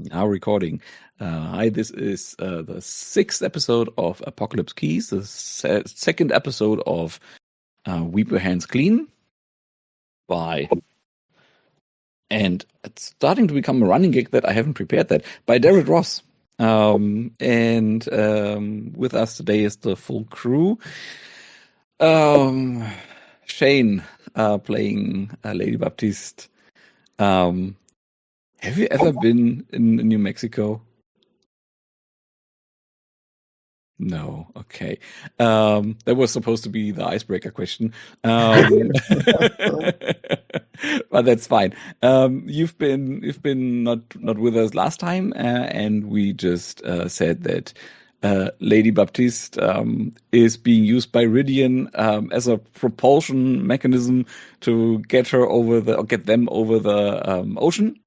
Now recording. Hi, this is the sixth episode of Apocalypse Keys, the second episode of Weep Your Hands Clean and it's starting to become a running gig that I haven't prepared that, by Derek Ross. With us today is the full crew. Shane playing Lady Baptiste. Have you ever been in New Mexico? No. Okay. That was supposed to be the icebreaker question. But that's fine. You've been not with us last time, and we just said that Lady Baptiste is being used by Rhydion as a propulsion mechanism to get them over the ocean.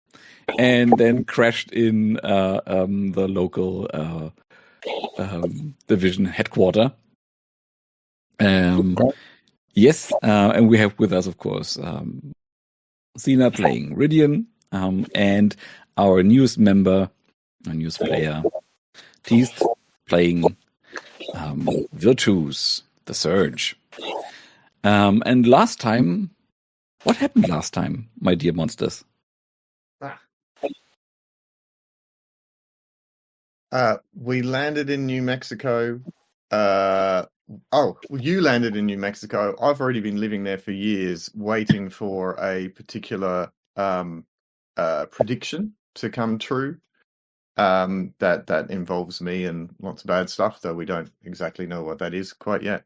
And then crashed in the local division headquarter. Yes, and we have with us, of course, Sina playing Rhydion, and our newest member, our newest player, Baptiste playing Virtus, the Surge. And last time, what happened last time, my dear monsters? We landed in New Mexico. You landed in New Mexico. I've already been living there for years, waiting for a particular prediction to come true. That involves me and lots of bad stuff, though we don't exactly know what that is quite yet.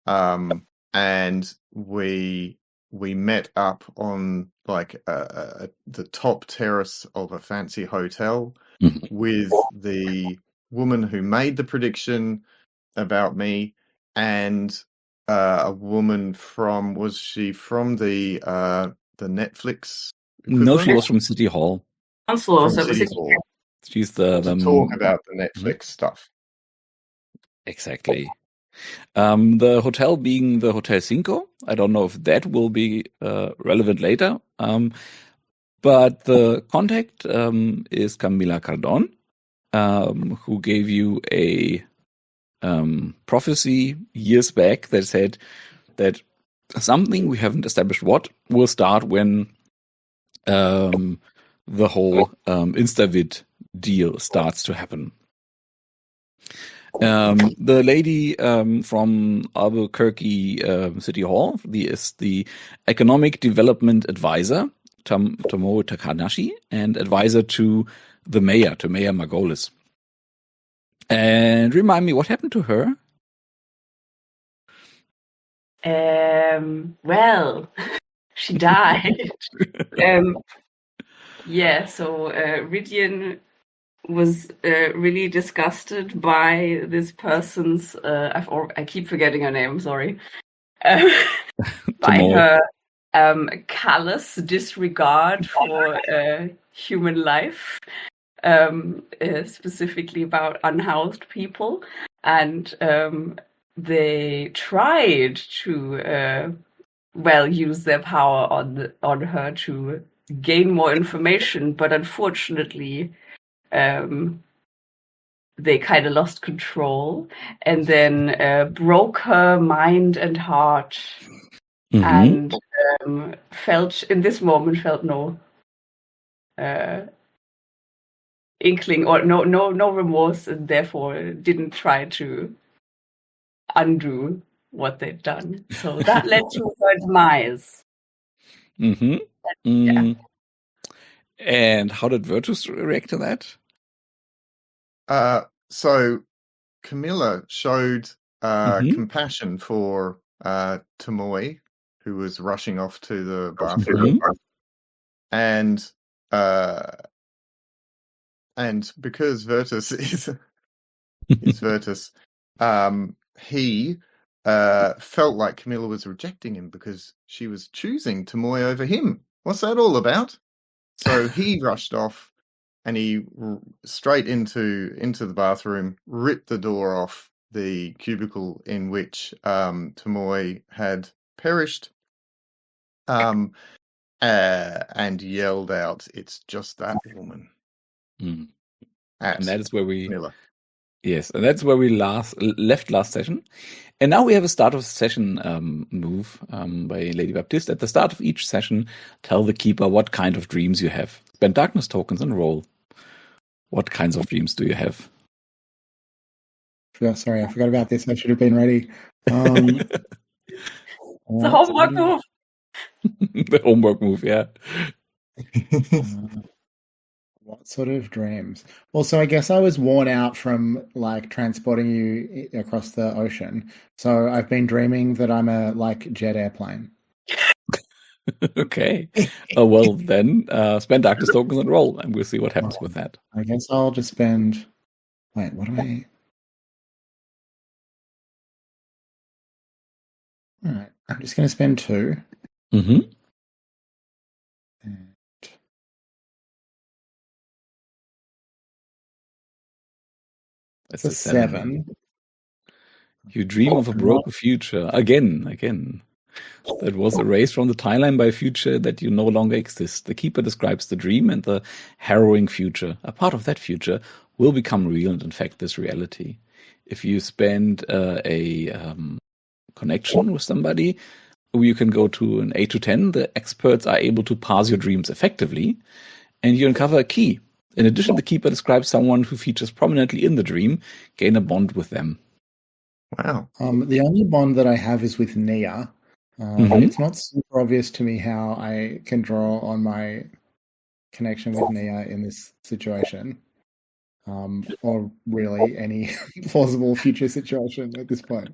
And we met up on the top terrace of a fancy hotel with the woman who made the prediction about me and a woman was she from the Netflix equivalent? No, she was from City Hall. From City Hall. She's the talk about the Netflix stuff. Exactly. The hotel being the Hotel Cinco. I don't know if that will be relevant later. But the contact is Camila Cardon, who gave you a prophecy years back that said that something, we haven't established what, will start when the whole Instavid deal starts to happen. The lady from Albuquerque City Hall is the Economic Development Advisor, Tomoe Takanashi, and advisor to Mayor Margolis. And remind me, what happened to her? Well, she died. So Rhydion was really disgusted by this person's I keep forgetting her name, sorry. By her callous disregard for human life, specifically about unhoused people, and they tried to use their power on her to gain more information, but unfortunately they kind of lost control and then broke her mind and heart. And felt no inkling or no remorse, and therefore didn't try to undo what they'd done. So that led to her demise. Yeah. And how did Virtus react to that? So Camilla showed compassion for Tomoe, who was rushing off to the bathroom, and because Virtus is Virtus, he felt like Camilla was rejecting him because she was choosing Tomoe over him. What's that all about? So he rushed off, and he straight into the bathroom, ripped the door off the cubicle in which Tomoe had perished, and yelled out, "It's just that woman." Mm. at And that is where we Camilla. Yes, and that's where we left last session. And now we have a start of session move by Lady Baptiste. At the start of each session, tell the keeper what kind of dreams you have. Spend darkness tokens and roll. What kinds of dreams do you have? Sorry, I forgot about this. I should have been ready. The homework move. The homework move, yeah. What sort of dreams? Well, so I guess I was worn out from like transporting you across the ocean. So I've been dreaming that I'm a like jet airplane. Okay. Well, then spend darkness tokens and roll, and we'll see what happens with that. I guess I'll just spend. Wait, what am I? All right, I'm just going to spend 2. Mm-hmm. And That's it's a 7. You dream of a broken future. Again. That was erased from the timeline by a future that you no longer exist. The keeper describes the dream and the harrowing future. A part of that future will become real and infect this reality. If you spend a connection with somebody, you can go to an 8 to 10. The experts are able to parse your dreams effectively, and you uncover a key. In addition, the keeper describes someone who features prominently in the dream. Gain a bond with them. Wow. The only bond that I have is with Nia. It's not super obvious to me how I can draw on my connection with Nia in this situation, or really any plausible future situation at this point.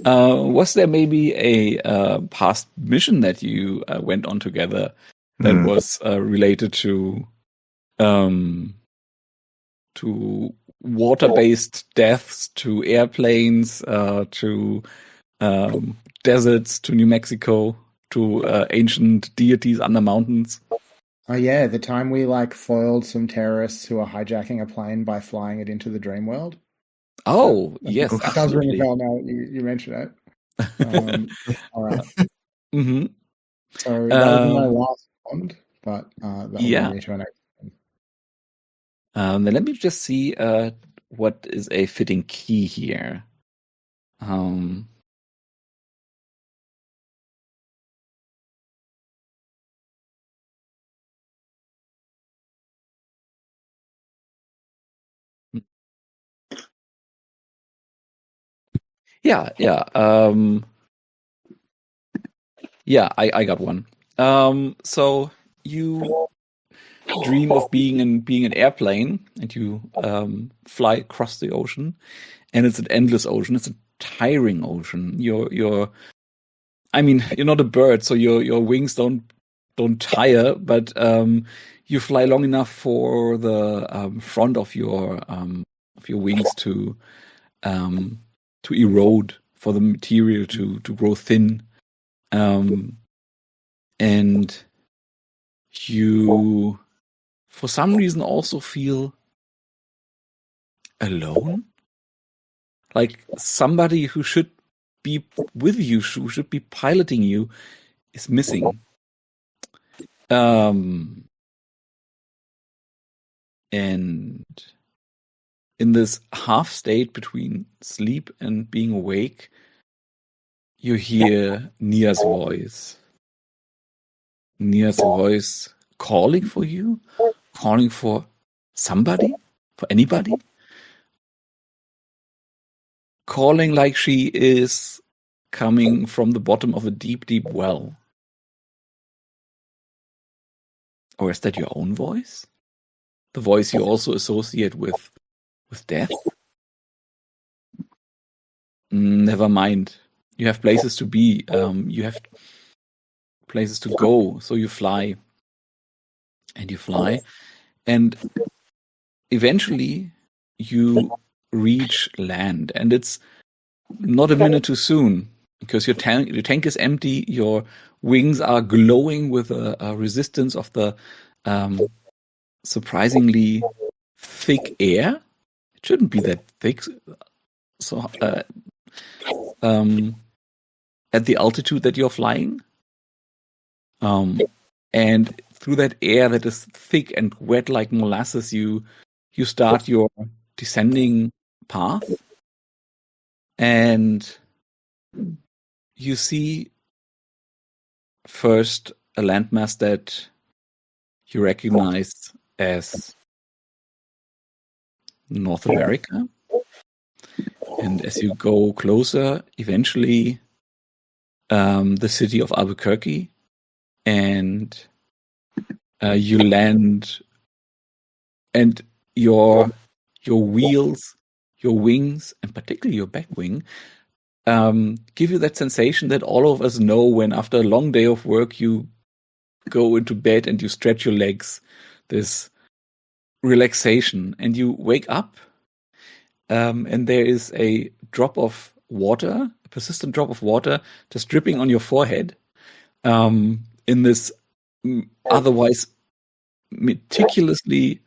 Was there maybe a past mission that you went on together that was related to water-based deaths, to airplanes, to deserts, to New Mexico, to ancient deities under mountains? Oh yeah, the time we like foiled some terrorists who are hijacking a plane by flying it into the dream world. Oh, yes, It does ring a bell now you mention it. All right. Mm-hmm. So that would be my last bond, but that will Yeah. be to our next one. Then let me just see what is a fitting key here. Yeah. I got one. So you dream of being an airplane, and you fly across the ocean, and it's an endless ocean. It's a tiring ocean. You're not a bird, so your wings don't tire, but you fly long enough for the front of your wings to erode, for the material to grow thin, and you, for some reason, also feel alone, like somebody who should be with you, who should be piloting you, is missing. And in this half state between sleep and being awake, you hear Nia's voice. Nia's voice calling for you, calling for somebody, for anybody. Calling like she is coming from the bottom of a deep, deep well. Or is that your own voice? The voice you also associate with death? Never mind. You have places to be. You have places to go. So you fly. And you fly. And eventually you reach land. And it's not a minute too soon, because your tank is empty. Your wings are glowing with a resistance of the surprisingly thick air. It shouldn't be that thick. So at the altitude that you're flying, and through that air that is thick and wet like molasses, you start your descending path, and you see first a landmass that you recognize as North America. And as you go closer, eventually the city of Albuquerque, and you land, and your wheels, your wings, and particularly your back wing, give you that sensation that all of us know when after a long day of work you go into bed and you stretch your legs, this relaxation, and you wake up, and there is a drop of water, a persistent drop of water just dripping on your forehead, in this otherwise meticulously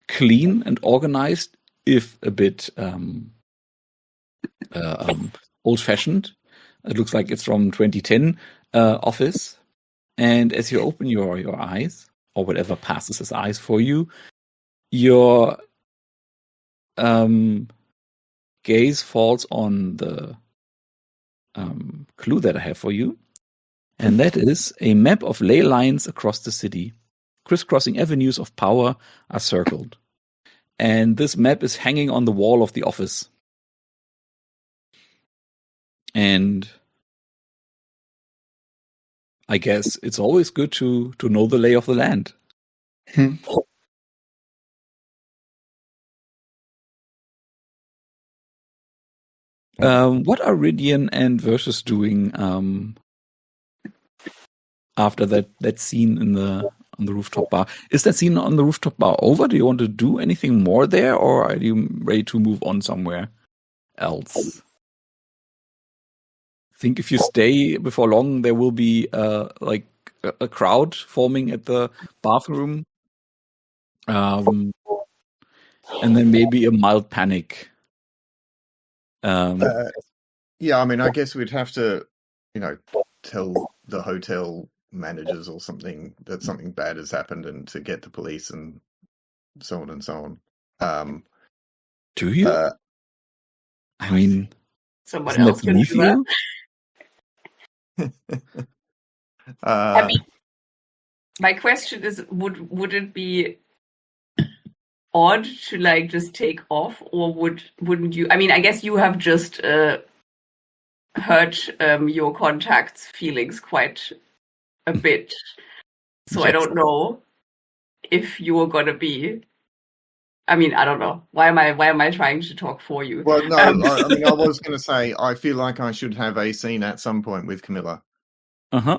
clean and organized, if a bit old-fashioned. It looks like it's from 2010 office. And as you open your eyes, or whatever passes as eyes for you, your gaze falls on the clue that I have for you. And that is a map of ley lines across the city. Crisscrossing avenues of power are circled. And this map is hanging on the wall of the office. And I guess it's always good to know the lay of the land. What are Rhydion and Virtus doing after that scene on the rooftop bar? Is that scene on the rooftop bar over? Do you want to do anything more there, or are you ready to move on somewhere else? I think if you stay before long, there will be like a crowd forming at the bathroom, and then maybe a mild panic. Yeah, I mean, I guess we'd have to, tell the hotel managers or something that something bad has happened, and to get the police and so on and so on. Do you? I mean, Someone isn't else that can beneath do that. you? I mean, my question is, would it be odd to like just take off, or wouldn't you? I mean, I guess you have just hurt your contact's feelings quite a bit, so I Yes. don't know if you're gonna be. I mean, I don't know. Why am I trying to talk for you? Well, no, I mean, I was going to say, I feel like I should have a scene at some point with Camilla. Uh-huh.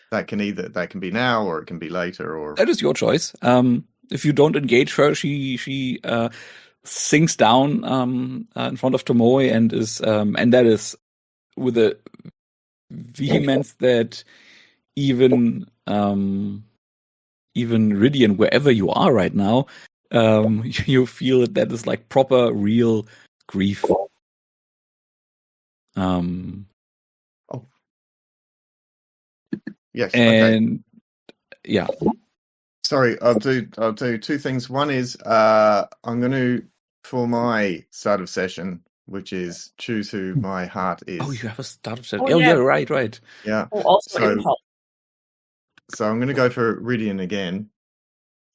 That can be now, or it can be later, or That is your choice. If you don't engage her, she sinks down in front of Tomoe and is and that is with a vehemence that even Rhydion, wherever you are right now, you feel that is like proper, real grief. yes, and yeah. Sorry, I'll do two things. One is I'm going to, for my start of session, which is choose who my heart is. Oh, you have a start of session. Oh, yeah, yeah. right. Yeah. Oh, also impulse. So I'm going to go for Rhydion again.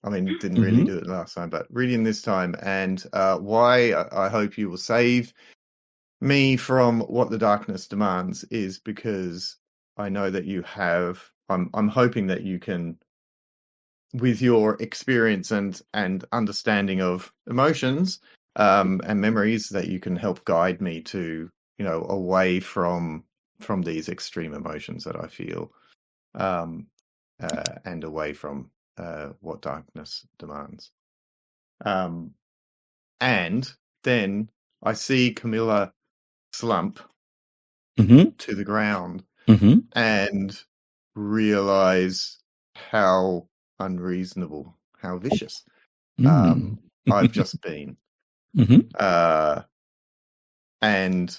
I mean, didn't really do it last time, but Rhydion this time. And why I hope you will save me from what the darkness demands is because I know that you have. I'm hoping that you can, with your experience and understanding of emotions and memories, that you can help guide me to, away from these extreme emotions that I feel, and away from what darkness demands. And then I see Camilla slump to the ground and realize how unreasonable, how vicious I've just been. And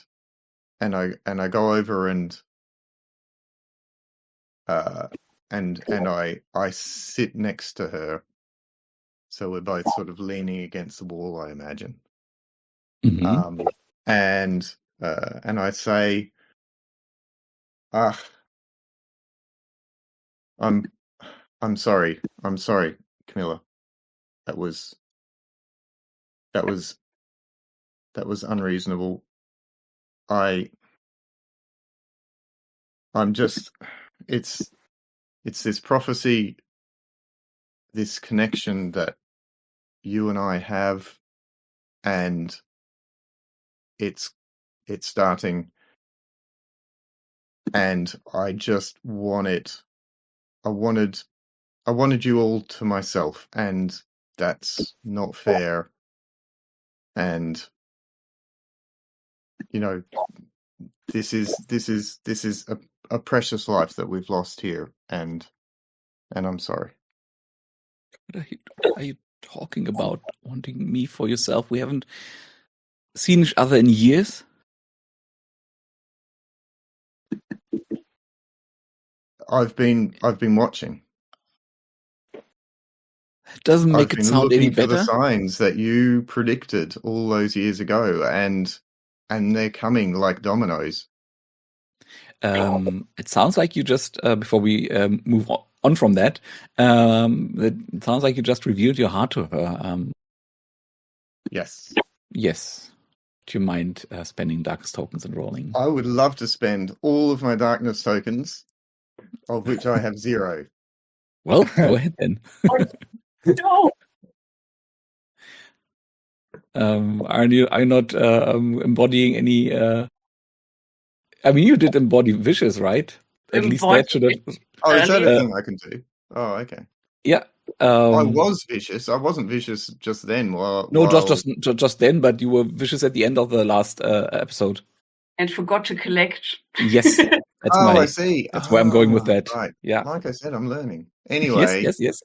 I go over and I sit next to her, so we're both sort of leaning against the wall, I imagine. Mm-hmm. And I say, I'm sorry, Camilla. That was unreasonable. I'm just, it's this prophecy, this connection that you and I have, and it's starting, and I just want it. I wanted you all to myself, and that's not fair. And you know, this is a precious life that we've lost here, and I'm sorry. What are you talking about? Wanting me for yourself? We haven't seen each other in years. I've been watching. It doesn't make I've it been sound any looking for the better. signs that you predicted all those years ago, and they're coming like dominoes. It sounds like you just, before we move on from that, it sounds like you just revealed your heart to her. Yes. Yes. Do you mind spending darkness tokens and rolling? I would love to spend all of my darkness tokens, of which I have 0. Well, go ahead then. No. Are you not embodying any? I mean, you did embody vicious, right? At least that should have. Oh, is that a Earlier. thing I can do? Oh, okay. Yeah. I was vicious. I wasn't vicious just then. No, just then, but you were vicious at the end of the last episode. And forgot to collect. Yes, that's I see. That's where I'm going with that. Right. Yeah. Like I said, I'm learning. Anyway. Yes.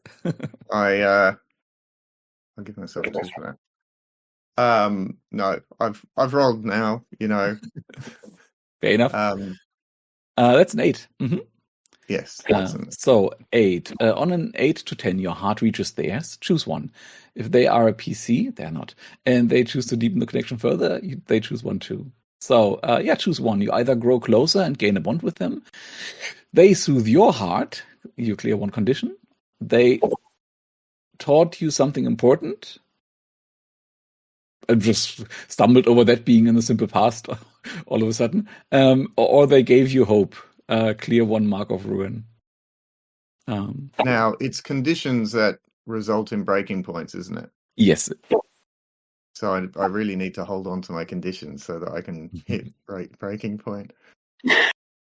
I'll give myself 2 for that. No, I've rolled now. You know. Fair enough. That's an 8. Mm-hmm. Yes. So 8. On an 8 to 10, your heart reaches theirs. Choose one. If they are a PC, they're not, and they choose to deepen the connection further, they choose one too. So choose one. You either grow closer and gain a bond with them. They soothe your heart. You clear one condition. They taught you something important. I just stumbled over that being in the simple past all of a sudden. Or they gave you hope. Clear one mark of ruin. Now, it's conditions that result in breaking points, isn't it? Yes. So I really need to hold on to my conditions so that I can hit breaking point.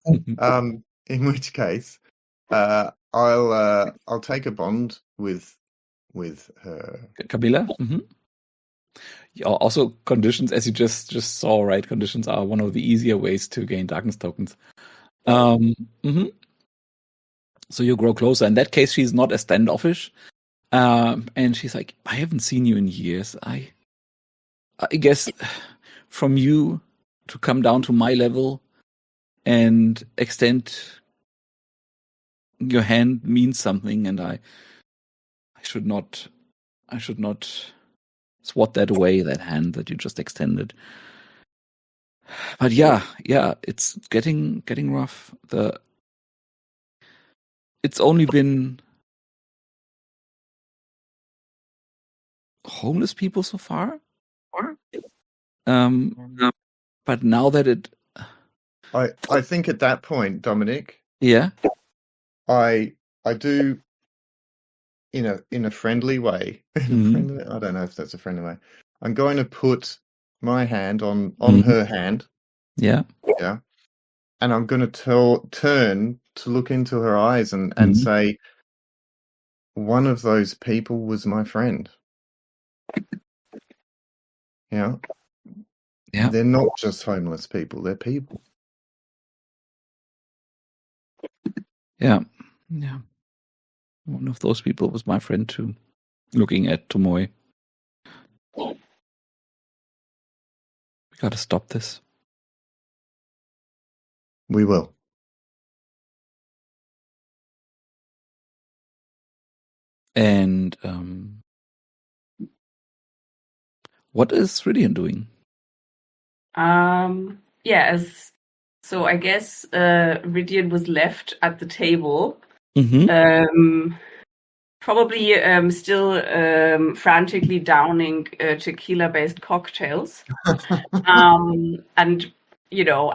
In which case, I'll take a bond with her. Camilla. Mm-hmm. Yeah, also, conditions, as you just saw, right? Conditions are one of the easier ways to gain darkness tokens. Mm-hmm. So you grow closer. In that case, she's not as standoffish, and she's like, "I haven't seen you in years. I guess from you to come down to my level and extend your hand means something, and I should not swat that away, that hand that you just extended." But yeah, it's getting rough. It's only been homeless people so far. But now that I think at that point, Dominic. Yeah. I do in a friendly way. Mm-hmm. I don't know if that's a friendly way. I'm going to put my hand on Mm-hmm. her hand. Yeah. Yeah. And I'm going to turn to look into her eyes and say, one of those people was my friend. Yeah. They're not just homeless people. They're people. Yeah. One of those people was my friend too. Looking at Tomoe. We gotta stop this. We will. And what is Rhydion doing? So I guess Rhydion was left at the table. Mm-hmm. Probably still frantically downing tequila-based cocktails. And,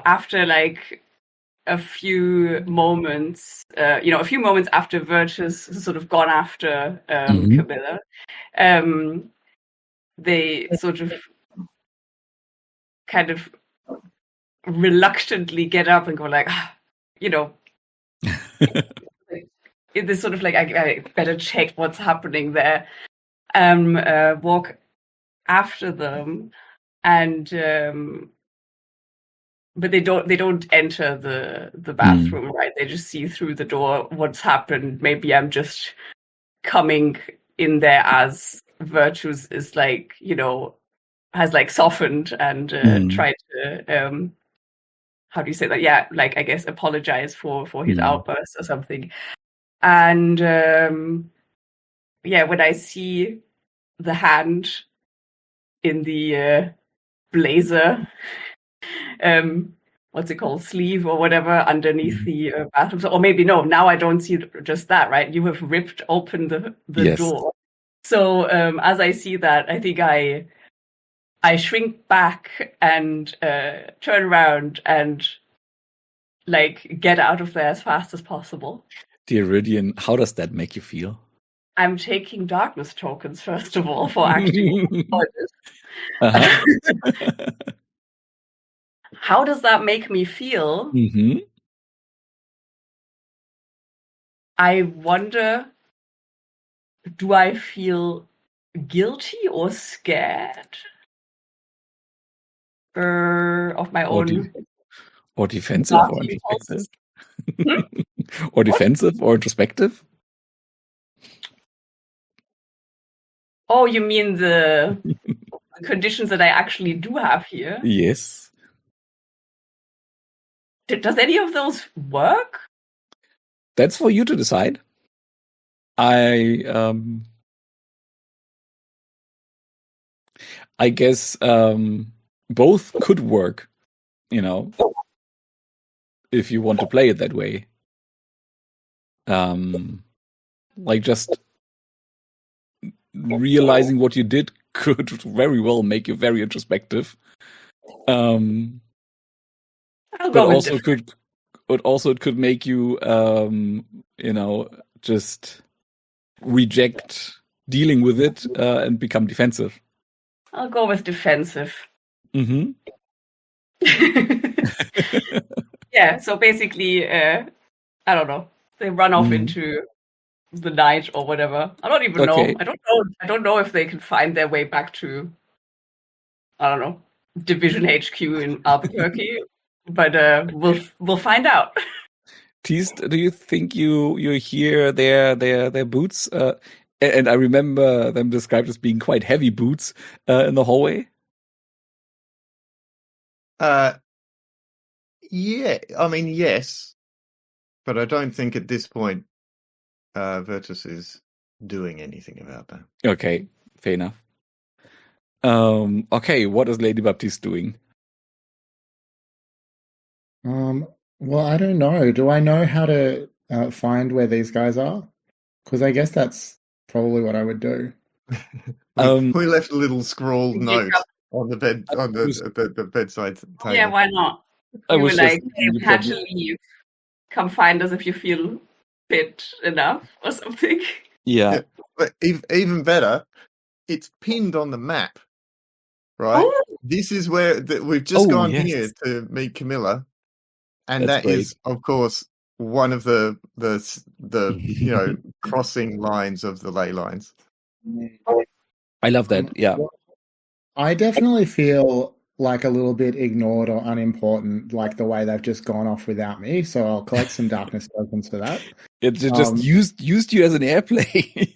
after like a few moments after Virtus has sort of gone after Camilla, they sort of kind of reluctantly get up and go like, it's sort of like, I better check what's happening there, walk after them, and but they don't enter the bathroom, right? They just see through the door what's happened. Maybe I'm just coming in there as Virtus is like, has like softened and tried to how do you say that? Yeah, like I guess apologize for his outburst or something. And when I see the hand in the blazer, what's it called, sleeve or whatever, underneath the bathroom. Or maybe no, now I don't see just that, right? You have ripped open the Yes. door. So as I see that, I think I shrink back and turn around and like get out of there as fast as possible. Dear Rhydion, how does that make you feel? I'm taking darkness tokens, first of all, for acting. How does that make me feel? Mm-hmm. I wonder, do I feel guilty or scared of my own? Or defensive or introspective? Or defensive or introspective? Oh, you mean the conditions that I actually do have here? Yes. Does any of those work? That's for you to decide. I guess both could work, if you want to play it that way. Like just realizing what you did could very well make you very introspective. But also it could make you just reject dealing with it and become defensive. I'll go with defensive. Mm-hmm. Yeah, so basically I don't know, they run off into the night or whatever. I don't even know. I don't know if they can find their way back to, I don't know, Division HQ in Albuquerque, but we'll find out. Teased, do you think you hear their boots? And I remember them described as being quite heavy boots in the hallway. Yeah, I mean, yes, but I don't think at this point Virtus is doing anything about that. Okay, fair enough. Okay, what is Lady Baptiste doing? Well, I don't know. Do I know how to find where these guys are? Because I guess that's probably what I would do. We left a little scrawled note on the bed on the bedside table. Yeah, why not? We were like, hey, we had to leave. Come find us if you feel fit enough or something. Yeah. But even better, it's pinned on the map, right? Oh. This is where we've just gone here to meet Camilla, and that's great. Is, of course, one of the crossing lines of the ley lines. I love that. Yeah. I definitely feel like a little bit ignored or unimportant, like the way they've just gone off without me. So I'll collect some darkness tokens for that. It just used you as an airplane.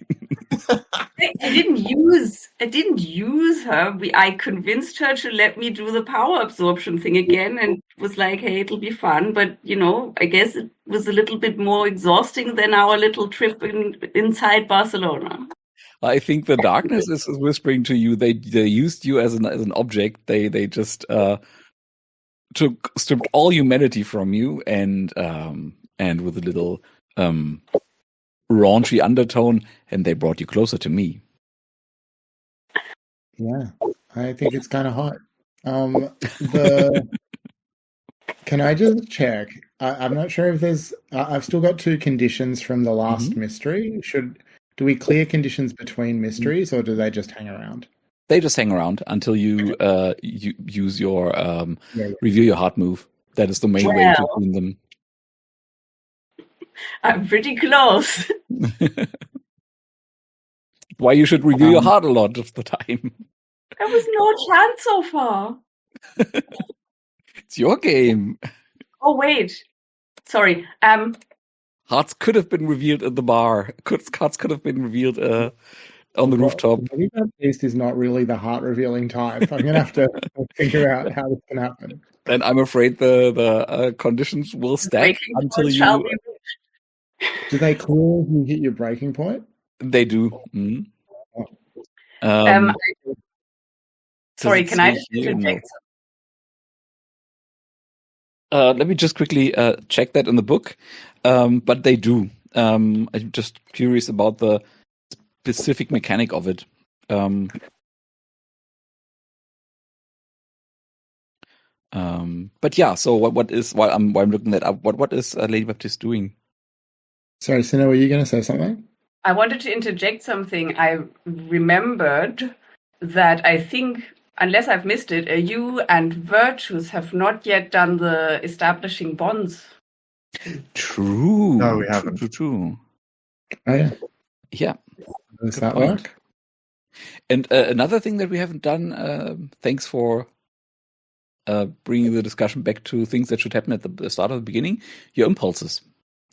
I didn't use her. I convinced her to let me do the power absorption thing again, and was like, "Hey, it'll be fun." But I guess it was a little bit more exhausting than our little trip inside Barcelona. I think the darkness is whispering to you. They used you as an object. They just stripped all humanity from you, and with a little raunchy undertone, and they brought you closer to me. Yeah, I think it's kind of hot. Can I just check? I'm not sure if there's. I've still got 2 conditions from the last mystery. Do we clear conditions between mysteries, or do they just hang around? They just hang around until you use your review your heart move. That is the main way to clean them. I'm pretty close. Why you should review your heart a lot of the time. There was no chance so far. It's your game. Oh wait, sorry. Hearts could have been revealed at the bar. Hearts could have been revealed on the rooftop. Maybe Baptiste is not really the heart-revealing type. I'm going to have to figure out how this can happen. Then I'm afraid the conditions will stack until you... Do they clear if you hit your breaking point? They do. Mm. Sorry, can I interject? Let me just quickly check that in the book. But they do. I'm just curious about the specific mechanic of it. But yeah, so what is, while I'm looking that up, what is Lady Baptiste doing? Sorry, Sina, were you going to say something? I wanted to interject something. I remembered that I think, unless I've missed it, you and Virtus have not yet done the establishing bonds. True. No, we haven't. True. Oh, yeah. Yeah. Does that work? And another thing that we haven't done, thanks for bringing the discussion back to things that should happen at the start of the beginning, your impulses.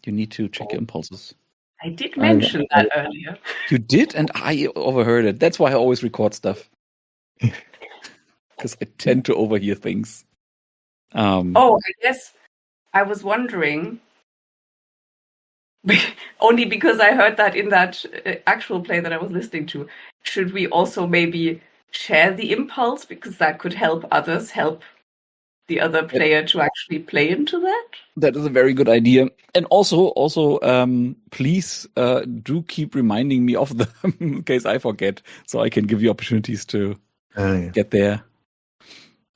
You need to check your impulses. I did mention that earlier. You did, and I overheard it. That's why I always record stuff. Because I tend to overhear things. I guess I was wondering, only because I heard that in that actual play that I was listening to, should we also maybe share the impulse? Because that could help others, help the other player to actually play into that? That is a very good idea. And also, please do keep reminding me of them in case I forget, so I can give you opportunities to get there.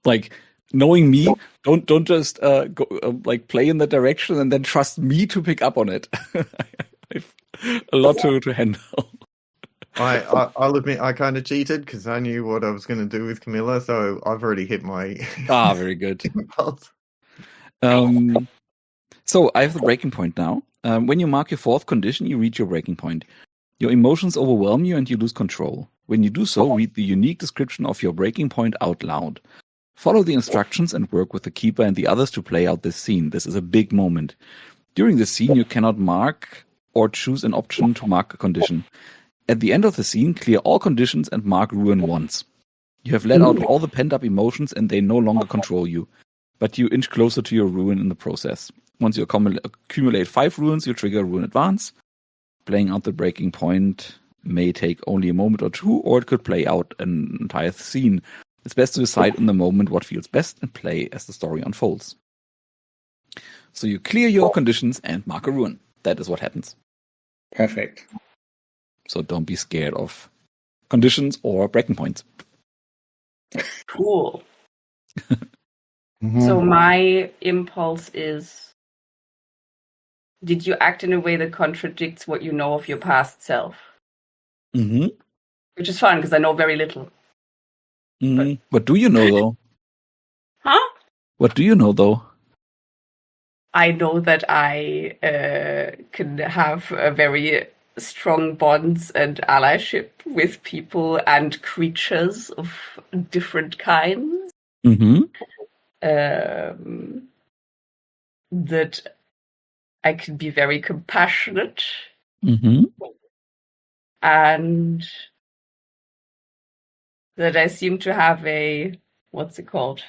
Like, knowing me, don't just go play in that direction and then trust me to pick up on it. I've a lot to handle. I'll admit I kind of cheated because I knew what I was going to do with Camilla, so I've already hit my very good. impulse. So I have the breaking point now. When you mark your 4th condition, you reach your breaking point. Your emotions overwhelm you and you lose control. When you do so, read the unique description of your breaking point out loud. Follow the instructions and work with the keeper and the others to play out this scene. This is a big moment. During the scene, you cannot mark or choose an option to mark a condition. At the end of the scene, clear all conditions and mark ruin once. You have let out all the pent-up emotions and they no longer control you, but you inch closer to your ruin in the process. Once you accumulate 5 ruins, you trigger Ruin Advance. Playing out the breaking point may take only a moment or 2, or it could play out an entire scene. It's best to decide in the moment what feels best and play as the story unfolds. So you clear your conditions and mark a ruin. That is what happens. Perfect. So don't be scared of conditions or breaking points. Cool. So my impulse is, did you act in a way that contradicts what you know of your past self? Mm-hmm. Which is fun because I know very little. Mm-hmm. What do you know, though? Huh? What do you know, though? I know that I can have a very strong bonds and allyship with people and creatures of different kinds. Mm-hmm. That I can be very compassionate. Mm-hmm. And that I seem to have a, what's it called?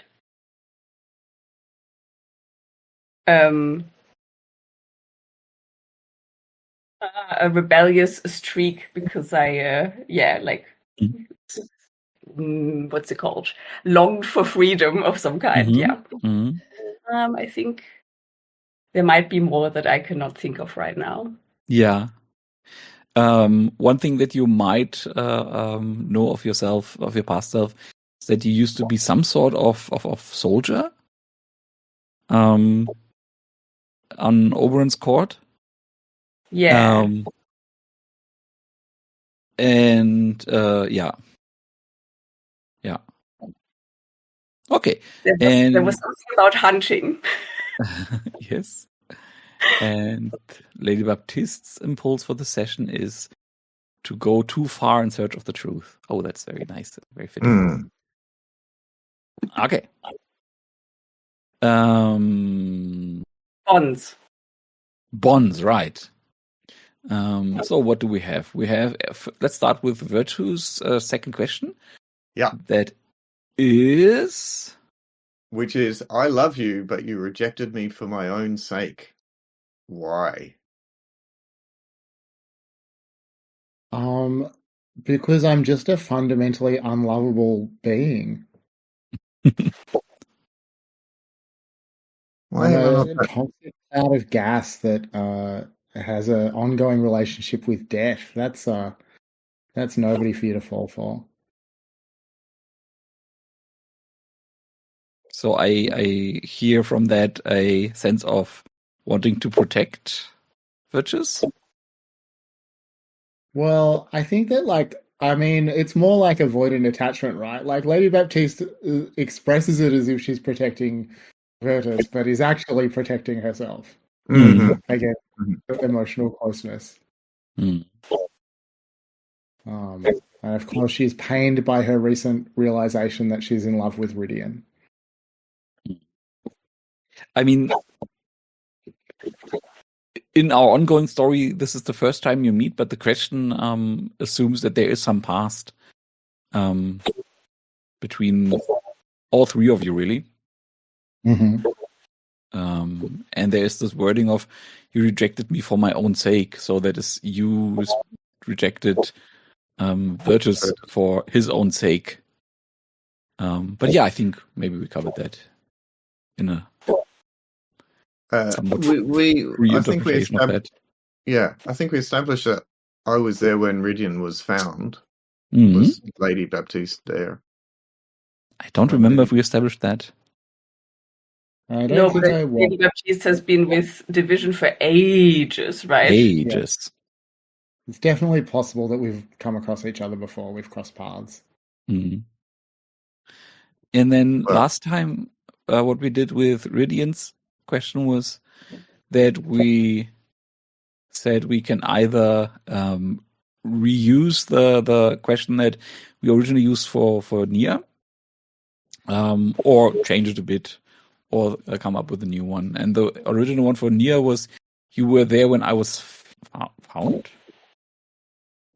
A rebellious streak because I, what's it called? Longed for freedom of some kind. Mhm. Yeah. Mhm. I think there might be more that I cannot think of right now. Yeah. One thing that you might know of yourself, of your past self, is that you used to be some sort of soldier on Oberon's court. Yeah. And yeah. Okay. There was something about hunting. Yes. And Lady Baptiste's impulse for the session is to go too far in search of the truth. Oh, that's very nice. Very fitting. Okay. Bonds, right. So what do we have? We have, let's start with Virtue's second question. Yeah. That is... Which is, I love you, but you rejected me for my own sake. Why? Because I'm just a fundamentally unlovable being. Why I'm am I not a constant cloud of gas that has an ongoing relationship with death. That's nobody for you to fall for. So I hear from that a sense of wanting to protect Virtus? Well, I think that, it's more like avoidant attachment, right? Like, Lady Baptiste expresses it as if she's protecting Virtus, but is actually protecting herself. Again, emotional closeness. And of course, she's pained by her recent realization that she's in love with Rhydion. I mean, in our ongoing story, this is the first time you meet, but the question assumes that there is some past between all three of you, really. Mm-hmm. And there is this wording of, you rejected me for my own sake. So that is, you rejected Virtus for his own sake. But yeah, I think maybe we covered that in a somewhat reinterpretation of that. Yeah, I think we established that I was there when Rhydion was found. Was Lady Baptiste there? I don't remember if we established that. I don't think I was. Lady Baptiste has been with Division for ages, right? Ages. Yeah. It's definitely possible that we've come across each other before. We've crossed paths. And then last time, what we did with Rhydion's question was that we said we can either reuse the question that we originally used for Nia, or change it a bit, or come up with a new one. And the original one for Nia was, you were there when I was found.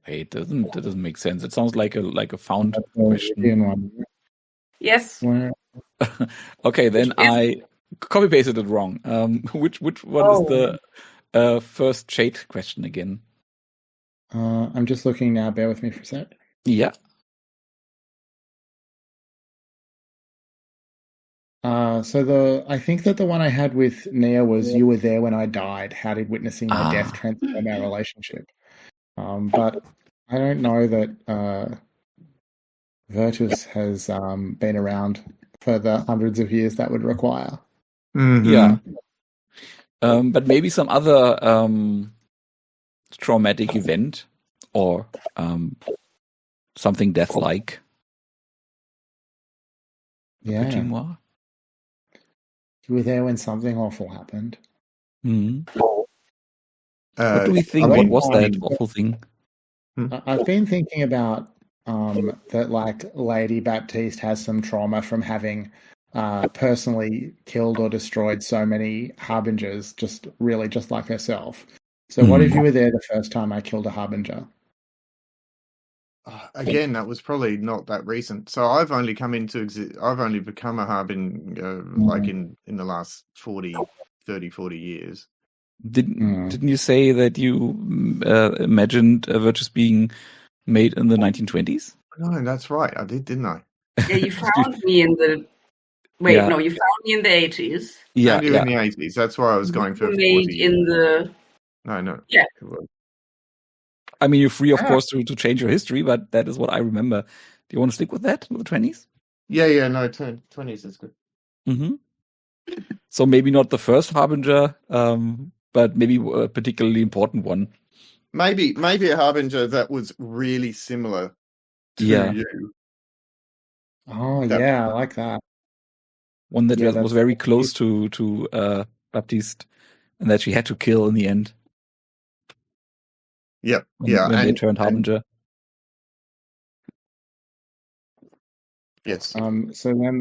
Wait, that doesn't make sense. It sounds like a found question. Yes. Okay, then I copy pasted it wrong. Which one is the first shade question again? I'm just looking now. Bear with me for a sec. Yeah. I think that the one I had with Nia was, you were there when I died. How did witnessing my death transform our relationship? But I don't know that Virtus has been around for the hundreds of years that would require. Yeah. But maybe some other traumatic event or something death-like. Yeah. You were there when something awful happened. What do we think? What was that awful thing? I've been thinking about that, like, Lady Baptiste has some trauma from having personally killed or destroyed so many harbingers, just like herself. So what if you were there the first time I killed a harbinger? Again, that was probably not that recent. So I've only come into I've only become a harbinger like in the last 40 years. Didn't you say that you imagined Virtus being made in the 1920s? No, that's right. I did, didn't I? Yeah, you found me in the. Wait, Yeah. no, you found me in the 80s. Yeah, And you in the 80s. That's why I was going for Made 40. in the. No. Yeah. I mean, you're free, of course, to change your history, but that is what I remember. Do you want to stick with that, with the 20s? Yeah, no, 20s is good. Mm-hmm. So maybe not the first Harbinger, but maybe a particularly important one. Maybe a Harbinger that was really similar to you. Oh, yeah, I like that. One that was very close to Baptiste, and that she had to kill in the end. Yep. When they turned Harbinger. Yes. So then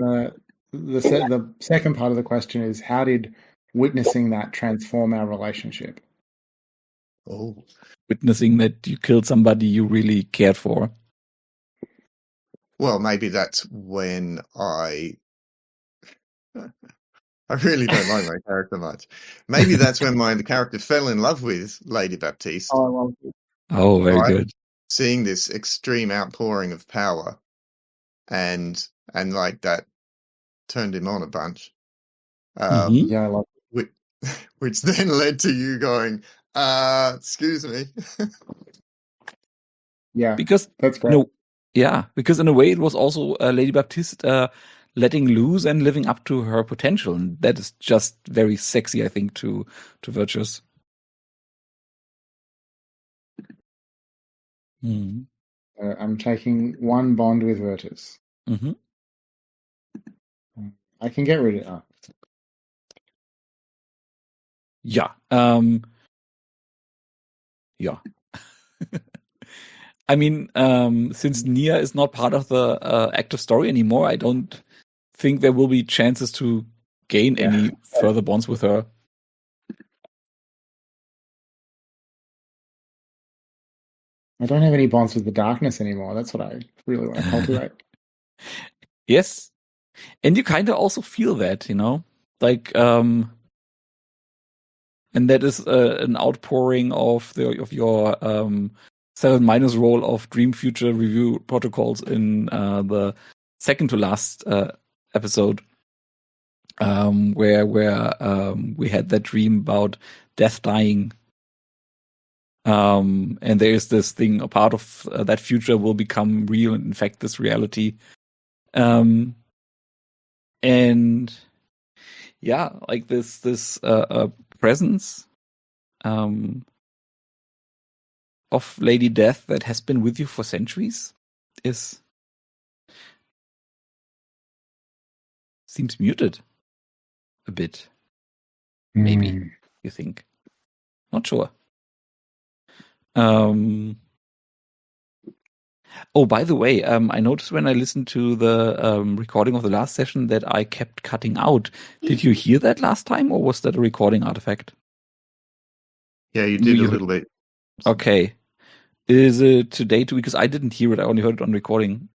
the second part of the question is, how did witnessing that transform our relationship? Oh. Witnessing that you killed somebody you really cared for. Well, maybe that's when I really don't like my character much. Maybe that's when my character fell in love with Lady Baptiste. Oh, I love it. Oh, very good. Seeing this extreme outpouring of power, and like that turned him on a bunch. Yeah, I love it. Which then led to you going, excuse me. Yeah, because that's great. Because in a way it was also Lady Baptiste letting loose and living up to her potential, and that is just very sexy, I think, to Virtus. I'm taking one bond with Virtus. Mm-hmm. I can get rid of it. Yeah. Yeah. I mean, since Nia is not part of the active story anymore, I don't think there will be chances to gain any further bonds with her. I don't have any bonds with the darkness anymore. That's what I really want to cultivate. Yes. And you kind of also feel that, like, and that is an outpouring of your 7- role of Dream Future review protocols in the second to last episode, where we had that dream about death dying. And there is this thing, a part of that future will become real and infect this reality. And yeah, like this presence of Lady Death that has been with you for centuries seems muted a bit. Maybe, you think. Not sure. Oh, by the way, I noticed when I listened to the recording of the last session that I kept cutting out. Did you hear that last time, or was that a recording artifact? Yeah, you did a little bit. Okay. Is it today too? Because I didn't hear it. I only heard it on recording.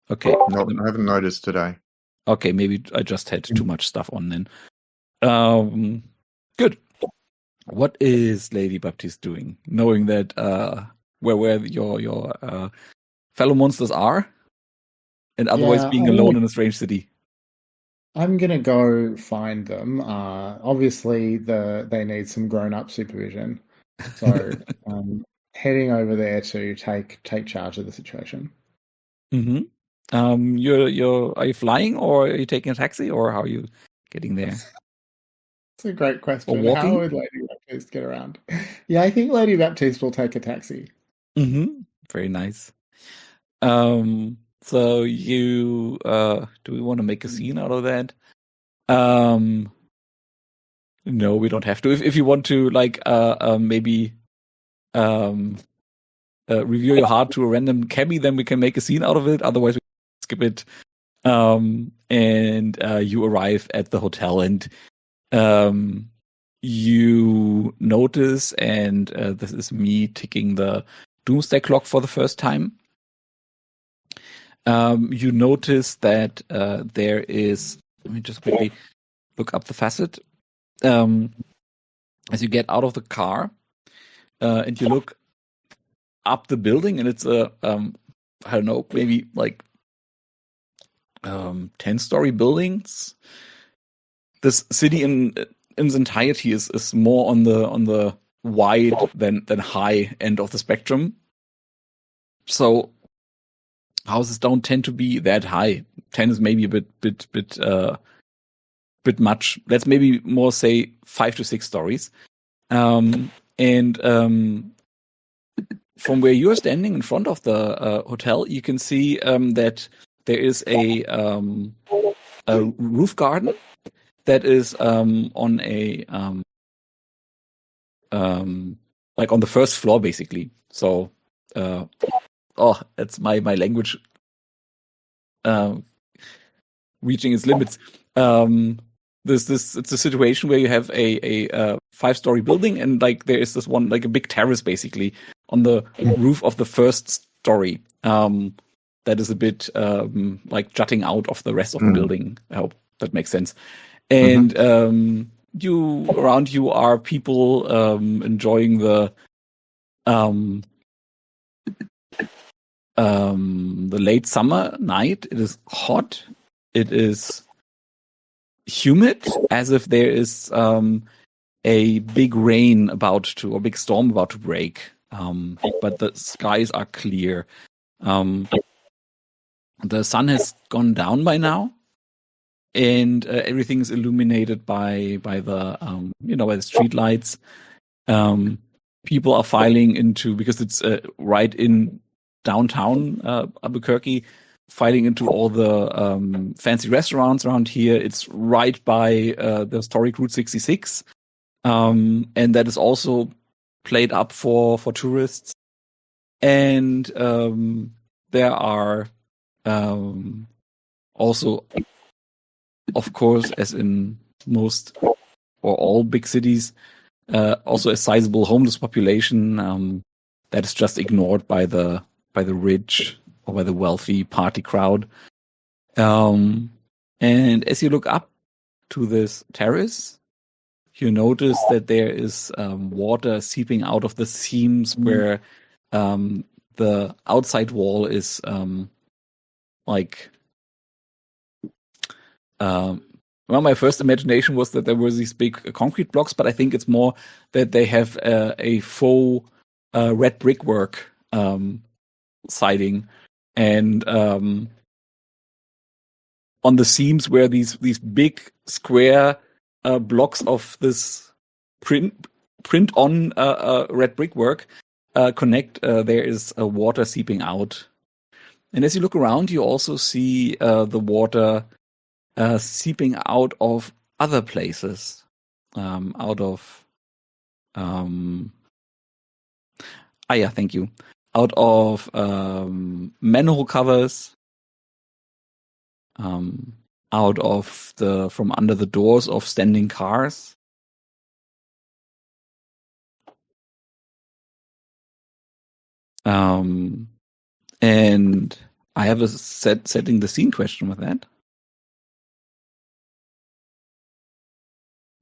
Okay. No, I haven't noticed today. Okay, maybe I just had too much stuff on then. Good. What is Lady Baptiste doing, knowing that where your fellow monsters are, and otherwise being alone in a strange city? I'm gonna go find them. Obviously, they need some grown-up supervision, so heading over there to take charge of the situation. Mm-hmm. Are you flying, or are you taking a taxi, or how are you getting there? It's a great question. Or walking? How would Lady Baptiste get around? Yeah, I think Lady Baptiste will take a taxi. Mm-hmm. Very nice. So you do we want to make a scene out of that? No, we don't have to. If you want to, like, maybe review your heart to a random cabbie, then we can make a scene out of it. Otherwise, we skip it. And you arrive at the hotel, and you notice, and this is me ticking the doomsday clock for the first time. You notice that there is. Let me just quickly look up the facet. as you get out of the car and you look up the building, and it's a I don't know, maybe like 10-story buildings. This city in its entirety is more on the wide than high end of the spectrum. So houses don't tend to be that high. 10 is maybe a bit much. Let's maybe more say 5 to 6 stories. And from where you're standing in front of the hotel, you can see that there is a roof garden that is on a like on the first floor, basically. So, that's my language reaching its limits. It's a situation where you have a 5-story building, and like there is this one, like a big terrace basically on the roof of the first story. That is a bit like jutting out of the rest of the building. I hope that makes sense. And around you are people enjoying the late summer night. It is hot. It is humid, as if there is a big rain or big storm about to break. But the skies are clear. The sun has gone down by now, and everything is illuminated by the by the street lights. People are filing into, because it's right in downtown Albuquerque, filing into all the fancy restaurants around here. It's right by the historic Route 66, and that is also played up for tourists. And there are also, of course, as in most or all big cities, also a sizable homeless population that is just ignored by the rich or by the wealthy party crowd. And as you look up to this terrace, you notice that there is water seeping out of the seams where the outside wall is my first imagination was that there were these big concrete blocks, but I think it's more that they have a faux red brickwork siding, and on the seams where these big square blocks of this print on red brickwork connect, there is water seeping out. And as you look around, you also see the water seeping out of other places, out of thank you, out of manhole covers, out of from under the doors of standing cars. And I have a setting the scene question with that.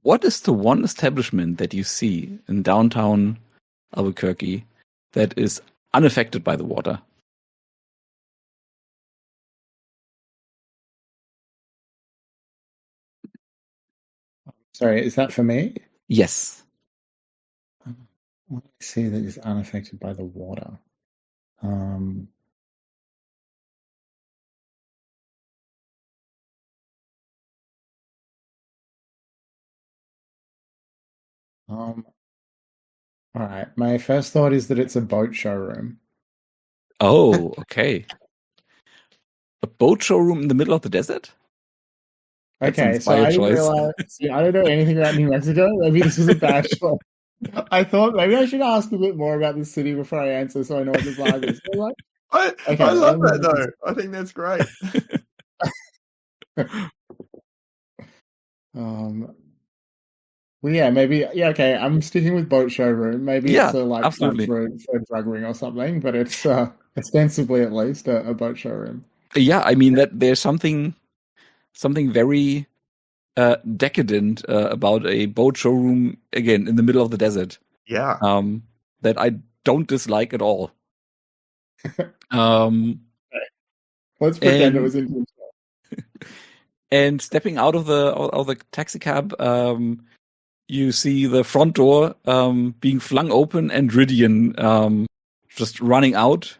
What is the one establishment that you see in downtown Albuquerque that is unaffected by the water? Sorry, is that for me? Yes. What do I see that is unaffected by the water? All right. My first thought is that it's a boat showroom. Oh, okay. A boat showroom in the middle of the desert? Okay, so I didn't realize. See, I don't know anything about New Mexico. Maybe this was a bad choice. I thought maybe I should ask a bit more about the city before I answer, so I know what the vibe is. I love that though. I think that's great. Well, yeah, maybe. Yeah, okay. I'm sticking with boat showroom. Maybe it's a absolutely for drug ring or something, but it's ostensibly at least a boat showroom. Yeah, I mean that there's something very decadent about a boat showroom again in the middle of the desert. Yeah. That I don't dislike at all. Let's pretend it was intentional. And stepping out of the taxi cab, you see the front door being flung open and Rhydion just running out,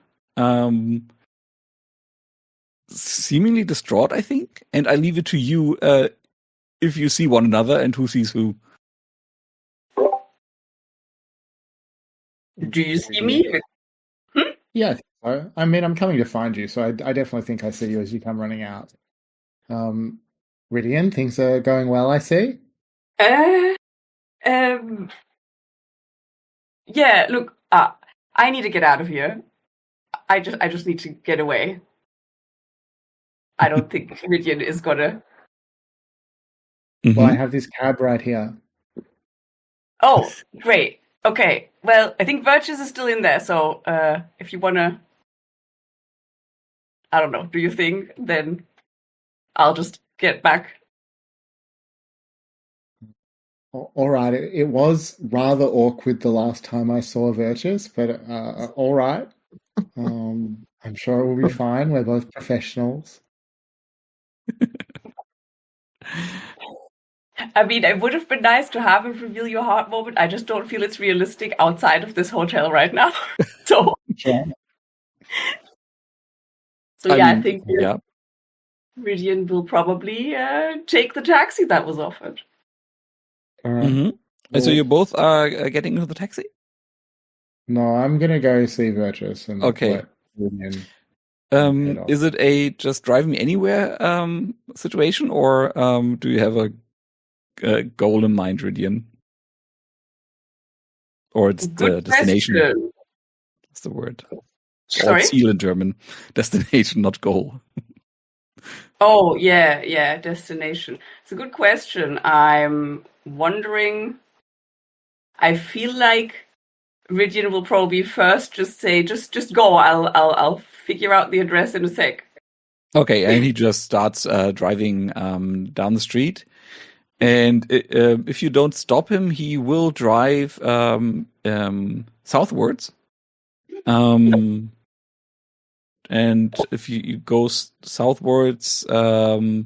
seemingly distraught, I think. And I leave it to you if you see one another and who sees who. Do you see me? Yeah, I think so. I mean, I'm coming to find you, so I definitely think I see you as you come running out. Rhydion, things are going well, I see. Yeah, look, I need to get out of here. I just need to get away. I don't think Rhydion is gonna. Well, I have this cab right here. Oh, great. Okay. Well, I think Virtus is still in there, so if you wanna, I don't know, do your thing, then I'll just get back. All right. It was rather awkward the last time I saw Virtus, but all right. I'm sure it will be fine. We're both professionals. I mean, it would have been nice to have a reveal your heart moment. I just don't feel it's realistic outside of this hotel right now. So, Yeah. I think Rhydion will probably take the taxi that was offered. All right. So you both are getting into the taxi? No, I'm gonna go see Virtus and Okay. let Rhydion head off. Is it a just drive me anywhere situation, or do you have a goal in mind, Rhydion? Or it's the destination? Question. That's the word. Sorry? Or Ziel in German. Destination, not goal. Oh, yeah, destination. It's a good question. I'm wondering. I feel like Rhydion will probably first just say, just go. I'll figure out the address in a sec. Okay, and he just starts driving down the street. And if you don't stop him, he will drive southwards. And if you go southwards, the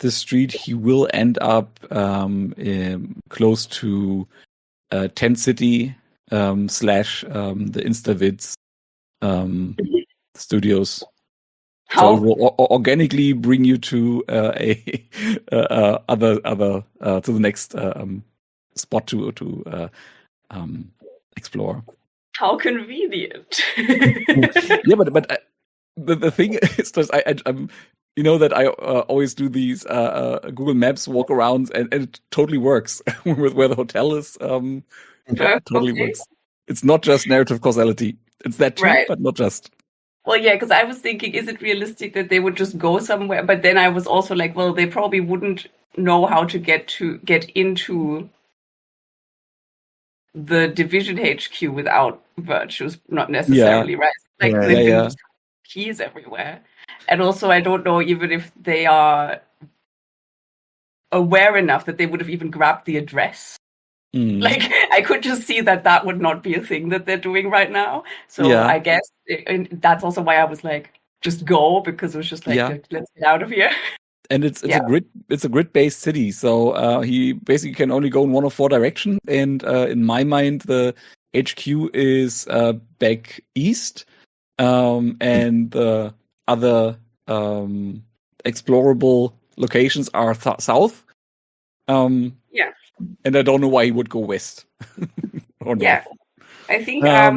street, he will end up close to Tent City / the Instavids studios. So it will organically bring you to to the next spot to explore. How convenient! Yeah, but the thing is, just I'm you know that I always do these Google Maps walk arounds, and it totally works with where the hotel is. It totally works. It's not just narrative causality; it's that too, right. But not just. Well, yeah, because I was thinking, is it realistic that they would just go somewhere? But then I was also like, well, they probably wouldn't know how to get into the division HQ without Virtus, not necessarily, right? Like they've keys everywhere. And also, I don't know even if they are aware enough that they would have even grabbed the address. Like, I could just see that would not be a thing that they're doing right now. So I guess that's also why I was like, just go, because it was just like, let's get out of here. And it's a grid-based city, so he basically can only go in one of 4 directions. And in my mind, the HQ is back east, and the other explorable locations are south. And I don't know why he would go west. Or north. I think I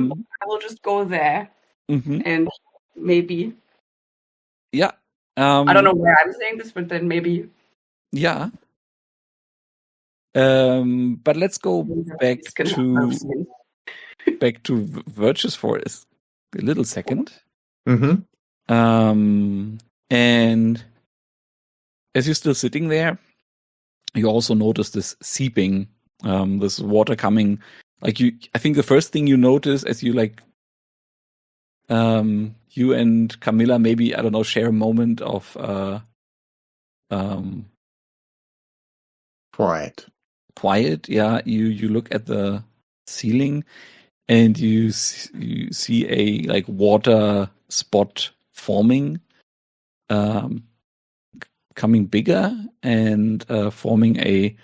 will just go there and maybe. Yeah. I don't know where I'm saying this, but then maybe. Yeah. But let's go back to Virtus for a little second. And as you're still sitting there, you also notice this seeping, this water coming. Like I think the first thing you notice as you you and Camilla maybe, I don't know, share a moment of quiet. Quiet. Yeah, you look at the ceiling, and you see a like water spot forming, becoming bigger and forming a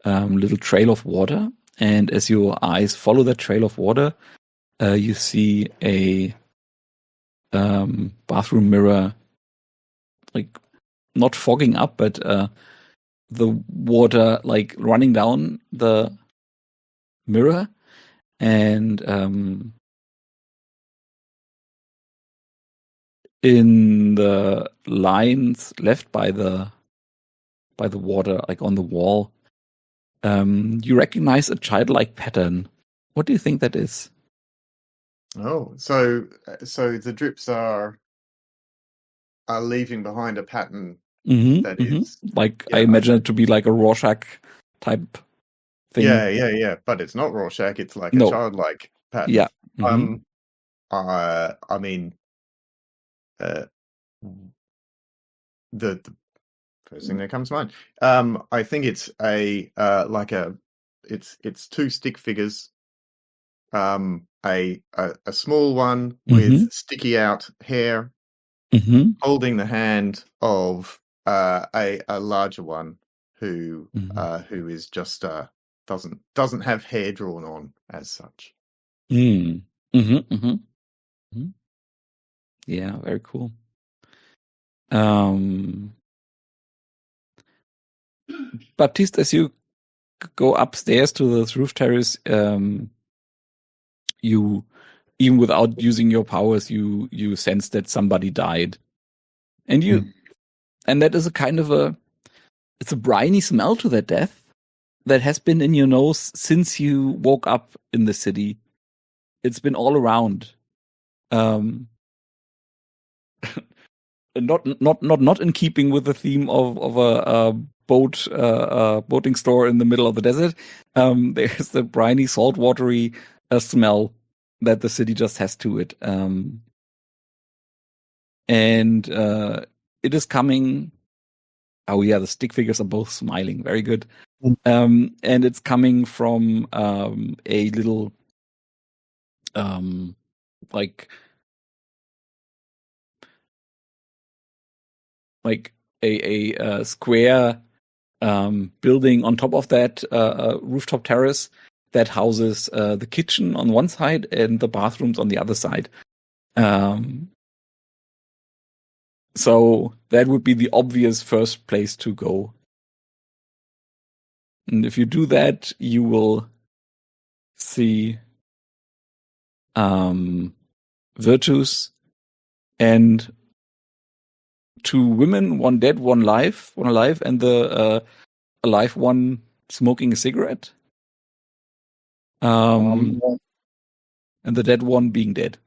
little trail of water. And as your eyes follow that trail of water, you see a bathroom mirror, like not fogging up, but the water like running down the mirror, and in the lines left by the water, like on the wall, you recognize a childlike pattern. What do you think that is? Oh, so the drips are leaving behind a pattern that is like, I imagine it to be like a Rorschach type thing. Yeah. But it's not Rorschach. It's like a childlike pattern. Yeah. I mean, the first thing that comes to mind. I think it's it's two stick figures. A small one with sticky out hair, holding the hand of a larger one who is just doesn't have hair drawn on as such. Yeah, very cool. Baptiste, as you go upstairs to the roof terrace, you, even without using your powers, you sense that somebody died, and and that is a kind of it's a briny smell to that death that has been in your nose since you woke up in the city. It's been all around. Not in keeping with the theme of a boating store in the middle of the desert. There's the briny, saltwatery smell that the city just has to it, and it is coming. Oh yeah, the stick figures are both smiling. Very good. And it's coming from a little like a square building on top of that rooftop terrace that houses the kitchen on one side and the bathrooms on the other side. So that would be the obvious first place to go. And if you do that, you will see Virtus and two women, one dead, one alive, and the alive one smoking a cigarette. And the dead one being dead.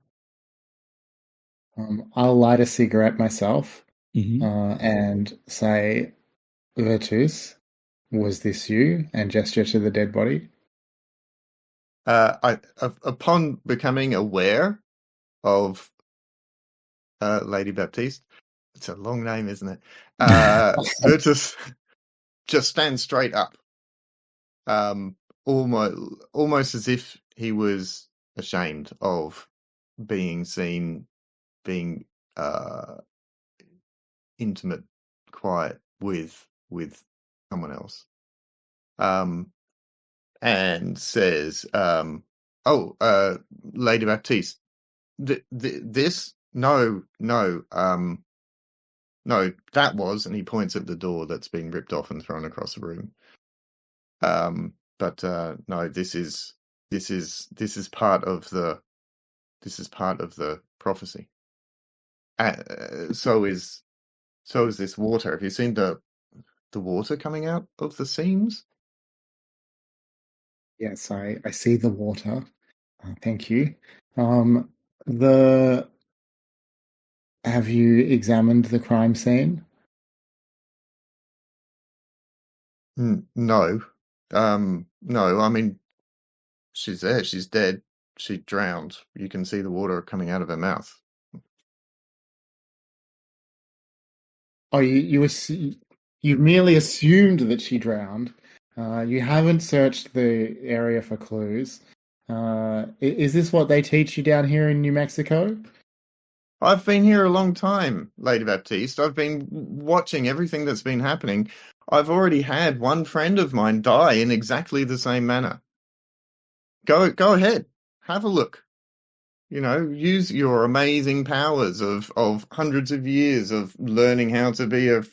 I'll light a cigarette myself and say, Virtus, was this you? And gesture to the dead body. Upon becoming aware of Lady Baptiste, it's a long name, isn't it? Virtus just stands straight up, almost as if he was ashamed of being seen being intimate, quiet with someone else, and says, Lady Baptiste, this no, that was, and he points at the door that's being ripped off and thrown across the room. But no, this is part of the prophecy. So is this water. Have you seen the water coming out of the seams? Yes, I see the water. Thank you. Have you examined the crime scene? No. No, I mean, she's there. She's dead. She drowned. You can see the water coming out of her mouth. Oh, you merely assumed that she drowned. You haven't searched the area for clues. Is this what they teach you down here in New Mexico? I've been here a long time, Lady Baptiste. I've been watching everything that's been happening. I've already had one friend of mine die in exactly the same manner. Go ahead. Have a look. Use your amazing powers of hundreds of years of learning how to be an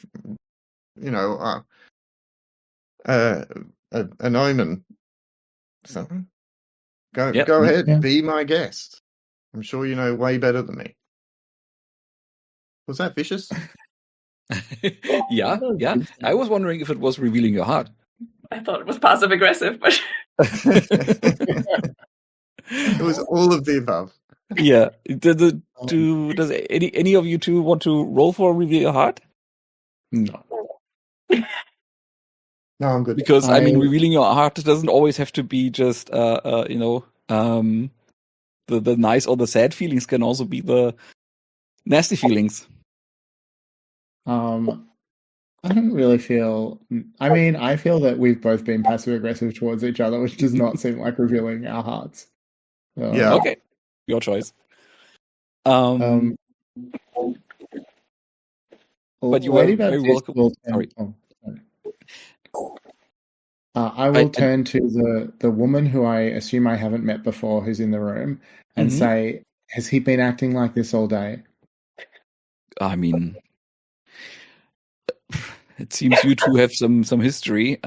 omen. So go ahead, Yeah. be my guest. I'm sure you know way better than me. Was that vicious? Yeah. I was wondering if it was revealing your heart. I thought it was passive aggressive, but It was all of the above. Yeah. Does any of you two want to roll for reveal your heart? No. No, I'm good. Because I mean, revealing your heart doesn't always have to be just the nice or the sad feelings. Can also be the nasty feelings. I don't really feel. I mean, I feel that we've both been passive aggressive towards each other, which does not seem like revealing our hearts. Yeah. Okay, your choice. But you were very welcome. Sorry. I will turn to the woman who I assume I haven't met before, who's in the room, and say, "Has he been acting like this all day?" I mean, it seems you two have some history.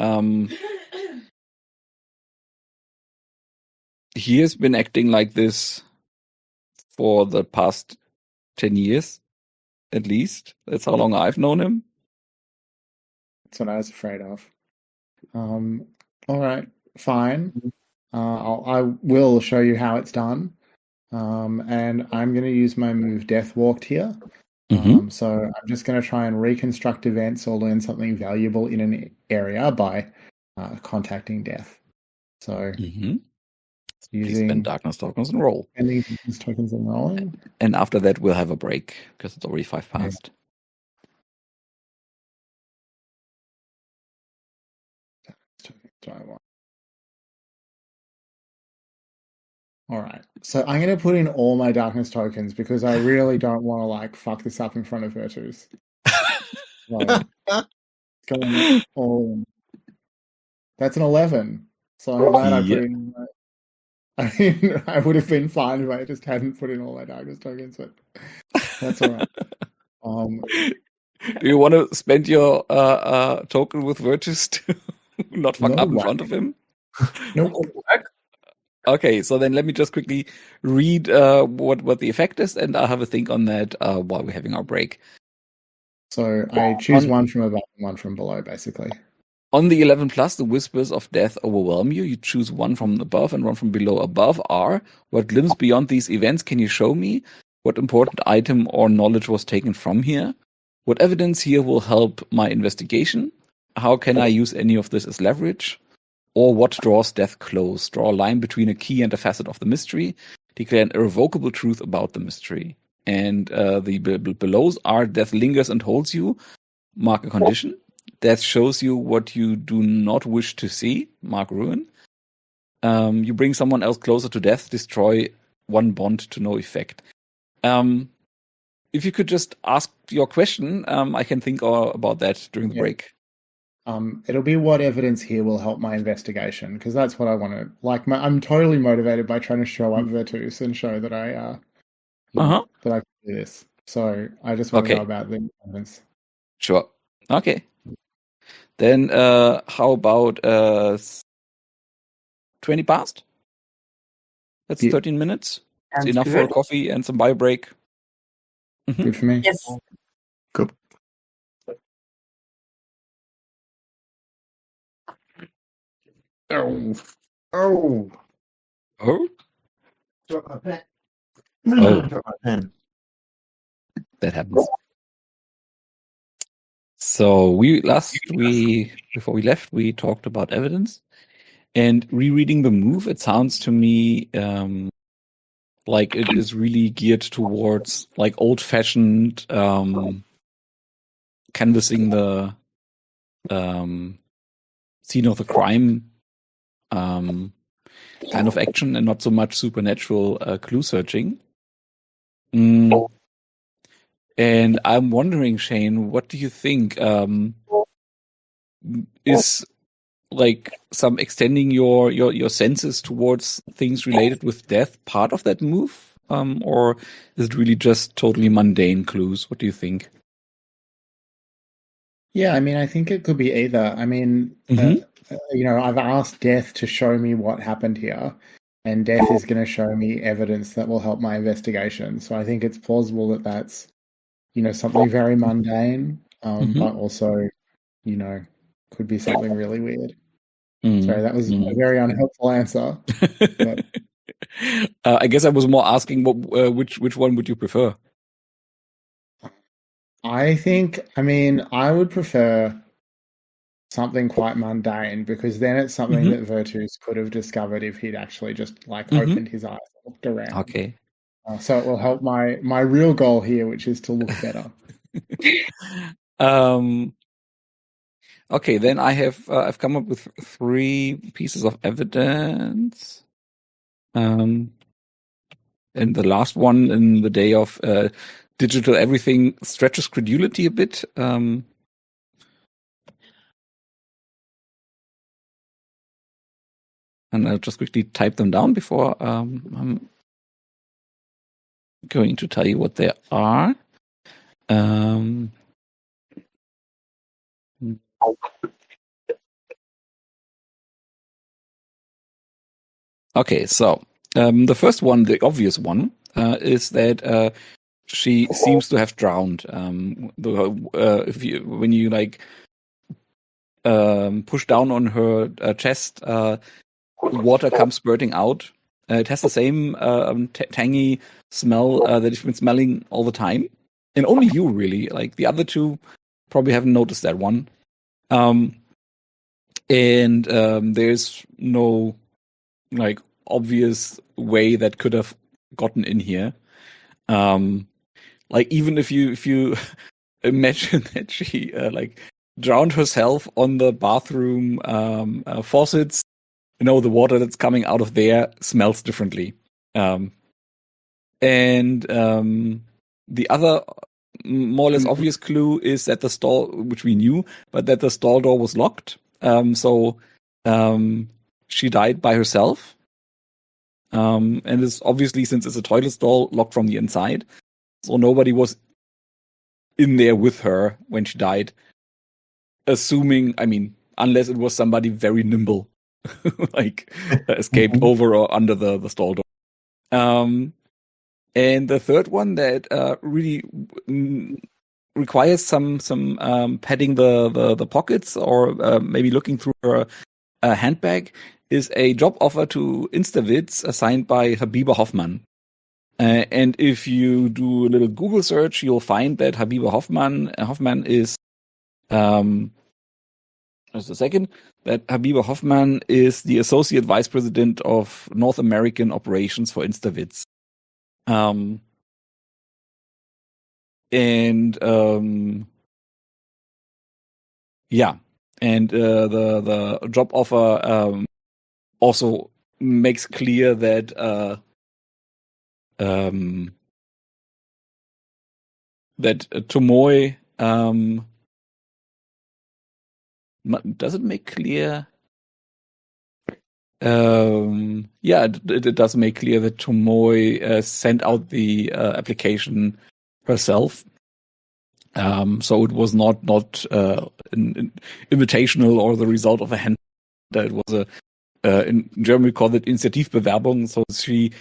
He has been acting like this for the past 10 years, at least. That's how long I've known him. That's what I was afraid of. All right, fine. I will show you how it's done. And I'm going to use my move Death Walked here. So I'm just going to try and reconstruct events or learn something valuable in an area by contacting death. So using darkness tokens and roll. Spending darkness tokens and rolling. And after that, we'll have a break because it's already 5 past. All right. So I'm going to put in all my darkness tokens because I really don't want to fuck this up in front of Virtus. Going all in. That's an 11. So I'm glad I put in. I mean, I would have been fine if I just hadn't put in all my darkness tokens, but that's all right. Do you want to spend your token with Virtus to not fuck up in front of him? Nope. Okay, so then let me just quickly read what the effect is, and I'll have a think on that while we're having our break. So I choose one from above and one from below, basically. On the 11 plus, the whispers of death overwhelm you. You choose one from above and one from below. Above are, what glimpse beyond these events can you show me? What important item or knowledge was taken from here? What evidence here will help my investigation? How can I use any of this as leverage? Or what draws death close? Draw a line between a key and a facet of the mystery. Declare an irrevocable truth about the mystery. And the belows are death lingers and holds you. Mark a condition. Death shows you what you do not wish to see. Mark ruin. You bring someone else closer to death. Destroy one bond to no effect. If you could just ask your question, I can think about that during the break. It'll be what evidence here will help my investigation, because that's what I want to. I'm totally motivated by trying to show up Virtus and show that I that I can do this. So I just want to know about the evidence. Sure. Okay. Then how about 20 past? That's 13 minutes. It's enough for a coffee and some bio break. Good for me. Yes. Cool. Oh. Drop my pen. Drop my pen. That happens. So before we left, we talked about evidence, and rereading the move, it sounds to me like it is really geared towards old-fashioned canvassing the scene of the crime kind of action and not so much supernatural clue searching. And I'm wondering, Shane, what do you think? Is like some extending your senses towards things related with death part of that move? Or is it really just totally mundane clues? What do you think? Yeah, I mean, I think it could be either. I mean, I've asked Death to show me what happened here, and Death is going to show me evidence that will help my investigation. So I think it's plausible that that's, something very mundane, but also, could be something really weird. Sorry, that was a very unhelpful answer. But... I guess I was more asking which one would you prefer? I would prefer something quite mundane, because then it's something that Virtus could have discovered if he'd actually just opened his eyes and looked around. Okay. So it will help my real goal here, which is to look better. Okay, then I've come up with 3 pieces of evidence. And the last one in the day of digital everything stretches credulity a bit. And I'll just quickly type them down before I'm going to tell you what they are. Okay, so the first one, the obvious one, is that she seems to have drowned. When you push down on her chest, water comes spurting out. It has the same tangy smell that you've been smelling all the time, and only you really. Like the other 2 probably haven't noticed that one. And there's no obvious way that could have gotten in here. Even if you imagine that she drowned herself on the bathroom faucets, the water that's coming out of there smells differently. And the other more or less obvious clue is that the stall, which we knew, but that the stall door was locked. So she died by herself. And it's obviously, since it's a toilet stall, locked from the inside. So nobody was in there with her when she died. Assuming, unless it was somebody very nimble, escaped over or under the stall door. And the third one that really requires some padding the pockets, or maybe looking through her handbag, is a job offer to Instavids assigned by Habiba Hoffman. And if you do a little Google search, you'll find that Habiba Hoffman is just a second. That Habiba Hoffman is the Associate Vice President of North American Operations for Instavids. The job offer also makes clear that Tomoe does it make clear? It does make clear that Tomoe sent out the application herself. So it was not an invitational or the result of a hand. It was in German we call it Initiativbewerbung. So she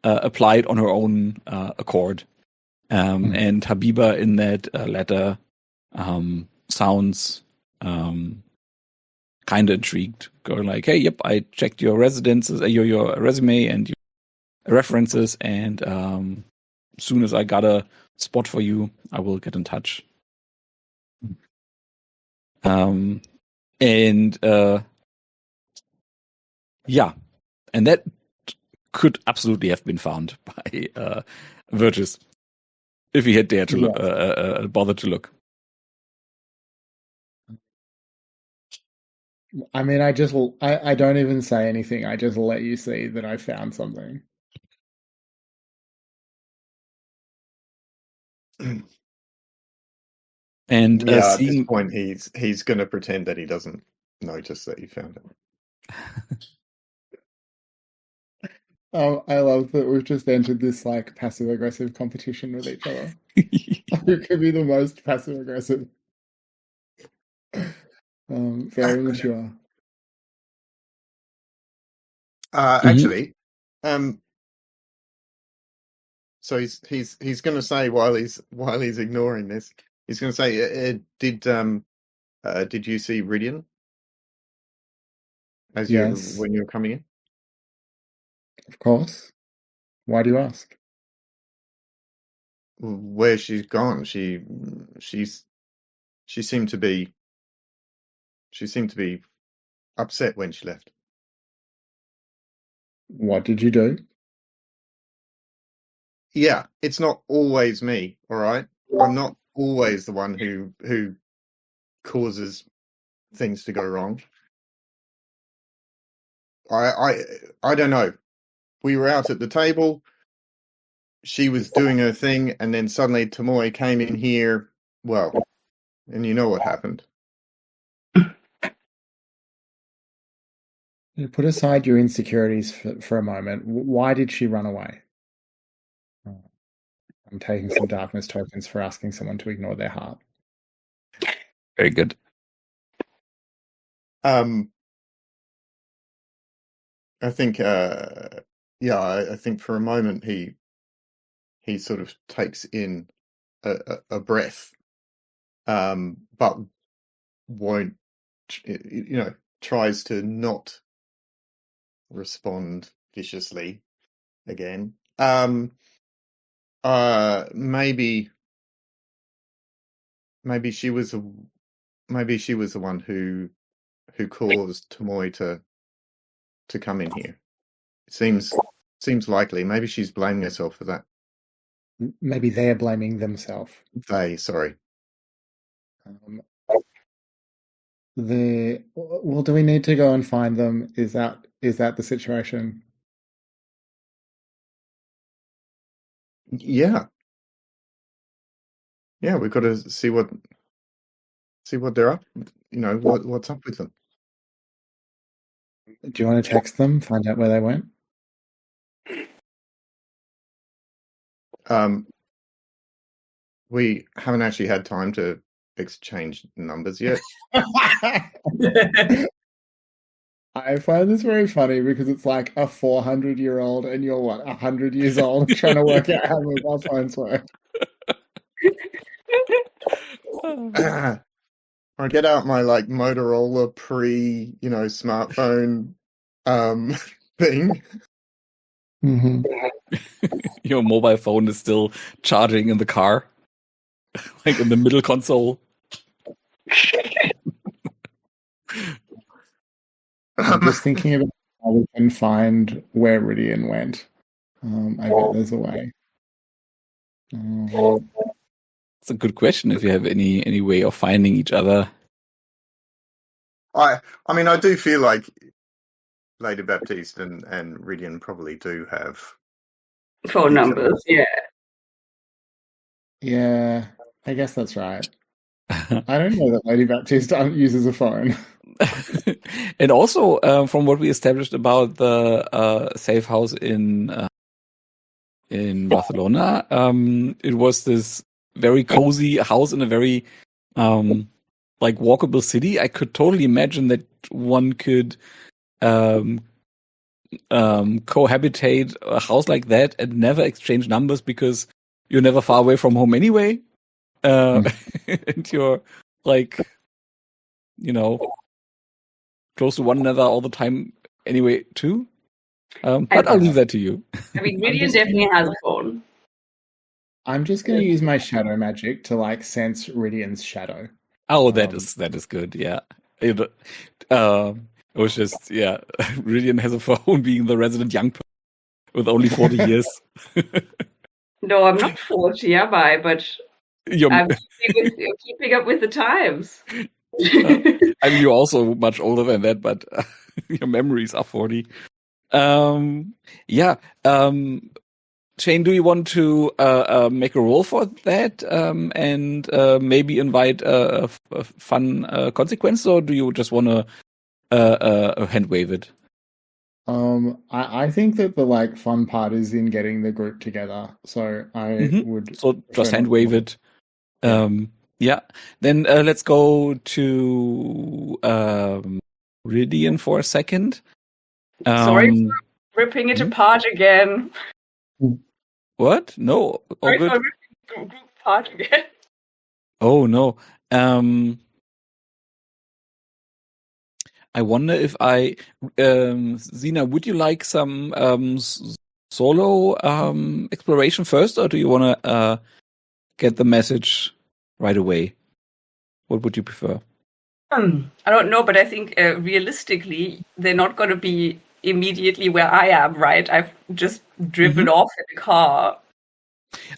applied on her own accord. And Habiba in that letter sounds kind of intrigued, going like, "Hey, yep, I checked your residences, your resume and your references, and as soon as I got a spot for you, I will get in touch." And that could absolutely have been found by Virtus if he had dared to bother to look. I mean, I don't even say anything. I just let you see that I found something. And at this point, he's going to pretend that he doesn't notice that you found it. Oh, I love that we've just entered this like passive aggressive competition with each other. Who could be the most passive aggressive? Very mature. Actually, so he's going to say while he's ignoring this, he's going to say, did you see Rhydion as when you were coming in? Of course. Why do you ask? Where she's gone? She seemed to be upset when she left. What did you do? Yeah, it's not always me, all right? I'm not always the one who causes things to go wrong. I don't know. We were out at the table. She was doing her thing, and then suddenly Tomoe came in here. Well, and you know what happened. Put aside your insecurities for a moment. Why did she run away? I'm taking some darkness tokens for asking someone to ignore their heart. Very good. I think, I think for a moment he sort of takes in a breath, but won't, tries to not respond viciously again. Maybe she was the one who caused Tomoe to come in here. It seems likely. Maybe she's blaming herself for that. Maybe they're blaming themselves. Sorry. Well, do we need to go and find them? Is that the situation? Yeah. Yeah, we've got to see what they're up. What's up with them. Do you want to text them, find out where they went? We haven't actually had time to exchange numbers yet. I find this very funny because it's like a 400-year-old and you're 100 years old trying to work out how mobile phones work. I get out my like Motorola smartphone thing. Mm-hmm. Your mobile phone is still charging in the car, like in the middle console. I'm just thinking about how we can find where Rhydion went. I bet there's a way. It's a good question. If you have any way of finding each other, I mean, I do feel like Lady Baptiste and Rhydion probably do have phone numbers. Yeah, I guess that's right. I don't know that Lady Baptiste uses a phone. And also, from what we established about the safe house in Barcelona, it was this very cozy house in a very like walkable city. I could totally imagine that one could cohabitate a house like that and never exchange numbers because you're never far away from home anyway. And you're like, close to one another all the time anyway too. But I'll leave that to you. I mean, Rhydion definitely has a phone. I'm just going to use my shadow magic to like sense Rhydion's shadow. Oh, that is good. Yeah. It was just, Rhydion has a phone being the resident young person with only 40 years. No, I'm not 40, am I? But I'm keeping up with the times. I mean, you're also much older than that, but your memories are 40. Yeah. Shane, do you want to make a roll for that and maybe invite a fun consequence, or do you just want to hand wave it? I think that the fun part is in getting the group together. So I would so just hand wave it. Yeah. Then let's go to Rhydion for a second. Sorry for ripping it apart again. What? No. Sorry for ripping the group apart again. Oh no. I wonder if Zina, would you like some solo exploration first, or do you want to get the message right away? What would you prefer? I don't know, but I think realistically, they're not going to be immediately where I am, right? I've just driven off in a car.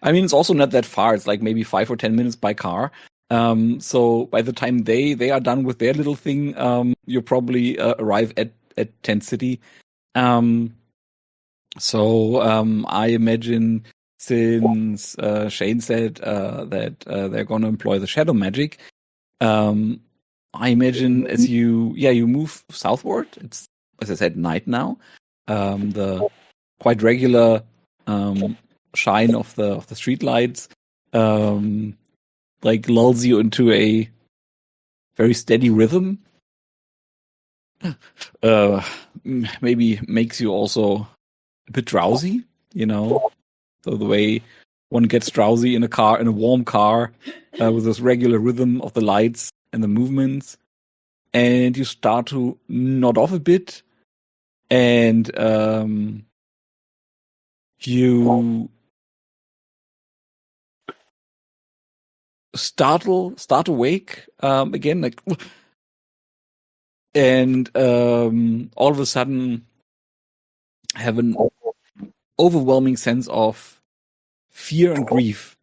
I mean, it's also not that far. It's like maybe 5 or 10 minutes by car. So by the time they are done with their little thing, you probably arrive at Tent City. So I imagine, since Shane said that they're going to employ the shadow magic, I imagine as you move southward. It's, as I said, night now. The quite regular shine of the street lights lulls you into a very steady rhythm. Maybe makes you also a bit drowsy, So the way one gets drowsy in a warm car, with this regular rhythm of the lights and the movements, and you start to nod off a bit, and you start awake again, and all of a sudden have an overwhelming sense of fear and grief.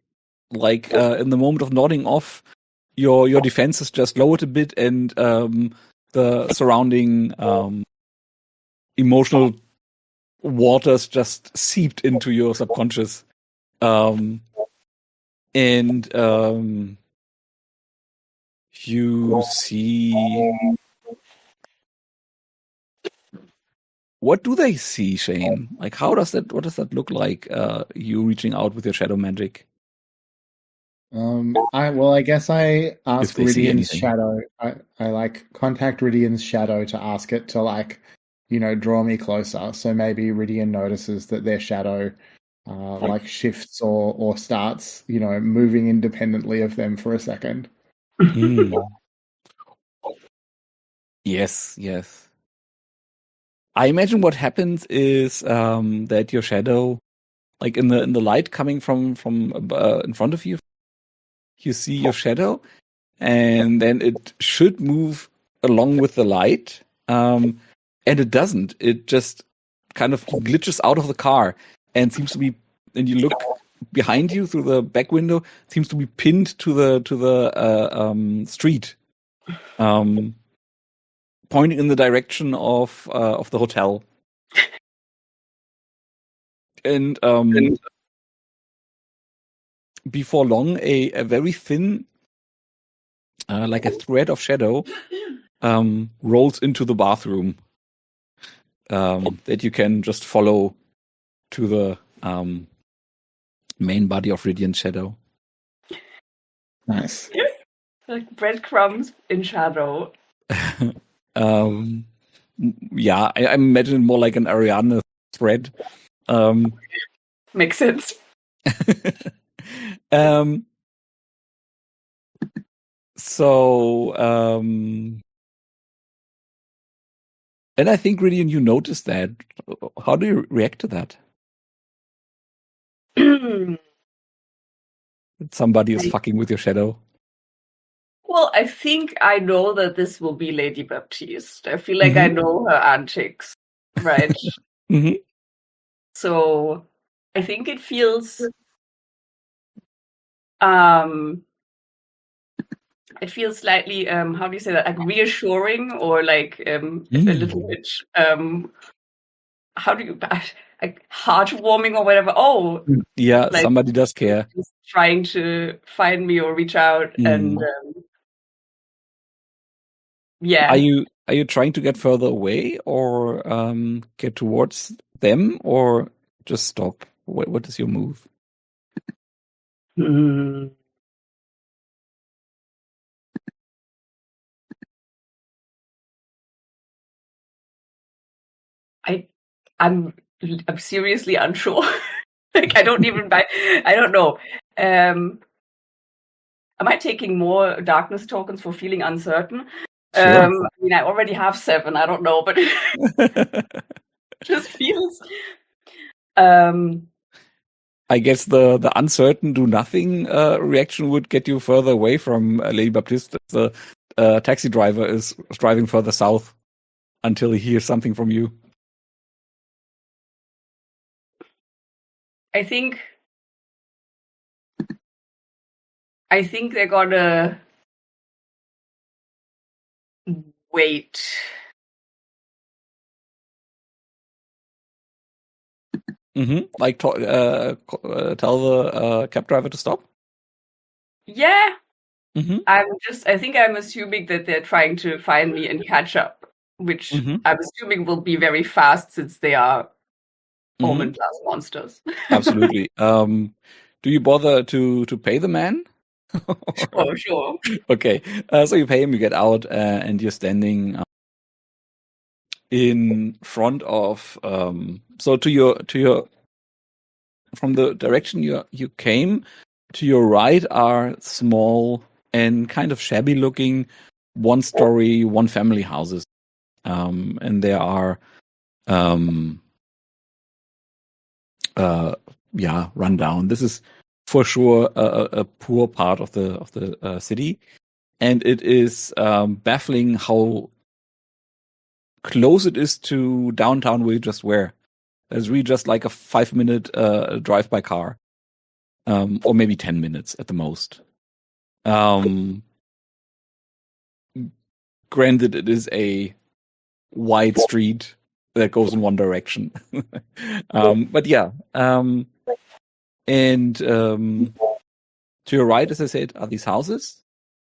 In the moment of nodding off, your defenses just lowered a bit, and the surrounding emotional waters just seeped into your subconscious. And you see. What do they see, Shane? What does that look like? You reaching out with your shadow magic? I guess I ask Rhydion's shadow. I contact Rhydion's shadow to ask it to draw me closer. So maybe Rhydion notices that their shadow shifts or starts, moving independently of them for a second. Yes. I imagine what happens is that your shadow, in the light coming from in front of you, you see your shadow, and then it should move along with the light, and it doesn't. It just kind of glitches out of the car and seems to be. And you look behind you through the back window, seems to be pinned to the street, pointing in the direction of the hotel. And before long, a very thin, like a thread of shadow, rolls into the bathroom, that you can just follow to the main body of Rhydion shadow. Nice. Like breadcrumbs in shadow. Yeah, I imagine more like an Ariane thread. Makes sense. So, and I think, Rhydion, you noticed that. How do you react to that? Somebody is fucking with your shadow. Well, I think I know that this will be Lady Baptiste. I feel like I know her antics, right? So I think it feels it feels slightly how do you say that, like reassuring, or like a little bit how do you like heartwarming or whatever. Oh, yeah, like, somebody does care. just trying to find me or reach out, and yeah. Are you trying to get further away, or get towards them, or just stop? What is your move? I'm seriously unsure. Like I don't know. Am I taking more darkness tokens for feeling uncertain? Sure. I mean, I already have 7. I don't know, but it just feels. I guess the uncertain do nothing reaction would get you further away from Lady Baptiste. The taxi driver is driving further south until he hears something from you. I think they're gonna wait. Like tell the cab driver to stop? Yeah. I think I'm assuming that they're trying to find me and catch up, which I'm assuming will be very fast since they are almond glass monsters. Absolutely. Do you bother to pay the man? Sure. Okay. So you pay him, you get out, and you're standing in front of so to your from the direction you came, to your right are small and kind of shabby looking 1-story, 1-family houses. And there are run down. This is for sure a poor part of the city, and it is baffling how close it is to downtown where you just were. There's really just like a 5-minute drive by car, or maybe 10 minutes at the most. Granted, it is a wide street that goes in one direction. But yeah. And to your right, as I said, are these houses.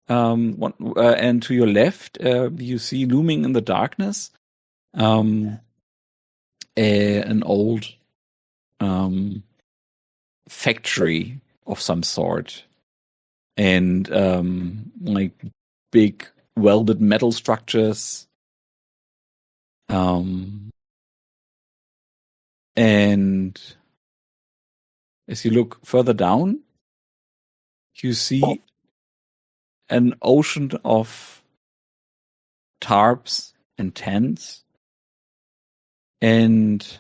And to your left, you see looming in the darkness an old factory of some sort, and like big welded metal structures. And as you look further down, you see an ocean of tarps and tents, and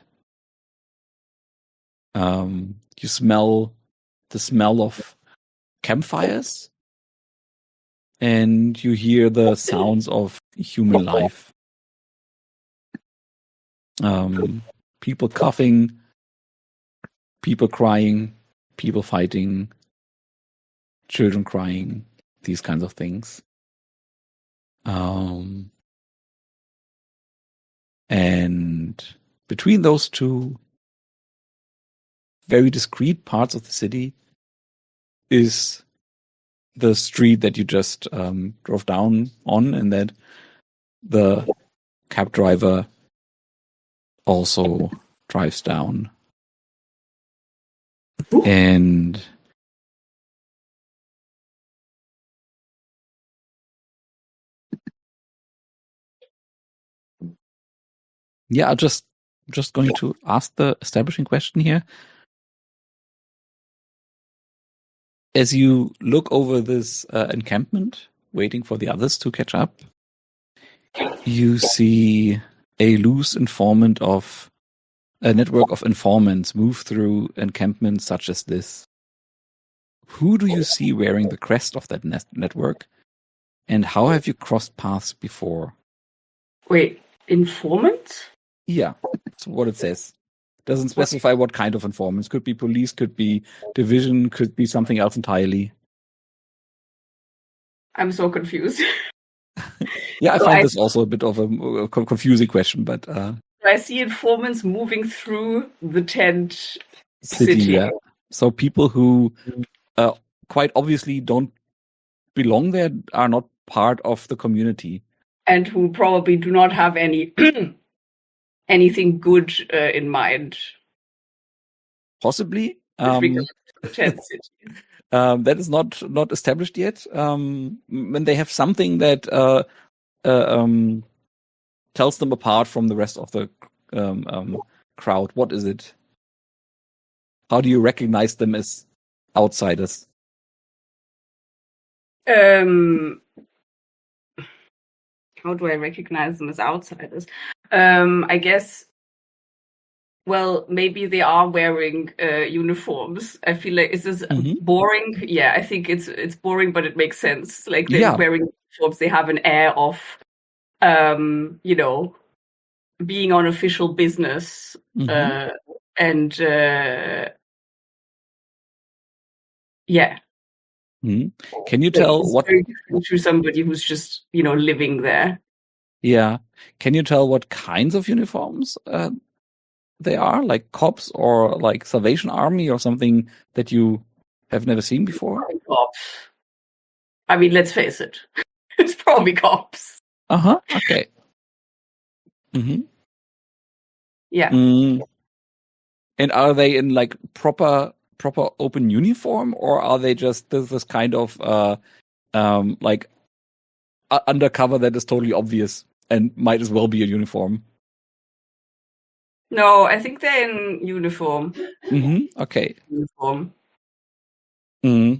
you smell the smell of campfires, and you hear the sounds of human life. People coughing, people crying, people fighting, children crying, these kinds of things. And between those two very discrete parts of the city is the street that you just drove down on, and that the cab driver also drives down. And yeah, I'm just going to ask the establishing question here. As you look over this encampment, waiting for the others to catch up, you see a loose informant of a network of informants move through encampments such as this. Who do you see wearing the crest of that network, and how have you crossed paths before? Wait, informants? Yeah, that's what it says. Doesn't specify what kind of informants. Could be police, could be division, could be something else entirely. I'm so confused. Yeah, I found this also a bit of a confusing question, but I see informants moving through the tent city. city. Yeah. So people who quite obviously don't belong there, are not part of the community, and who probably do not have anything good in mind. Possibly. Tent city. That is not established yet. When they have something that tells them apart from the rest of the crowd, what is it? How do you recognize them as outsiders? How do I recognize them as outsiders? I guess. Well, maybe they are wearing uniforms. I feel like, is this boring? Yeah, I think it's boring, but it makes sense. Like they're wearing uniforms, they have an air of, being on official business, and yeah. Can you tell what to somebody who's just living there? Yeah, can you tell what kinds of uniforms they are, like cops or like Salvation Army or something that you have never seen before? Cops. I mean, let's face it, it's probably cops. Okay. Yeah. And are they in like proper open uniform, or are they just this kind of like undercover that is totally obvious and might as well be a uniform? No, I think they're in uniform. Okay. Uniform. I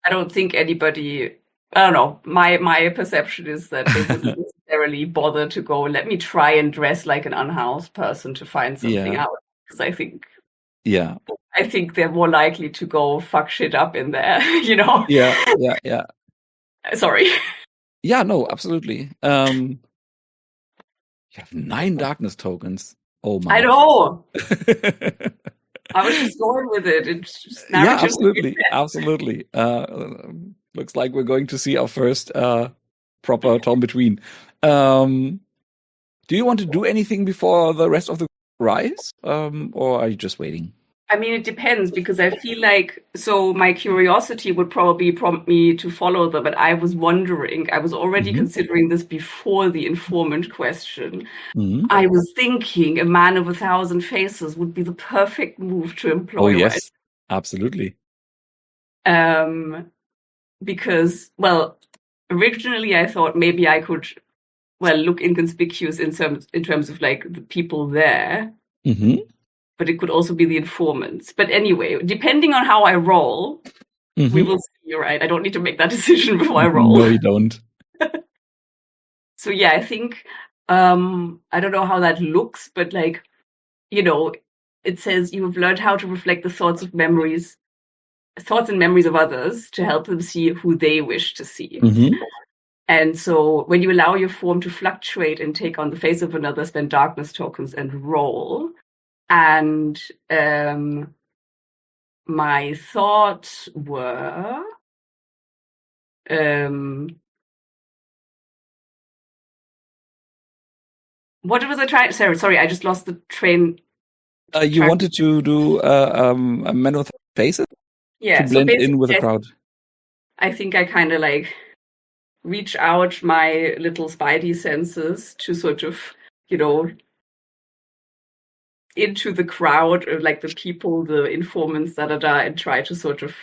don't think anybody. I don't know. My perception is that they wouldn't necessarily bother to go, let me try and dress like an unhoused person to find something out. Because I think they're more likely to go fuck shit up in there, Yeah. Sorry. Yeah, no, absolutely. You have 9 darkness tokens. Oh my! I know. I was just going with it. It's just absolutely. Looks like we're going to see our first proper Tom Between. Do you want to do anything before the rest of the rise, or are you just waiting? I mean, it depends, because I feel like, so my curiosity would probably prompt me to follow them, but I was wondering, I was already considering this before the informant question. I was thinking a man of 1,000 faces would be the perfect move to employ. Oh, yes, absolutely. Because, well, originally I thought maybe I could, look inconspicuous in terms of like the people there. But it could also be the informants. But anyway, depending on how I roll, we will see, right? I don't need to make that decision before I roll. No, you don't. So yeah, I think, I don't know how that looks, but like, it says you have learned how to reflect the thoughts and memories of others to help them see who they wish to see. And so when you allow your form to fluctuate and take on the face of another, spend darkness tokens and roll. And my thoughts were, what was I trying? Sorry, I just lost the train. You wanted to do a man with faces? Yeah, to blend in with the crowd. I think I kind of like reach out my little spidey senses to sort of, into the crowd, or like the people, the informants, and try to sort of,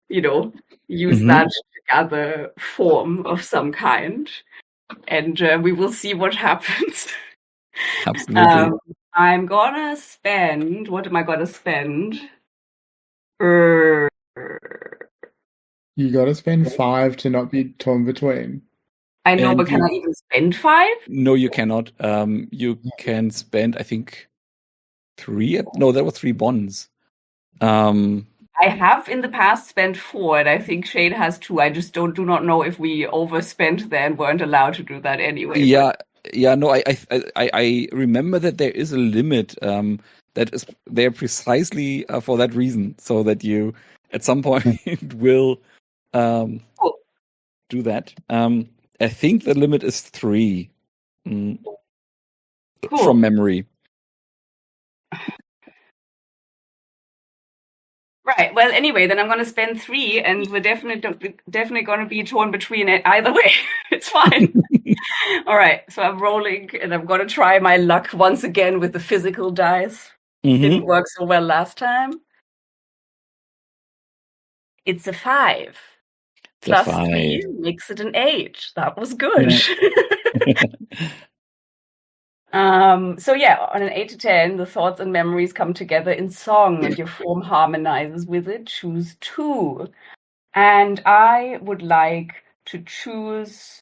use that to gather form of some kind. And we will see what happens. Absolutely. I'm gonna spend. What am I gonna spend? You gotta spend 5 to not be torn between. I know, but can I even spend 5? No, you cannot. You can spend, I think, 3. No, there were 3 bonds. I have in the past spent 4, and I think Shane has 2. I just do not know if we overspent there and weren't allowed to do that anyway. Yeah. No, I remember that there is a limit that is there precisely for that reason, so that you at some point will do that. I think the limit is 3 Cool. from memory. Right. Well, anyway, then I'm going to spend 3, and we're definitely going to be torn between it either way. It's fine. All right. So I'm rolling, and I'm going to try my luck once again with the physical dice. Didn't work so well last time. It's a 5. Plus 3 makes it an 8. That was good. So yeah, on an 8 to 10, the thoughts and memories come together in song, and your form harmonizes with it. Choose 2. And I would like to choose...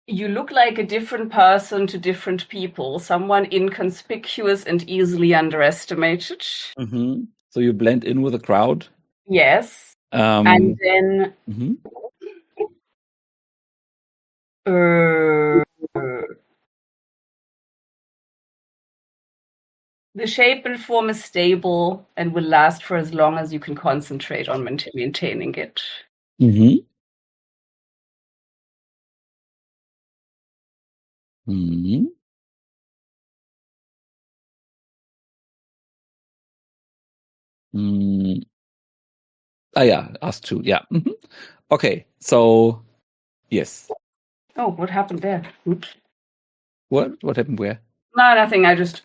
You look like a different person to different people. Someone inconspicuous and easily underestimated. So you blend in with the crowd? Yes. And then... the shape and form is stable and will last for as long as you can concentrate on maintaining it. Yeah, us too. Yeah. Okay, so yes. Oh, what happened there? Oops. What happened where? No, nothing. I just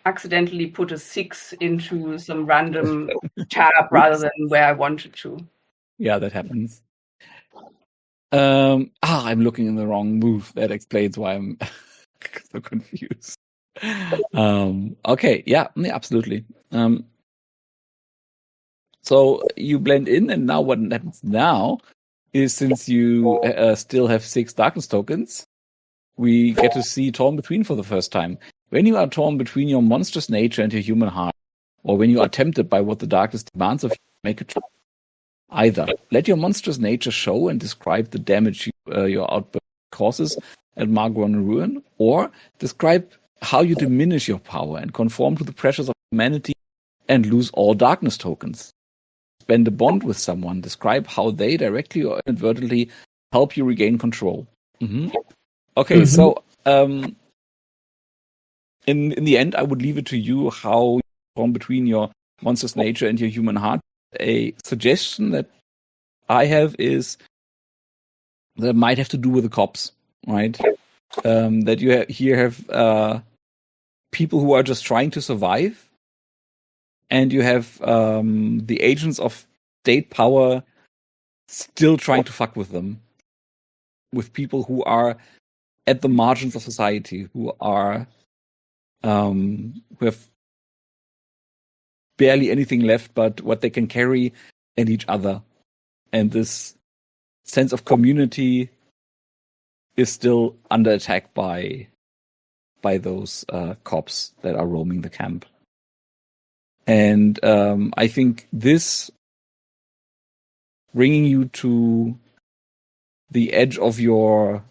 accidentally put a 6 into some random tab rather than where I wanted to. Yeah, that happens. I'm looking in the wrong move. That explains why I'm so confused. Okay, yeah, absolutely. So you blend in, and now what happens now is, since you still have 6 darkness tokens, we get to see torn between for the first time. When you are torn between your monstrous nature and your human heart, or when you are tempted by what the darkness demands of you, make a choice. Either let your monstrous nature show and describe the damage your outburst causes at Margron and Ruin, or describe how you diminish your power and conform to the pressures of humanity and lose all darkness tokens. Spend a bond with someone, describe how they directly or inadvertently help you regain control. Okay, so in the end, I would leave it to you how you form between your monstrous nature and your human heart. A suggestion that I have is that might have to do with the cops, right? That you here have people who are just trying to survive, and you have the agents of state power still trying to fuck with them, with people who are at the margins of society, who are who have barely anything left but what they can carry and each other. And this sense of community is still under attack by those cops that are roaming the camp. And I think this bringing you to the edge of your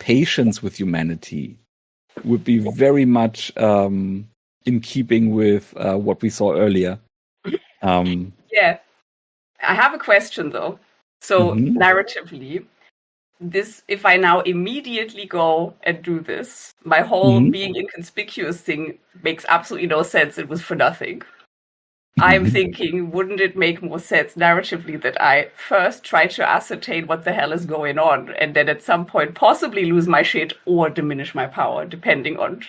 patience with humanity would be very much in keeping with what we saw earlier. Yeah. I have a question, though. So, narratively, if I now immediately go and do this, my whole being inconspicuous thing makes absolutely no sense. It was for nothing. I'm thinking, wouldn't it make more sense narratively that I first try to ascertain what the hell is going on, and then at some point possibly lose my shit or diminish my power, depending on...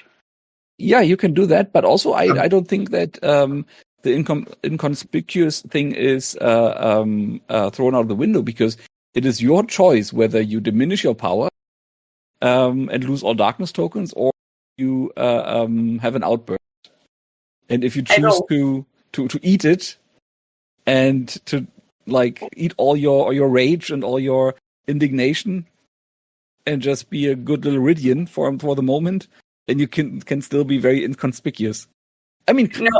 Yeah, you can do that, but also I don't think that the inconspicuous thing is thrown out the window, because it is your choice whether you diminish your power and lose all darkness tokens, or you have an outburst. And if you choose to eat it and to eat all your rage and all your indignation and just be a good little Rhydion for the moment, then you can still be very inconspicuous. I mean, sorry.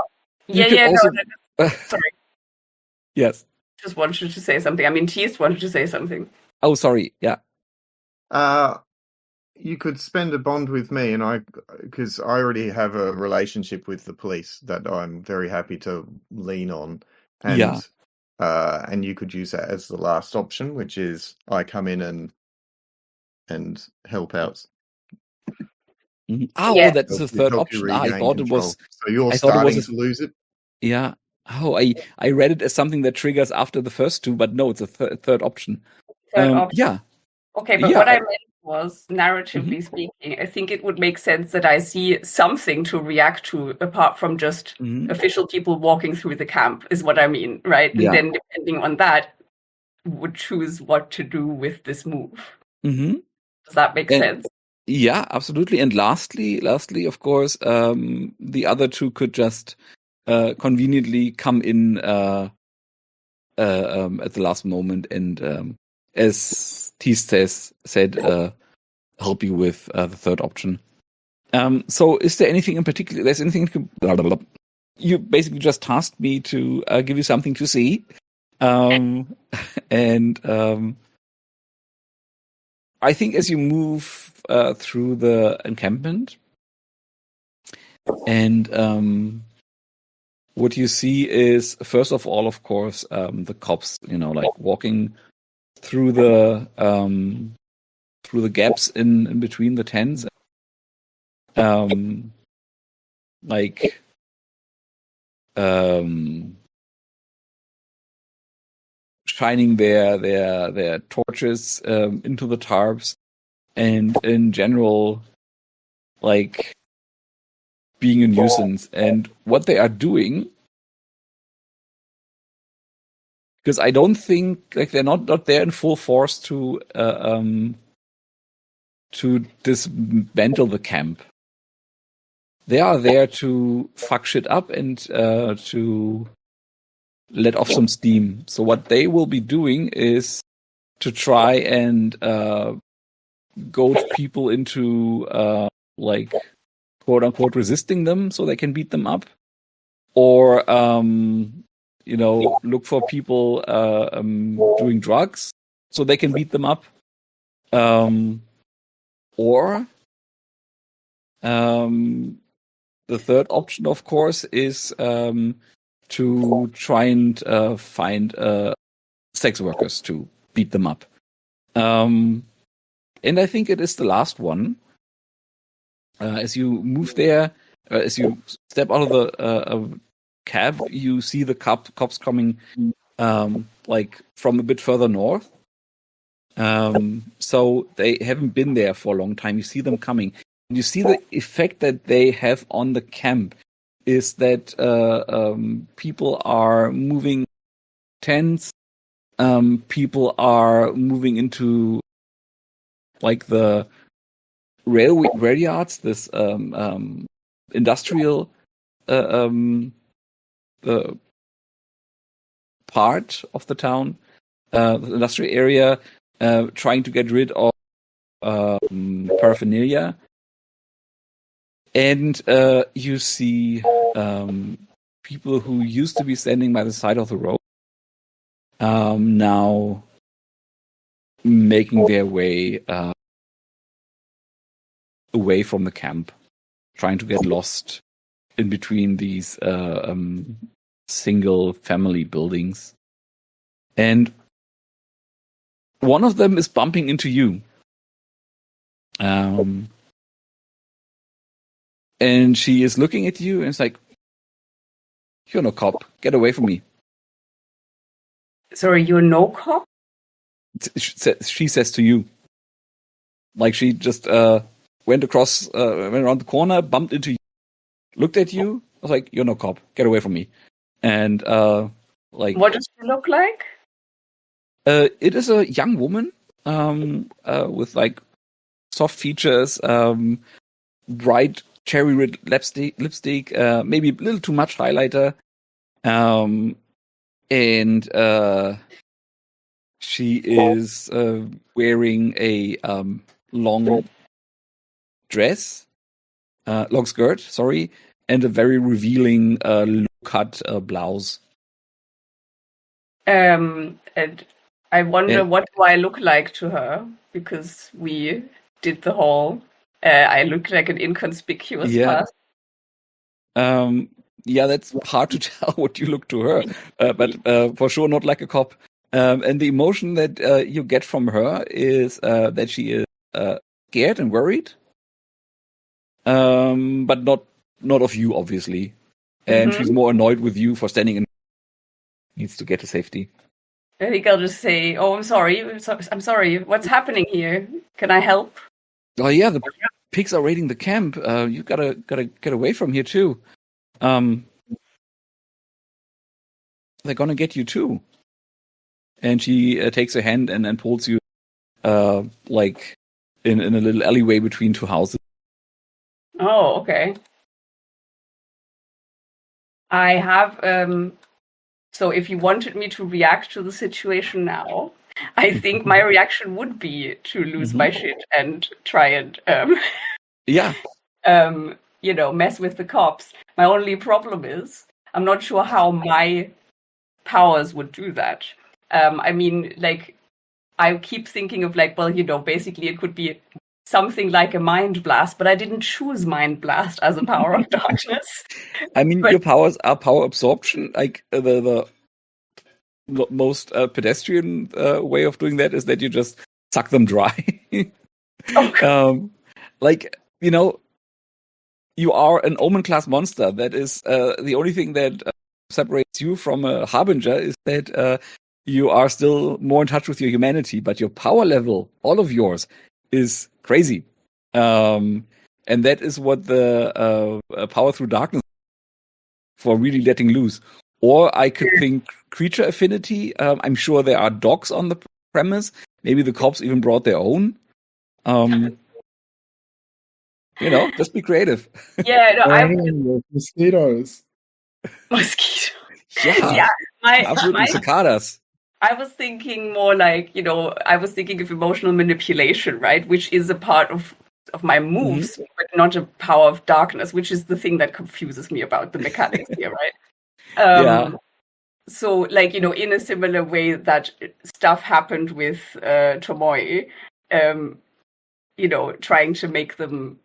Yes. Just wanted to say something. I mean, Teast wanted to say something. Oh, sorry. Yeah. You could spend a bond with me, and because I already have a relationship with the police that I'm very happy to lean on. And and you could use that as the last option, which is I come in and help out. Mhm. Yeah. That's the third Help you option. I regain thought it control. was. So you're I thought it was starting to lose it. Yeah. I read it as something that triggers after the first two, but no, it's a third option. Third option. Yeah. Okay, but Yeah, what I meant was, narratively speaking, I think it would make sense that I see something to react to apart from just official people walking through the camp, is what I mean, right? Yeah. And then depending on that, would choose what to do with this move. Mm-hmm. Does that make sense? Yeah, absolutely. And lastly, of course, the other two could just conveniently come in at the last moment and, as Tease said, help you with the third option. So is there anything in particular? There's anything you basically just tasked me to give you something to see. And I think as you move through the encampment, and what you see is, first of all, of course, the cops, like walking through the gaps in between the tents, shining their torches into the tarps, and in general, like, being a nuisance. And what they are doing, because I don't think, like, they're not there in full force to dismantle the camp. They are there to fuck shit up and to let off some steam. So what they will be doing is to try and goad people into like, quote unquote, resisting them so they can beat them up, or look for people doing drugs so they can beat them up, or the third option, of course, is to try and find sex workers to beat them up. And I think it is the last one. As you move there, as you step out of the cab, you see the cops coming, like, from a bit further north. So they haven't been there for a long time. You see them coming. You see the effect that they have on the camp is that people are moving tents. People are moving into, like, the rail yards, this industrial part of the town, the industrial area, trying to get rid of paraphernalia. And you see people who used to be standing by the side of the road now making their way away from the camp, trying to get lost in between these single family buildings. And one of them is bumping into you. And she is looking at you and it's like, "You're no cop. Get away from me." Sorry, you're no cop? She says to you. Like, she just went around the corner, bumped into you, looked at you. I was like, "You're no cop. Get away from me." And like, what does she look like? It is a young woman with, like, soft features, bright cherry red lipstick, maybe a little too much highlighter, and she is wearing a long dress, long skirt, sorry, and a very revealing low-cut blouse. And I wonder, what do I look like to her? Because we did the whole I look like an inconspicuous person. Yeah, that's hard to tell what you look to her, but for sure not like a cop. And the emotion that you get from her is that she is scared and worried, but not of you, obviously. And she's more annoyed with you for standing in. Needs to get to safety. I think I'll just say, "Oh, I'm sorry. I'm sorry. What's happening here? Can I help?" Oh yeah, the pigs are raiding the camp. You gotta get away from here too. They're gonna get you too. And she takes her hand and then pulls you, like in a little alleyway between two houses. Oh, okay. I have. So if you wanted me to react to the situation now, I think my reaction would be to lose my shit and try and mess with the cops. My only problem is I'm not sure how my powers would do that. I mean, like, I keep thinking of like, well, basically it could be something like a mind blast, but I didn't choose mind blast as a power of darkness. I mean, your powers are power absorption. Like the most pedestrian way of doing that is that you just suck them dry. Like, you are an Omen class monster. That is the only thing that separates you from a Harbinger is that you are still more in touch with your humanity, but your power level, all of yours, is crazy. And that is what the power through darkness for really letting loose. Or I could think creature affinity. I'm sure there are dogs on the premise. Maybe the cops even brought their own. Just be creative. Yeah, no, mosquitoes. Mosquito. Yeah, absolutely cicadas. I was thinking more like, I was thinking of emotional manipulation, right? Which is a part of my moves, but not a power of darkness, which is the thing that confuses me about the mechanics here, right? So, like, in a similar way that stuff happened with Tomoe, trying to make them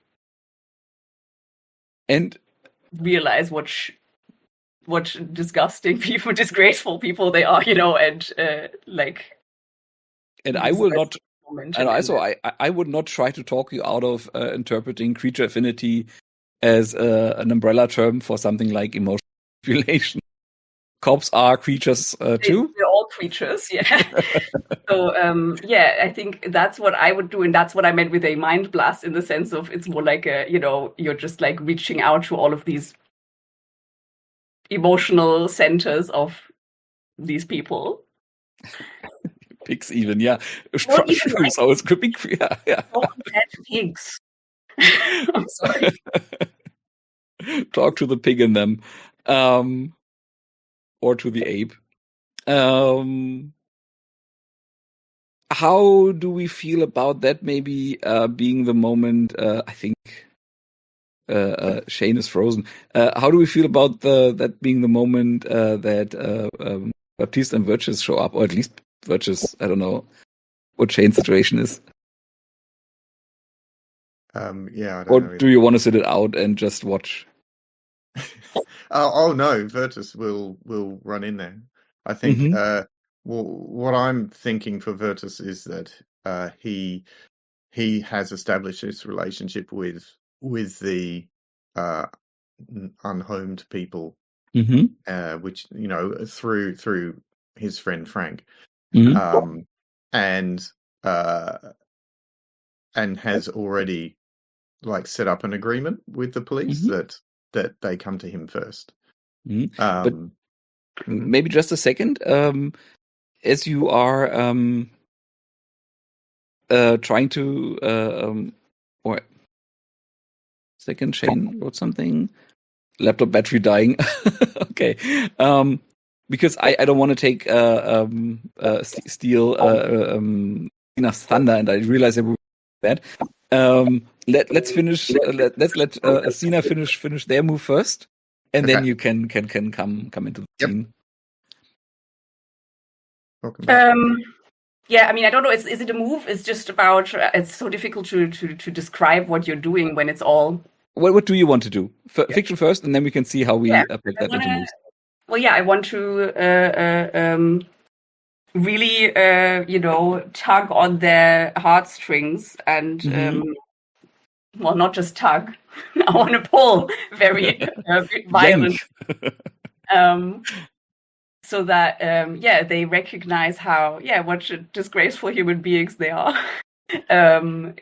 and realize what disgusting people, disgraceful people they are, and like. And I will not. And also, I would not try to talk you out of interpreting creature affinity as an umbrella term for something like emotional manipulation. Cops are creatures too. They're all creatures, yeah. So I think that's what I would do, and that's what I meant with a mind blast, in the sense of it's more like you're just like reaching out to all of these emotional centers of these people. Pigs, even, yeah. So it could be, yeah. Pigs. I'm sorry. Talk to the pig in them, or to the ape. How do we feel about that? Maybe being the moment. I think Shane is frozen. How do we feel about that being the moment that Baptiste and Virtus show up, or at least Virtus? I don't know what Shane's situation is. I don't know. Or do you want to sit it out and just watch? Oh no, Virtus will run in there. I think what I'm thinking for Virtus is that he has established this relationship with the unhomed people, which through his friend Frank, and has already like set up an agreement with the police that they come to him first. But maybe just a second, as you are trying to or second, Shane wrote something. Laptop battery dying. Okay, because I don't want to take steal Sina's thunder, and I realize I would do that. Let's finish. Let's let Sina finish their move first, and then you can come into the scene. Yeah, I mean, I don't know. Is it a move? It's just about. It's so difficult to describe what you're doing when it's all What do you want to do? Fiction first, and then we can see how we put that into moves. Well, yeah, I want to really, tug on their heartstrings and, well, not just tug. I want to pull very violent. So that, they recognize what disgraceful human beings they are. And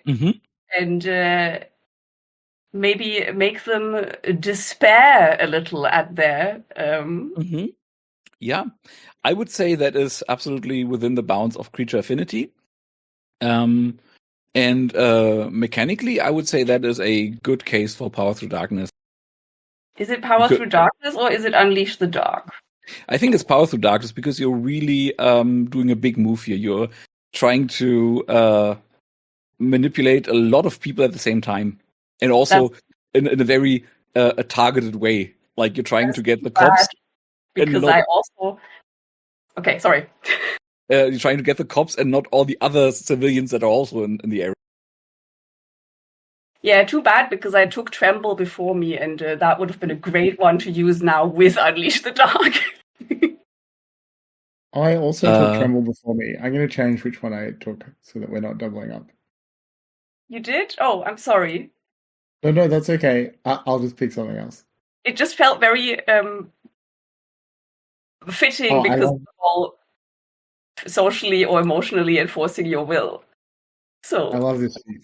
maybe make them despair a little at their... Yeah, I would say that is absolutely within the bounds of creature affinity. And mechanically, I would say that is a good case for Power Through Darkness. Is it Power Through Darkness or is it Unleash the Dark? I think it's Power Through Darkness because you're really doing a big move here. You're trying to manipulate a lot of people at the same time. And also in a very a targeted way. Like you're trying to get the cops. Because Okay, sorry. You're trying to get the cops and not all the other civilians that are also in the area. Yeah, too bad because I took Tremble before me and that would have been a great one to use now with Unleash the Dark. I also took Tremble before me. I'm going to change which one I took so that we're not doubling up. You did? Oh, I'm sorry. No, that's okay. I'll just pick something else. It just felt very fitting because of all socially or emotionally enforcing your will. So I love this for you.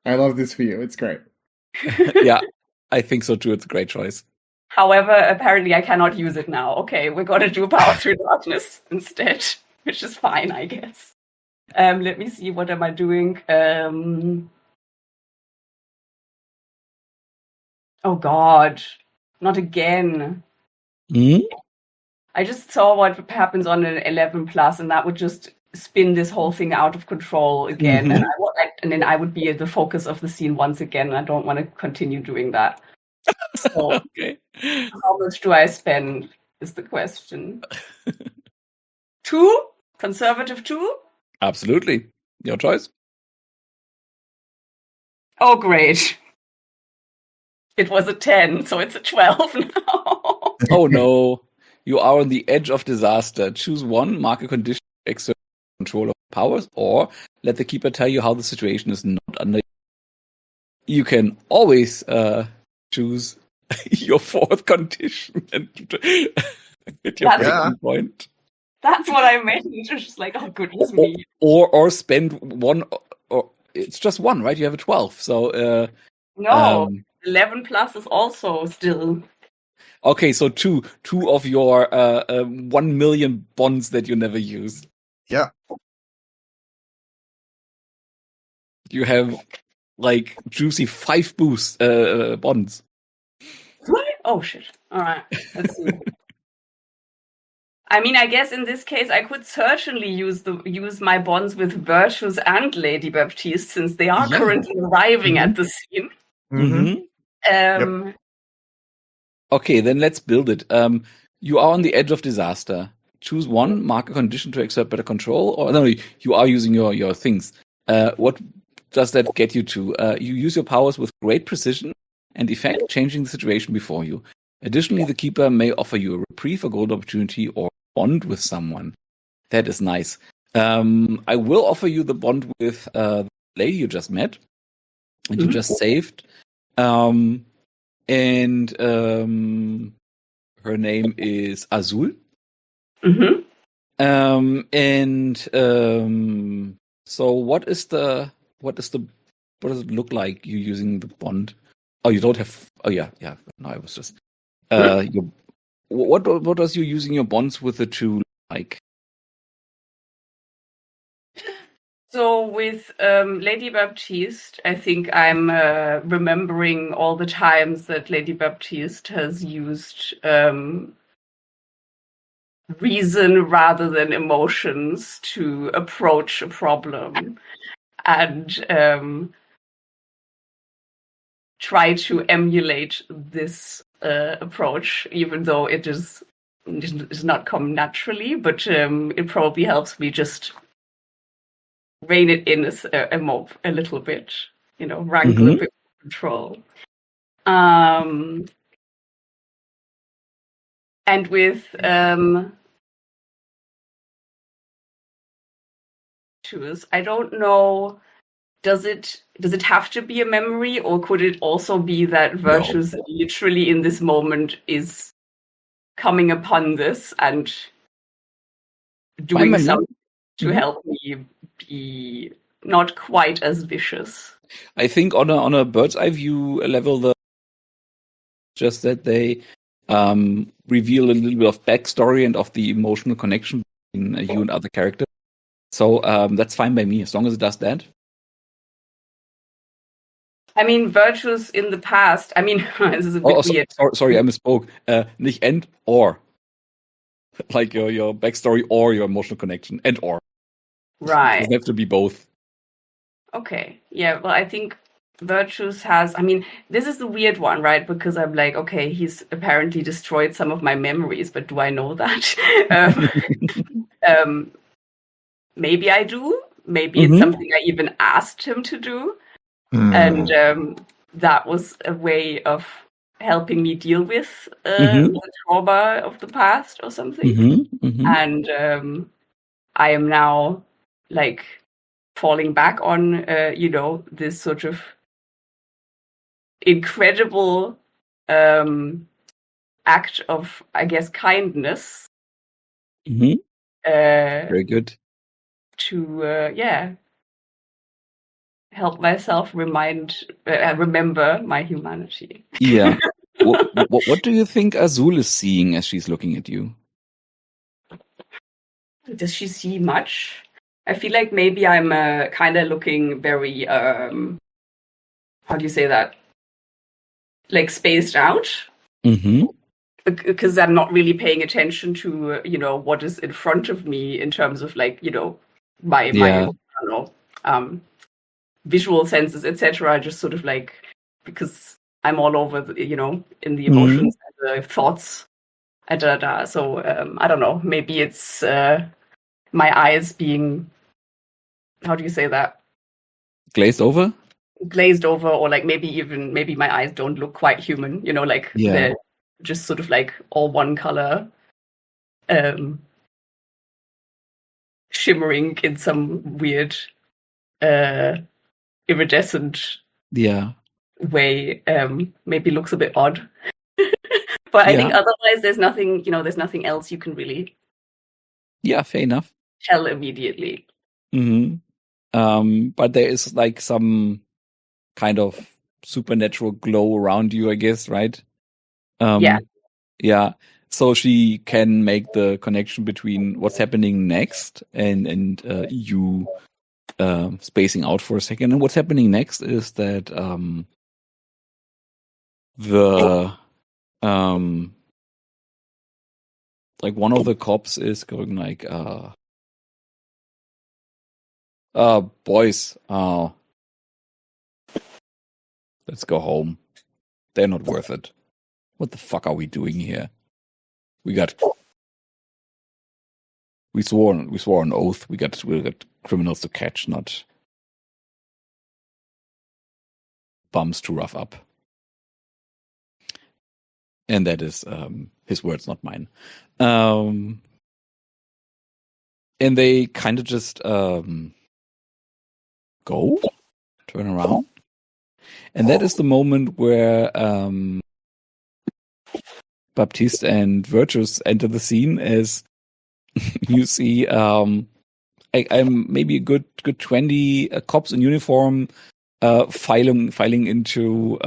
I love this for you. It's great. Yeah, I think so too. It's a great choice. However, apparently I cannot use it now. Okay, we're going to do Power Through Darkness instead, which is fine, I guess. Let me see, what am I doing? Oh God, not again. I just saw what happens on an 11 plus, and that would just spin this whole thing out of control again, and then I would be the focus of the scene once again. And I don't want to continue doing that. So, okay. How much do I spend? Is the question. 2? Conservative 2? Absolutely, your choice. Oh, great! It was a 10, so it's a 12 now. Oh no. You are on the edge of disaster. Choose one, mark a condition, exert control of powers, or let the keeper tell you how the situation is not under. You can always choose your fourth condition and get your breaking point. That's what I meant. It's just like, oh goodness me. Or spend one, or it's just one, right? You have a 12, so no, 11 plus is also still. Okay, so two of your 1 million bonds that you never use. Yeah. You have like juicy 5 boost bonds. What? Oh shit! All right, let's see. I mean, I guess in this case, I could certainly use my bonds with Virtus and Lady Baptiste, since they are currently arriving at the scene. Yep. Okay, then let's build it. You are on the edge of disaster. Choose one, mark a condition to exert better control, or no, you are using your things. What does that get you to? You use your powers with great precision and effect, changing the situation before you. Additionally, the keeper may offer you a reprieve, a gold opportunity, or bond with someone. That is nice. I will offer you the bond with the lady you just met and you just saved. And her name is Azul. So what does it look like you using the bond? Oh, you don't have. Oh yeah. No, I was just. What does you using your bonds with the two like? So with Lady Baptiste, I think I'm remembering all the times that Lady Baptiste has used reason rather than emotions to approach a problem, and try to emulate this approach, even though it does not come naturally, but it probably helps me just rein it in a little bit. wrangle a bit of control. And with I don't know. Does it have to be a memory, or could it also be that Virtus literally in this moment is coming upon this and doing something to help me be not quite as vicious? I think on a bird's eye view level, just that they reveal a little bit of backstory and of the emotional connection between you and other characters. So that's fine by me, as long as it does that. I mean, Virtus in the past. I mean, this is a bit weird. Sorry, I misspoke. Nicht and or. Like your backstory or your emotional connection and or. Right. It doesn't have to be both. Okay. Yeah, well, I think Virtus has... I mean, this is the weird one, right? Because I'm like, okay, he's apparently destroyed some of my memories, but do I know that? Maybe I do. Maybe it's something I even asked him to do. And that was a way of helping me deal with the trauma of the past or something. And I am now like falling back on, this sort of incredible act of, I guess, kindness. Very good. To, help myself remember my humanity. Yeah. What do you think Azul is seeing as she's looking at you? Does she see much? I feel like maybe I'm kind of looking very, how do you say that? Like spaced out? Because I'm not really paying attention to, what is in front of me in terms of like, my I don't know, visual senses, etc. Just sort of like, because I'm all over, in the emotions and the thoughts, So I don't know. Maybe it's my eyes being, how do you say that? Glazed over, or like maybe my eyes don't look quite human. They're just sort of like all one color, shimmering in some weird, iridescent way. Maybe looks a bit odd. But I think otherwise there's nothing else you can really fair enough tell immediately. But there is like some kind of supernatural glow around you, I guess, right? So she can make the connection between what's happening next and you spacing out for a second. And what's happening next is that like one of the cops is going like, boys, let's go home. They're not worth it. What the fuck are we doing here? We swore an oath. We got criminals to catch, not bums to rough up. And that is his words, not mine. And they kind of just turn around. And that is the moment where Baptiste and Virtus enter the scene as you see I'm maybe a good 20 cops in uniform filing into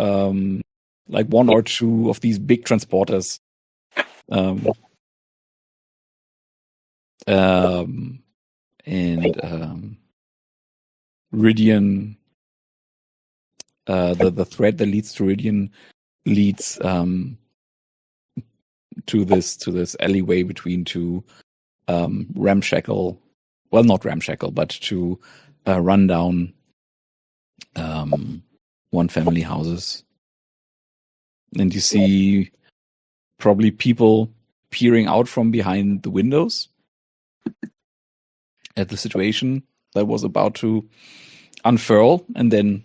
like one or two of these big transporters. And Rhydion, the thread that leads to Rhydion leads to this alleyway between two ramshackle, well, not ramshackle, but two rundown one family houses. And you see probably people peering out from behind the windows at the situation that was about to unfurl and then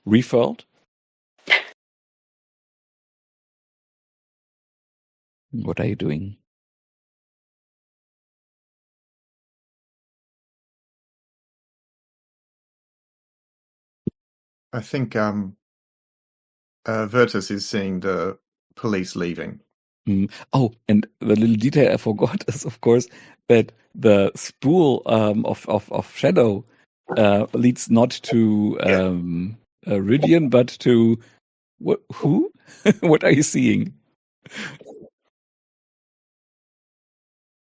refurled. What are you doing? I think Virtus is seeing the police leaving. Oh, and the little detail I forgot is, of course, that the spool of Shadow leads not to Rhydion, but to who? What are you seeing?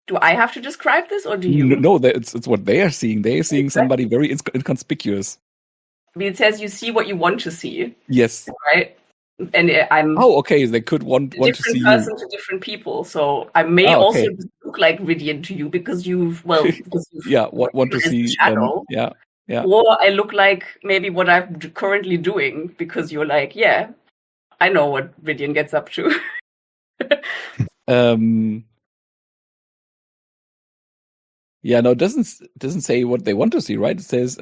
Do I have to describe this, or do you? No, it's what they are seeing. They are seeing somebody very inconspicuous. I mean, it says you see what you want to see. Yes. Right. And I'm. Oh, okay. They could want to see different person to different people, so I may also look like Rhydion to you because you've want to see Shadow. Yeah. Or I look like maybe what I'm currently doing because you're like, yeah, I know what Rhydion gets up to. Yeah, no, it doesn't say what they want to see, right? It says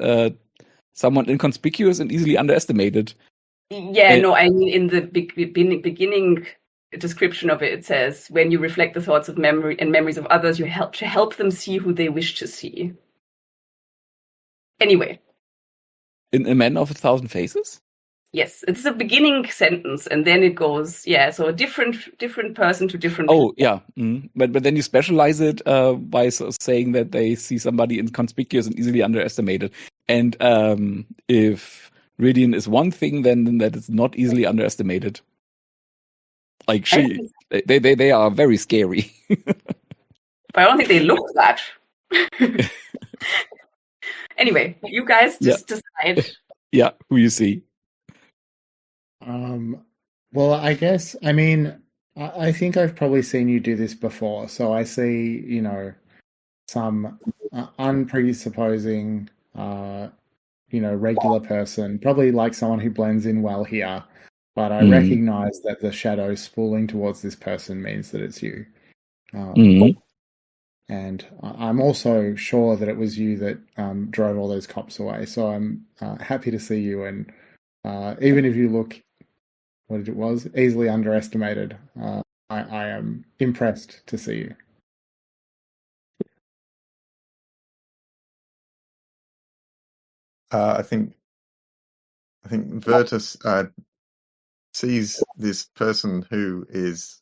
someone inconspicuous and easily underestimated. Yeah, no, I mean in the beginning description of it, it says when you reflect the thoughts of memory and memories of others, you help them see who they wish to see. Anyway. In A Man of 1,000 Faces? Yes, it's the beginning sentence, and then it goes, so a different person to different. Oh, yeah, but then you specialize it by saying that they see somebody inconspicuous and easily underestimated. And if Rhydion is one thing, then that is not easily underestimated. Like they are very scary. But I don't think they look that. Anyway, you guys just decide. Yeah, who you see. Well, I guess, I mean, I think I've probably seen you do this before. So I see, some unpresupposing, regular person, probably like someone who blends in well here. But I recognize that the shadow spooling towards this person means that it's you. And I'm also sure that it was you that drove all those cops away. So I'm happy to see you. And even if you look, what it was, easily underestimated, I am impressed to see you. I think Virtus sees this person who is,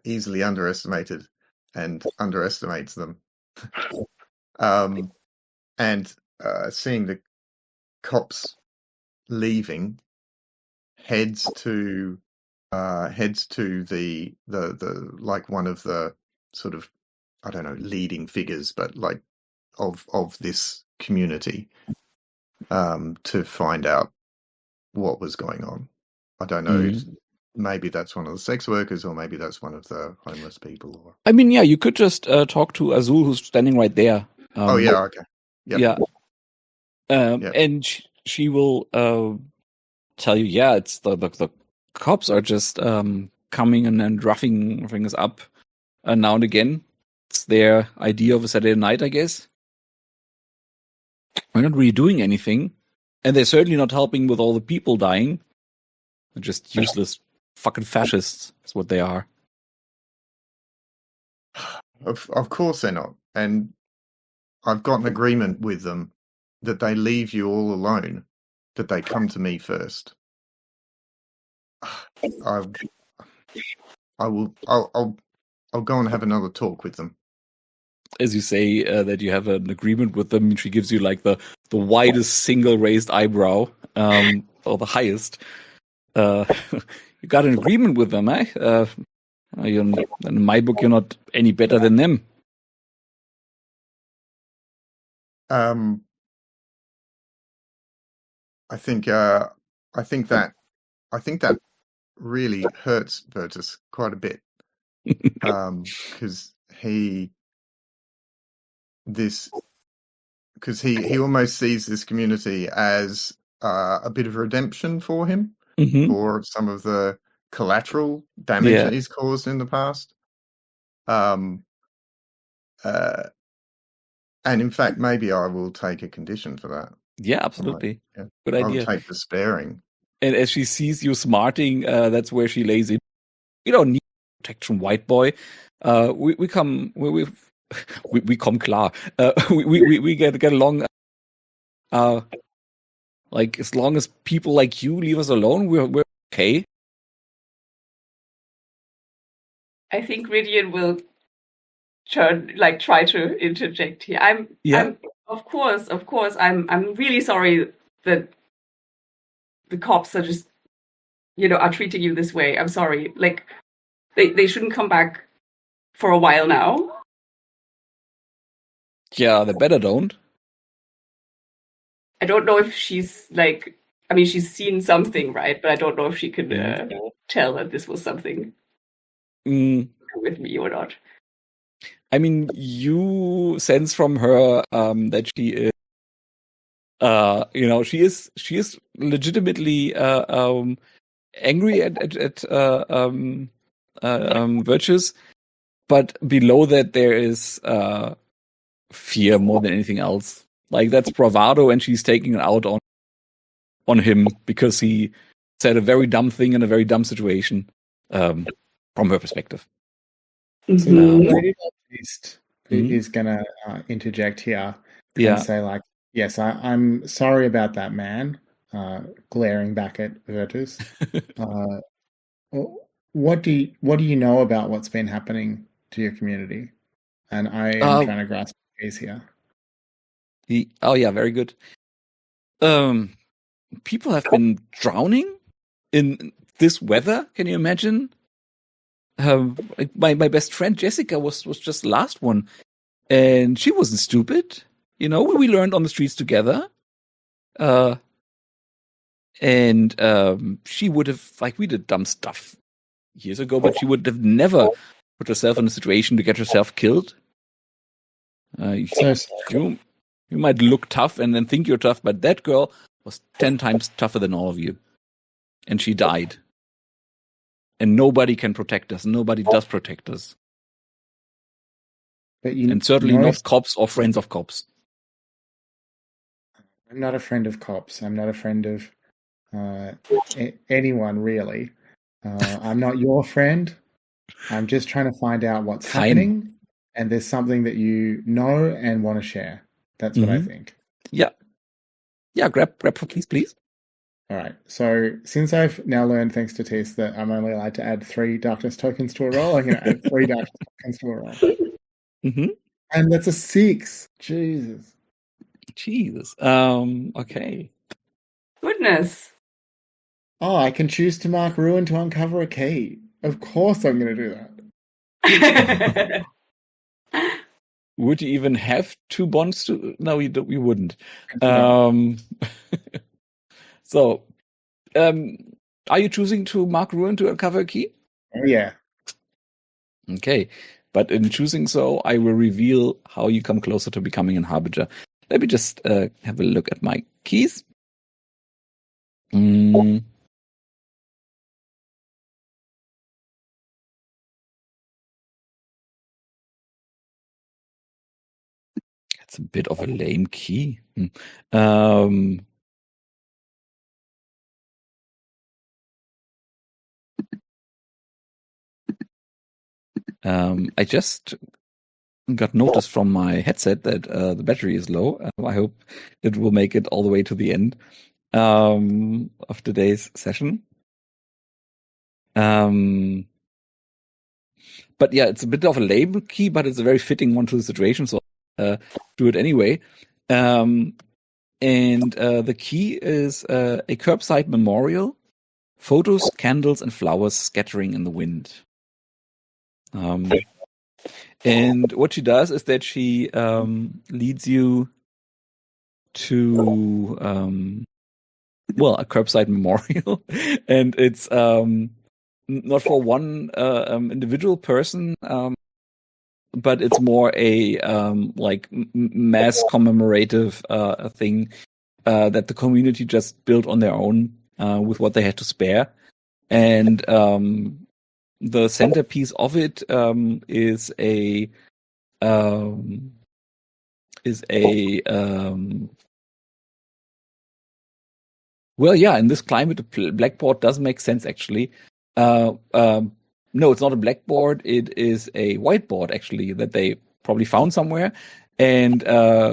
easily underestimated and underestimates them. And seeing the cops leaving, heads to the like one of the sort of, I don't know, leading figures, but like of this community, to find out what was going on. I don't know. Maybe that's one of the sex workers, or maybe that's one of the homeless people. Or I mean, yeah, you could just talk to Azul, who's standing right there. Okay. Yep. Yeah. And she will tell you, it's the cops are just coming and roughing us up now and again. It's their idea of a Saturday night, I guess. We're not really doing anything, and they're certainly not helping with all the people dying. They're just useless fucking fascists. Is what they are. Of course they're not. And I've got an agreement with them that they leave you all alone, that they come to me first. I'll go and have another talk with them. As you say that you have an agreement with them, she gives you like the widest single raised eyebrow, or the highest. You got an agreement with them, eh? In my book, you're not any better than them. I think that really hurts Virtus quite a bit, because he almost sees this community as a bit of redemption for him, for some of the collateral damage that he's caused in the past. And in fact, maybe I will take a condition for that. Yeah, absolutely. Yeah. Good I would idea. take the sparing. And as she sees you smarting, that's where she lays in. You don't need protection, white boy. We come we come klar. We get along. Like as long as people like you leave us alone, we're okay. I think Rhydion will try to interject here. I'm of course, I'm really sorry that the cops are just, are treating you this way. I'm sorry. Like, they shouldn't come back for a while now. Yeah, they better don't. I don't know if she's she's seen something, right? But I don't know if she can tell that this was something with me or not. I mean, you sense from her that she is, she is legitimately angry at Virtus, but below that there is fear more than anything else. Like that's bravado, and she's taking it out on him because he said a very dumb thing in a very dumb situation, from her perspective. So Lady Baptiste is going to interject here and say, like, yes, I'm sorry about that man, glaring back at Virtus. What do you know about what's been happening to your community? And I am trying to grasp the case here. Very good. People have been drowning in this weather. Can you imagine? My best friend Jessica was just the last one, and she wasn't stupid. We learned on the streets together. And she would have, we did dumb stuff years ago, but she would have never put herself in a situation to get herself killed. You might look tough and then think you're tough, but that girl was 10 times tougher than all of you. And she died. And nobody can protect us. Nobody does protect us. And certainly not cops or friends of cops. I'm not a friend of cops. I'm not a friend of anyone, really. I'm not your friend. I'm just trying to find out what's happening. And there's something that you know and want to share. That's what I think. Yeah. Yeah, grab for keys, please. All right. So since I've now learned, thanks to Tess, that I'm only allowed to add 3 darkness tokens to a roll, I'm going to add 3 darkness tokens to a roll. Mm-hmm. And that's a 6. Jesus. Okay. Goodness. Oh, I can choose to mark ruin to uncover a key. Of course I'm going to do that. Would you even have 2 bonds to? No, you wouldn't. So, are you choosing to mark ruin to uncover a key? Oh, yeah. Okay. But in choosing so, I will reveal how you come closer to becoming an harbinger. Let me just have a look at my keys. It's a bit of a lame key. I just got notice from my headset that the battery is low. I hope it will make it all the way to the end of today's session. But yeah, it's a bit of a lame key, but it's a very fitting one to the situation, so do it anyway. And the key is a curbside memorial, photos, candles, and flowers scattering in the wind. And what she does is that she leads you to a curbside memorial, and it's not for one individual person, but it's more a mass commemorative thing that the community just built on their own with what they had to spare, and the centerpiece of it is a Well, yeah, in this climate, a blackboard does make sense, actually. No, it's not a blackboard. It is a whiteboard, actually, that they probably found somewhere. And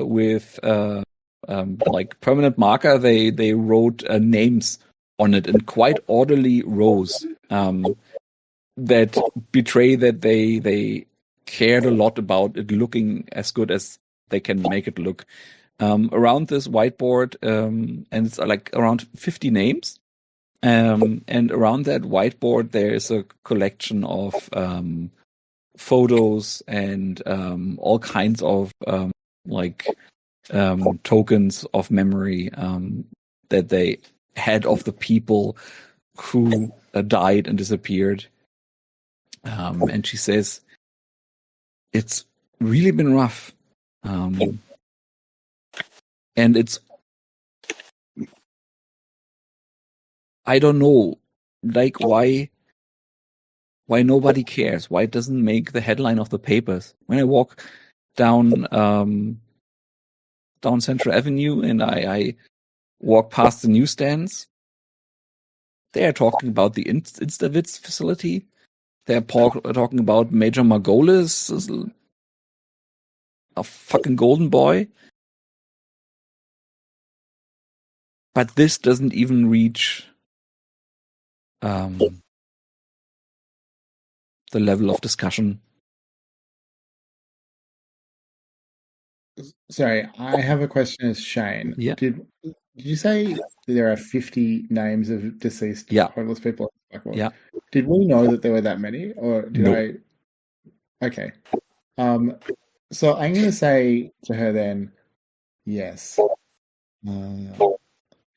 with like permanent marker, they wrote names on it in quite orderly rows that betray that they cared a lot about it looking as good as they can make it look. Around this whiteboard, and it's like around 50 names. And around that whiteboard, there is a collection of photos and all kinds of tokens of memory that they had of the people who died and disappeared. And she says, it's really been rough. And it's, I don't know, like why nobody cares, why it doesn't make the headline of the papers. When I walk down Central Avenue and I walk past the newsstands, they are talking about the Instavitz facility. They're talking about Major Margolis, a fucking golden boy. But this doesn't even reach the level of discussion. Sorry, I have a question as Shane. Yeah. Did you say there are 50 names of deceased homeless people? Yeah. Did we know that there were that many, or did No. Okay. So I'm going to say to her then, yes.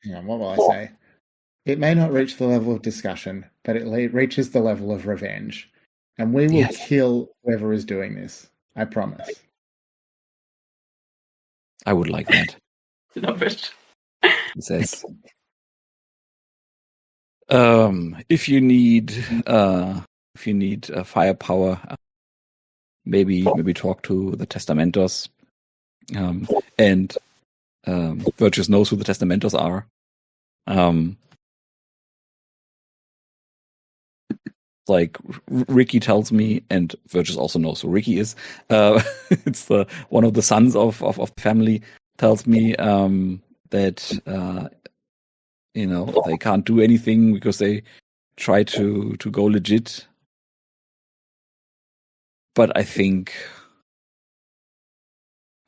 Hang on, what will I say? It may not reach the level of discussion, but it reaches the level of revenge. And we will kill whoever is doing this. I promise. I would like that. Love it. He says, if you need firepower, maybe talk to the Testamentos. And Virtus knows who the Testamentos are. Like Ricky tells me, and Virtus also knows who Ricky is. It's one of the sons of the family tells me that they can't do anything because they try to go legit. But I think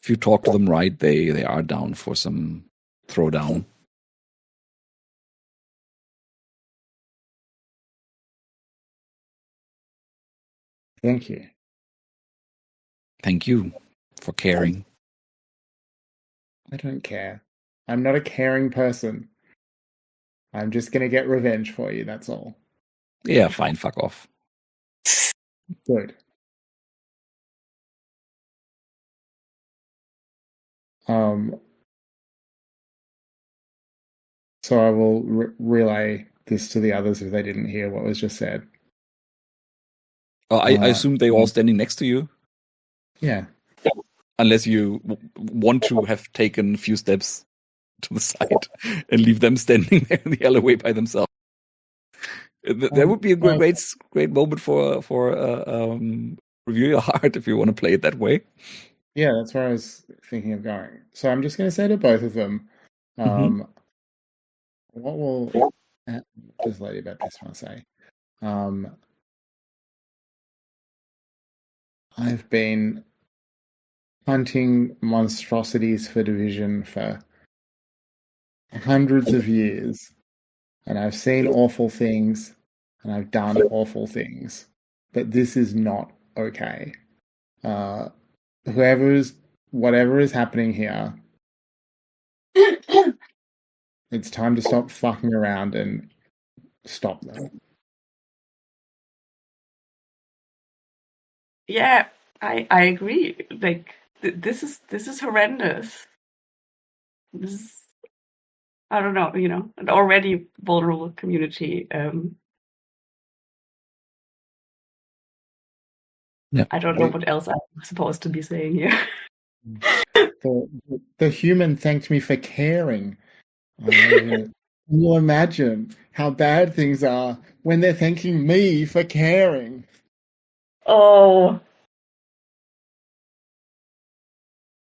if you talk to them right, they are down for some throwdown. Thank you. Thank you for caring. I don't care. I'm not a caring person. I'm just going to get revenge for you, that's all. Yeah, fine, fuck off. Good. So I will relay this to the others if they didn't hear what was just said. Oh, I assume they're all standing next to you? Yeah. Unless you want to have taken a few steps to the side and leave them standing there in the alleyway by themselves. That would be a great moment for Review Your Heart if you want to play it that way. Yeah, that's where I was thinking of going. So I'm just going to say to both of them, what will does Lady Baptiste want to say? I've been hunting monstrosities for division for hundreds of years, and I've seen awful things, and I've done awful things, but this is not okay. Whatever is happening here, it's time to stop fucking around and stop them. Yeah, I agree. Like this is horrendous. This is, I don't know, an already vulnerable community. Yeah. I don't know what else I'm supposed to be saying here. The human thanked me for caring. I Can you imagine how bad things are when they're thanking me for caring? Oh,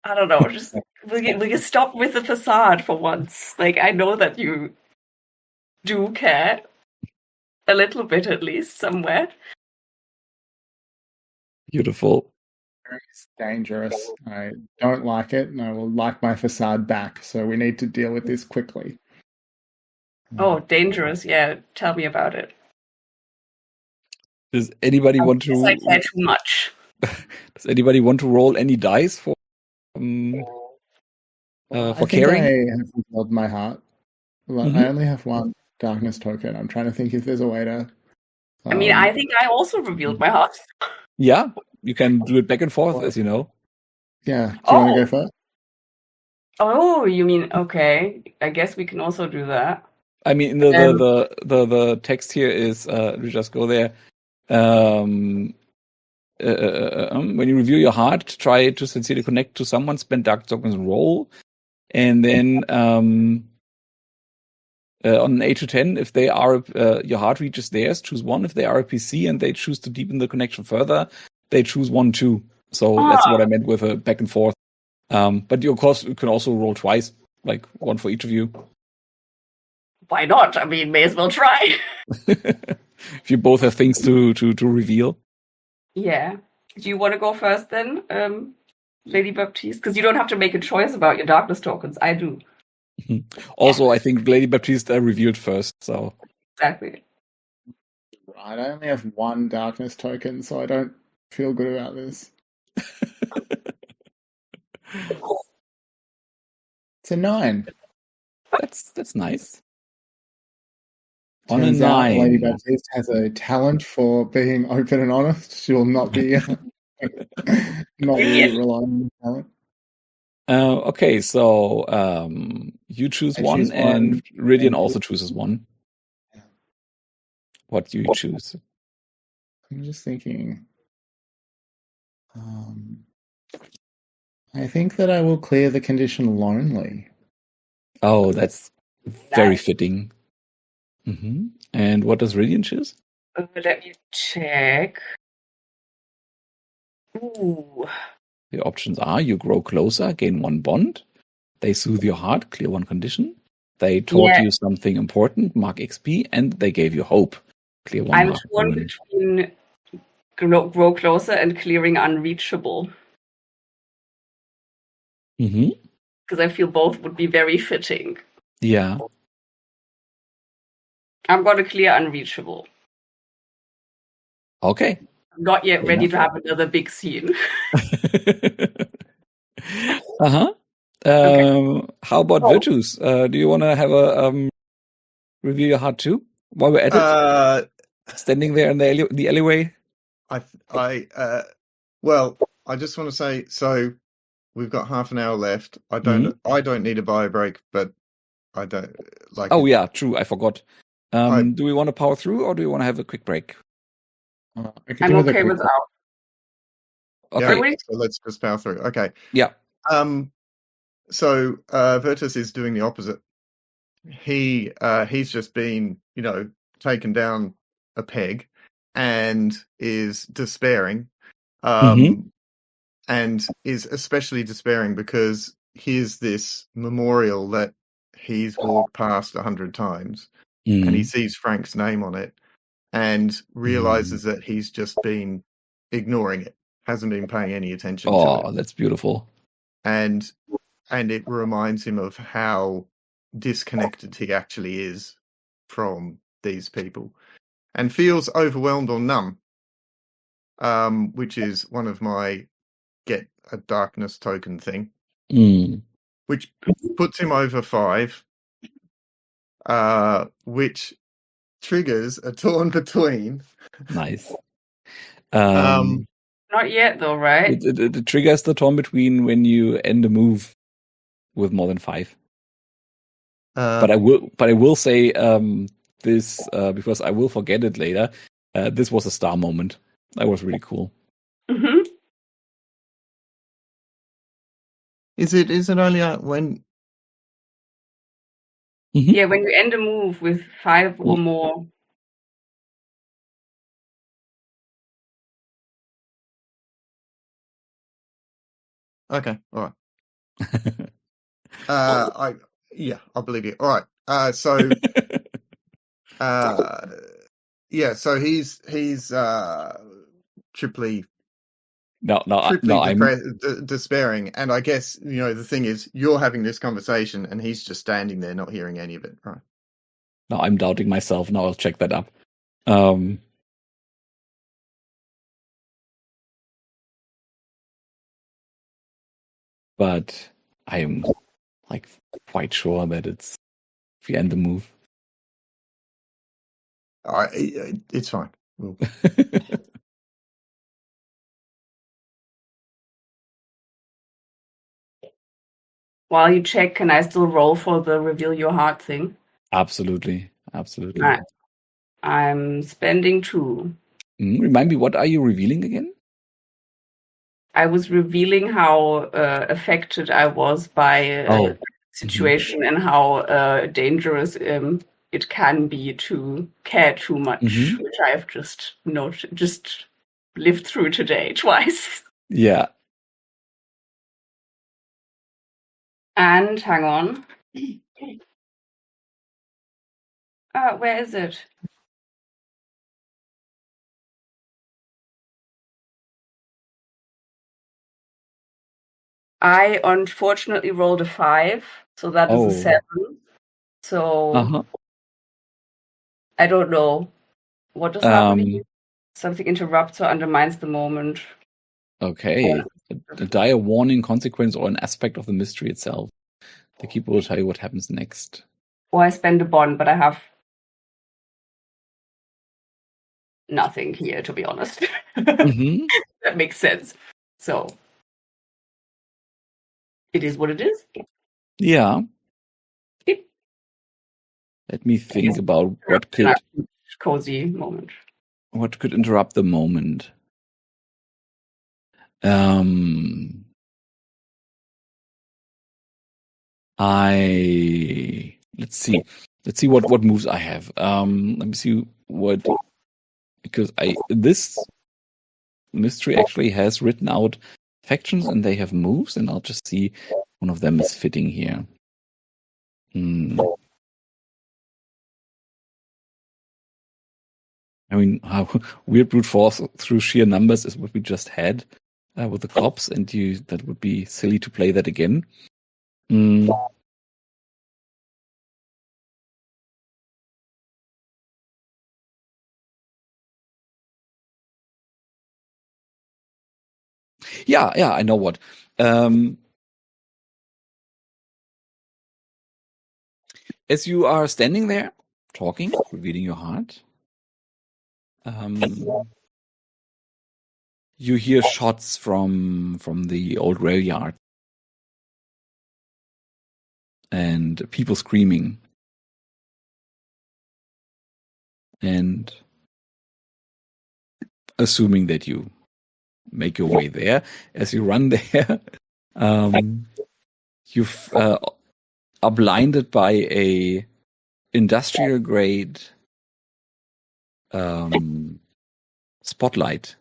I don't know. Just we can stop with the facade for once. Like, I know that you do care a little bit, at least somewhere. Beautiful. It's dangerous. I don't like it, and I will like my facade back. So we need to deal with this quickly. Oh, dangerous. Yeah, tell me about it. Does anybody want to? I care too much. Does anybody want to roll any dice for I think caring? I have revealed my heart. Well, I only have one darkness token. I'm trying to think if there's a way to. I mean, I think I also revealed my heart. Yeah, you can do it back and forth, as you know. Yeah. Do you want to go first? Oh, you mean okay? I guess we can also do that. I mean, the text here is we just go there. When you review your heart, try to sincerely connect to someone, spend dark tokens, roll, and then on an 8 to 10, if they are your heart reaches theirs, choose 1. If they are a PC and they choose to deepen the connection further, they choose 1 too. So that's what I meant with a back and forth. But you, of course, you can also roll twice, like 1 for each of you. Why not? I mean, may as well try. If you both have things to reveal. Yeah. Do you want to go first then, Lady Baptiste? Because you don't have to make a choice about your darkness tokens. I do. Also, I think Lady Baptiste revealed first, so. Exactly. Right, I only have 1 darkness token, so I don't feel good about this. It's a 9. That's nice. Turns out Lady Baptiste has a talent for being open and honest. She will not be relying on talent. Okay, so you choose one, and Rhydion also chooses 1. Yeah. What do you choose? I'm just thinking. I think that I will clear the condition lonely. Oh, that's very fitting. Mm-hmm. And what does Rhydion choose? Let me check. Ooh. The options are: you grow closer, gain 1 bond. They soothe your heart, clear 1 condition. They taught you something important, mark XP, and they gave you hope, clear 1 I'm mark. torn between grow closer and clearing unreachable. Because I feel both would be very fitting. Yeah. I'm going to clear unreachable. Okay. I'm not yet ready to have another big scene. How about Virtus? Do you want to have a reveal your heart too while we're at it? Standing there in the alleyway. Well, I just want to say, so we've got half an hour left. I don't need a bio break, but I don't like. Oh yeah, true. I forgot. Do we want to power through, or do we want to have a quick break? I'm okay without. Okay, yeah, so let's just power through. Okay. Yeah. So Virtus is doing the opposite. He's just been, taken down a peg and is despairing. And is especially despairing because here's this memorial that he's walked past 100 times and he sees Frank's name on it and realizes that he's just been ignoring it, hasn't been paying any attention to it. Oh, that's beautiful. And it reminds him of how disconnected he actually is from these people and feels overwhelmed or numb, which is one of my get a darkness token thing, which puts him over 5, which triggers a torn between. Nice. Not yet, though, right? It triggers the torn between when you end a move with more than 5. But I will say this because I will forget it later. This was a star moment. That was really cool. Mm-hmm. Is it only when? Yeah, when you end a move with 5 or more. Okay, all right. I'll believe you. All right. So so he's triply despairing, and I guess the thing is you're having this conversation and he's just standing there not hearing any of it, right? No, I'm doubting myself. Now I'll check that up. But I am quite sure that it's if you end the move. It's fine. While you check, can I still roll for the reveal your heart thing? Absolutely. Right. I'm spending 2. Remind me, what are you revealing again? I was revealing how affected I was by a situation and how dangerous it can be to care too much, which I have just lived through today twice. Yeah. And hang on. Where is it? I unfortunately rolled a 5, so that is a 7. So I don't know. What does that mean? Something interrupts or undermines the moment. Okay. A dire warning, consequence, or an aspect of the mystery itself. The keeper will tell you what happens next. Or I spend a bond, but I have nothing here, to be honest. That makes sense. So it is what it is. Yeah. Let me think about what could cozy moment. What could interrupt the moment? Let's see what moves I have. Let me see because this mystery actually has written out factions and they have moves, and I'll just see one of them is fitting here. I mean, how weird brute force through sheer numbers is what we just had with the cops, and that would be silly to play that again. Yeah, I know what. As you are standing there, talking, revealing your heart, you hear shots from the old rail yard and people screaming. And assuming that you make your way there, as you run there, you are blinded by a industrial grade spotlight.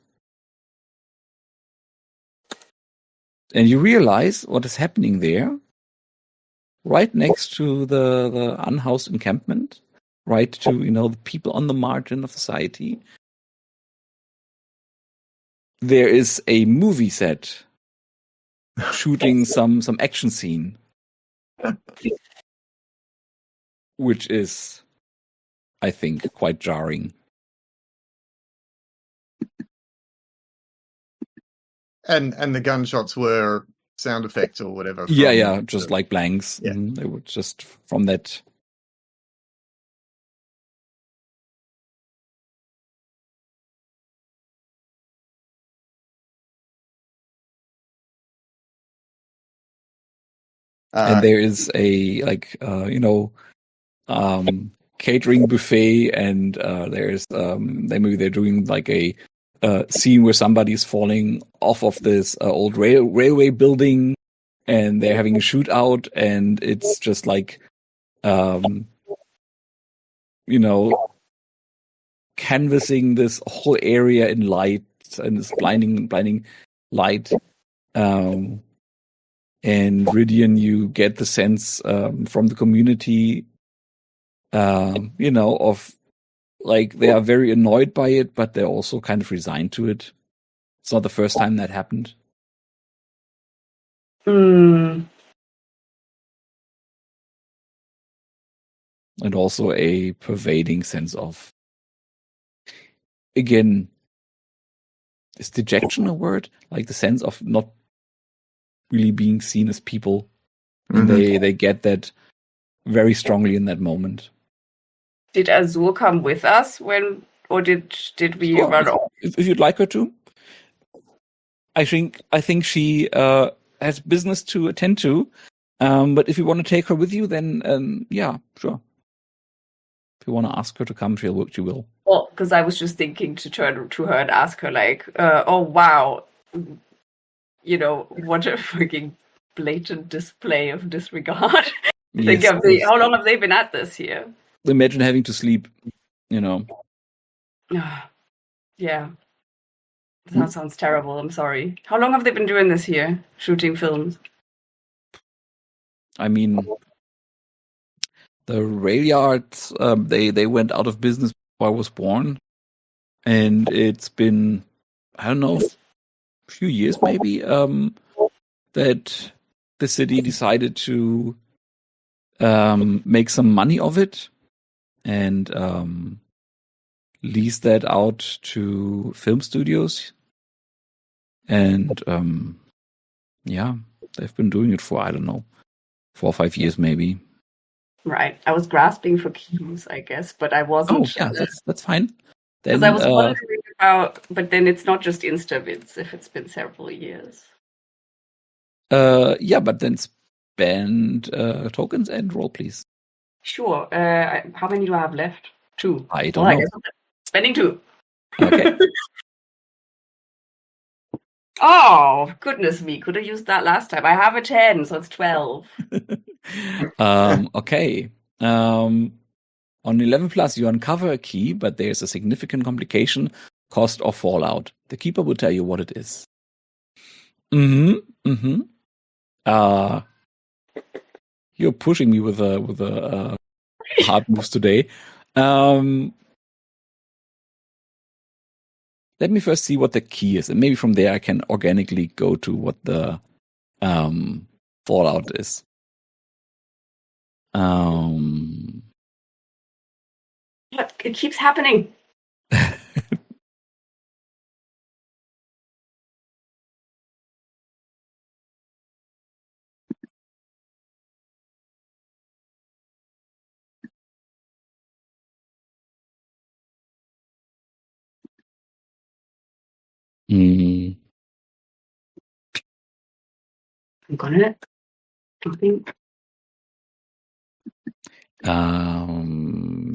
And you realize what is happening there, right next to the unhoused encampment, right to the people on the margin of society. There is a movie set shooting some action scene, which is, I think, quite jarring. And the gunshots were sound effects or whatever. Yeah, just like blanks. Yeah. They were just from that. And there is a catering buffet, and there's they're doing like a scene where somebody's falling off of this old railway building, and they're having a shootout, and it's just like you know, canvassing this whole area in light and this blinding light. And Rhydion, you get the sense from the community, you know, of like they are very annoyed by it, but they're also kind of resigned to it. It's not the first time that happened. Mm. And also a pervading sense of, again, is dejection a word? Like the sense of not really being seen as people. And they get that very strongly in that moment. Did Azur come with us or did we run off? If you'd like her to. I think she has business to attend to. But if you want to take her with you, then yeah, sure. If you want to ask her to come, she will. Well, because I was just thinking to turn to her and ask her, like, oh wow, you know, what a freaking blatant display of disregard. Yes, how long have they been at this here? Imagine having to sleep, you know. Yeah. That sounds terrible. I'm sorry. How long have they been doing this here? Shooting films? I mean, the rail yards, they went out of business before I was born. And it's been, I don't know, a few years maybe, that the city decided to make some money of it and lease that out to film studios. And yeah, they've been doing it for, I don't know, 4 or 5 years maybe. Right. I was grasping for keys, I guess, but I wasn't. Oh, yeah, that's fine. Because I was wondering about, but then it's not just Instavids if it's been several years. Yeah, but then spend tokens and roll, please. Sure. How many do I have left? 2. I don't know. I guess I'm spending 2. Okay. Oh, goodness me. Could have used that last time. I have a 10, so it's 12. Okay. On 11 plus, you uncover a key, but there's a significant complication, cost or fallout. The keeper will tell you what it is. You're pushing me with a hard moves today. Let me first see what the key is, and maybe from there I can organically go to what the fallout is. It keeps happening. Mm. I'm gonna. Nothing.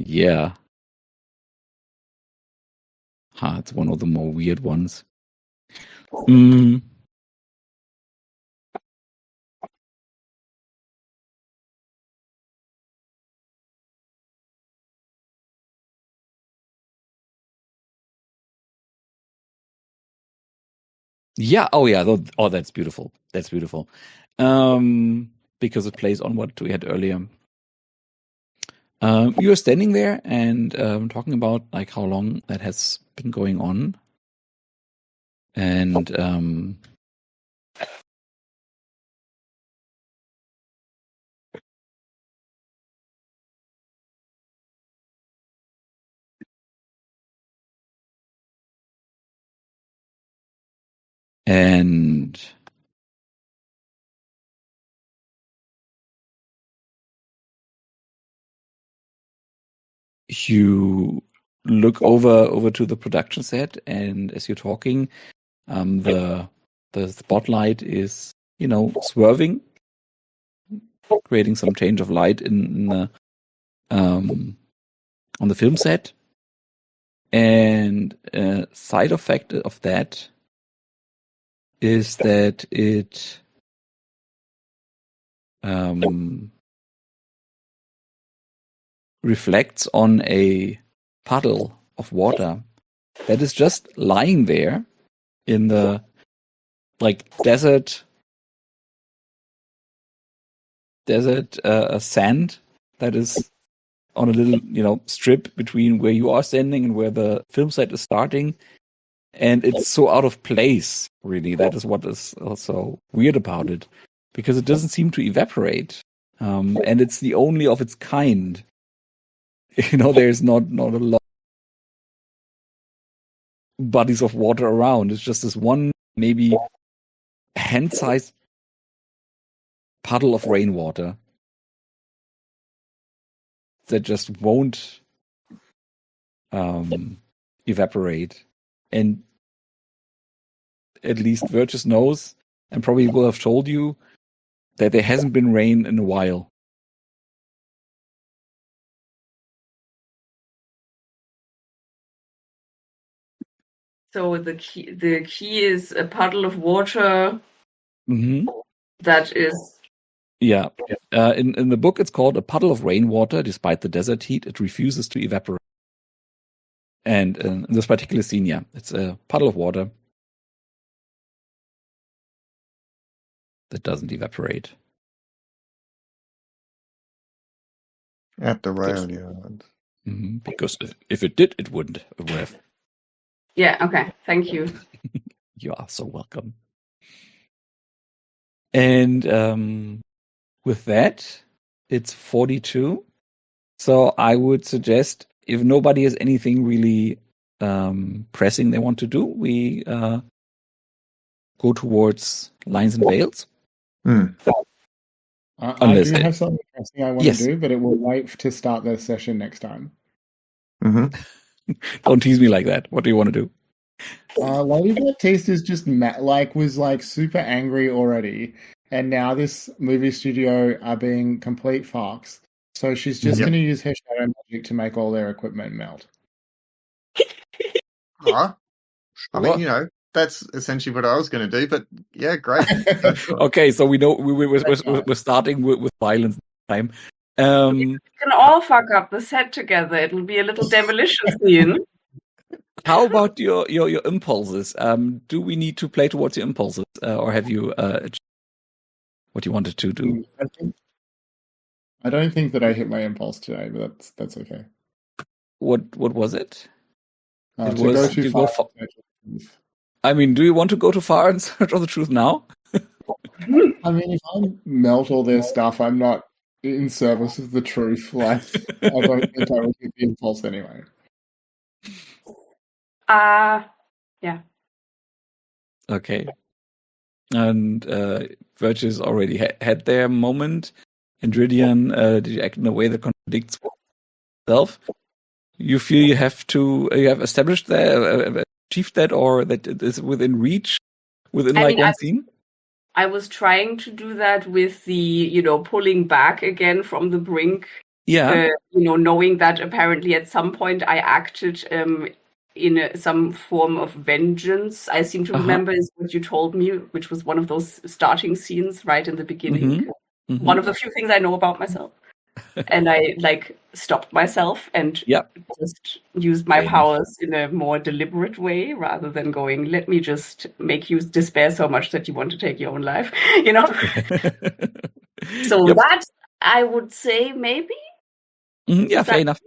Yeah. It's one of the more weird ones. Yeah. Oh, yeah. Oh, that's beautiful. That's beautiful. Because it plays on what we had earlier. You're standing there and talking about like how long that has been going on, and you look over to the production set, and as you're talking, the spotlight is, you know, swerving, creating some change of light in the on the film set, and a side effect of that is that it reflects on a puddle of water that is just lying there in the desert sand that is on a little strip between where you are standing and where the film set is starting. And it's so out of place, really. That is what is also weird about it, because it doesn't seem to evaporate. And it's the only of its kind. There's not a lot of bodies of water around. It's just this one, maybe hand-sized puddle of rainwater that just won't evaporate. And at least Virtus knows, and probably will have told you, that there hasn't been rain in a while. So the key is a puddle of water that is... Yeah. In the book, it's called a puddle of rainwater. Despite the desert heat, it refuses to evaporate. And in this particular scene, yeah, it's a puddle of water that doesn't evaporate. At the rail yard. Because if it did, it wouldn't. It would have. Yeah, okay. Thank you. You are so welcome. And with that, it's 42. So I would suggest, if nobody has anything really pressing they want to do, we go towards Lines and Veils. I do have something pressing I want to do, but it will wait to start the session next time. Don't tease me like that. What do you want to do? Lady Baptiste is just was super angry already, and now this movie studio are being complete fucks. So she's just going to use her shadow magic to make all their equipment melt. I mean, that's essentially what I was going to do. But yeah, great. Okay, so we know we're starting with violence this time. We can all fuck up the set together. It'll be a little demolition scene. How about your impulses? Do we need to play towards your impulses, or have you what you wanted to do? I don't think that I hit my impulse today, but that's okay. What was it? It was to go too far. I mean, do you want to go too far and search for the truth now? I mean, if I melt all their stuff, I'm not in service of the truth. I don't think I would hit the impulse anyway. Yeah. Okay. And Virtus already had their moment. And Rhydion, did you act in a way that contradicts itself? You feel you have established that, achieved that, or that it is within reach, within one scene? I was trying to do that with the, pulling back again from the brink. Yeah. Knowing that apparently at some point I acted in some form of vengeance. I seem to remember is what you told me, which was one of those starting scenes right in the beginning. One of the few things I know about myself. And I stopped myself and just used my powers in a more deliberate way rather than going, let me just make you despair so much that you want to take your own life, So that I would say maybe. Yeah, fair enough.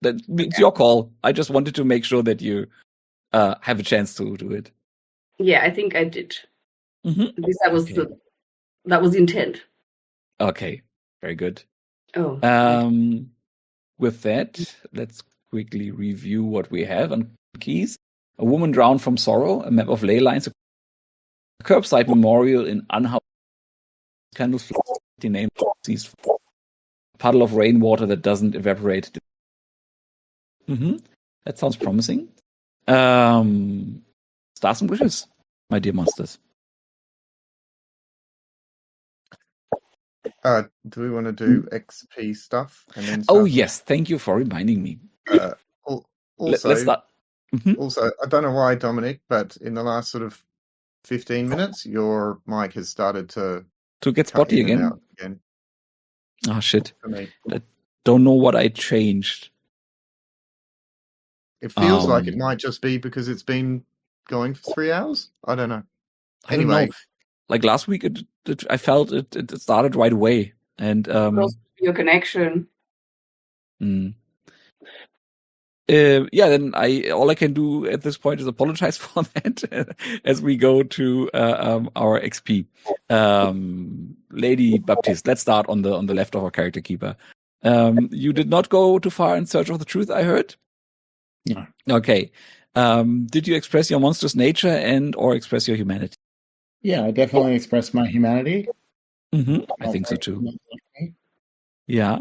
It's your call. I just wanted to make sure that you have a chance to do it. Yeah, I think I did. At least that was the intent. Okay, very good. Oh. With that, let's quickly review what we have on keys. A woman drowned from sorrow, a map of ley lines, a curbside memorial in unhoused candles, named sees a puddle of rainwater that doesn't evaporate. That sounds promising. Stars and wishes, my dear monsters. Do we want to do XP stuff? And then yes, thank you for reminding me. Let's start. Also, I don't know why, Dominic, but in the last sort of 15 minutes, your mic has started to get spotty again. again. Oh shit! For me. don't know what I changed. It feels like it might just be because it's been going for 3 hours. I don't know. I don't know. Like last week, I felt it started right away, and your connection. Then all I can do at this point is apologize for that as we go to our XP. Lady Baptiste, let's start on the left of our character keeper. You did not go too far in search of the truth, I heard? No. Okay. Did you express your monstrous nature and or express your humanity? Yeah, I definitely expressed my humanity. I think so too. Yeah.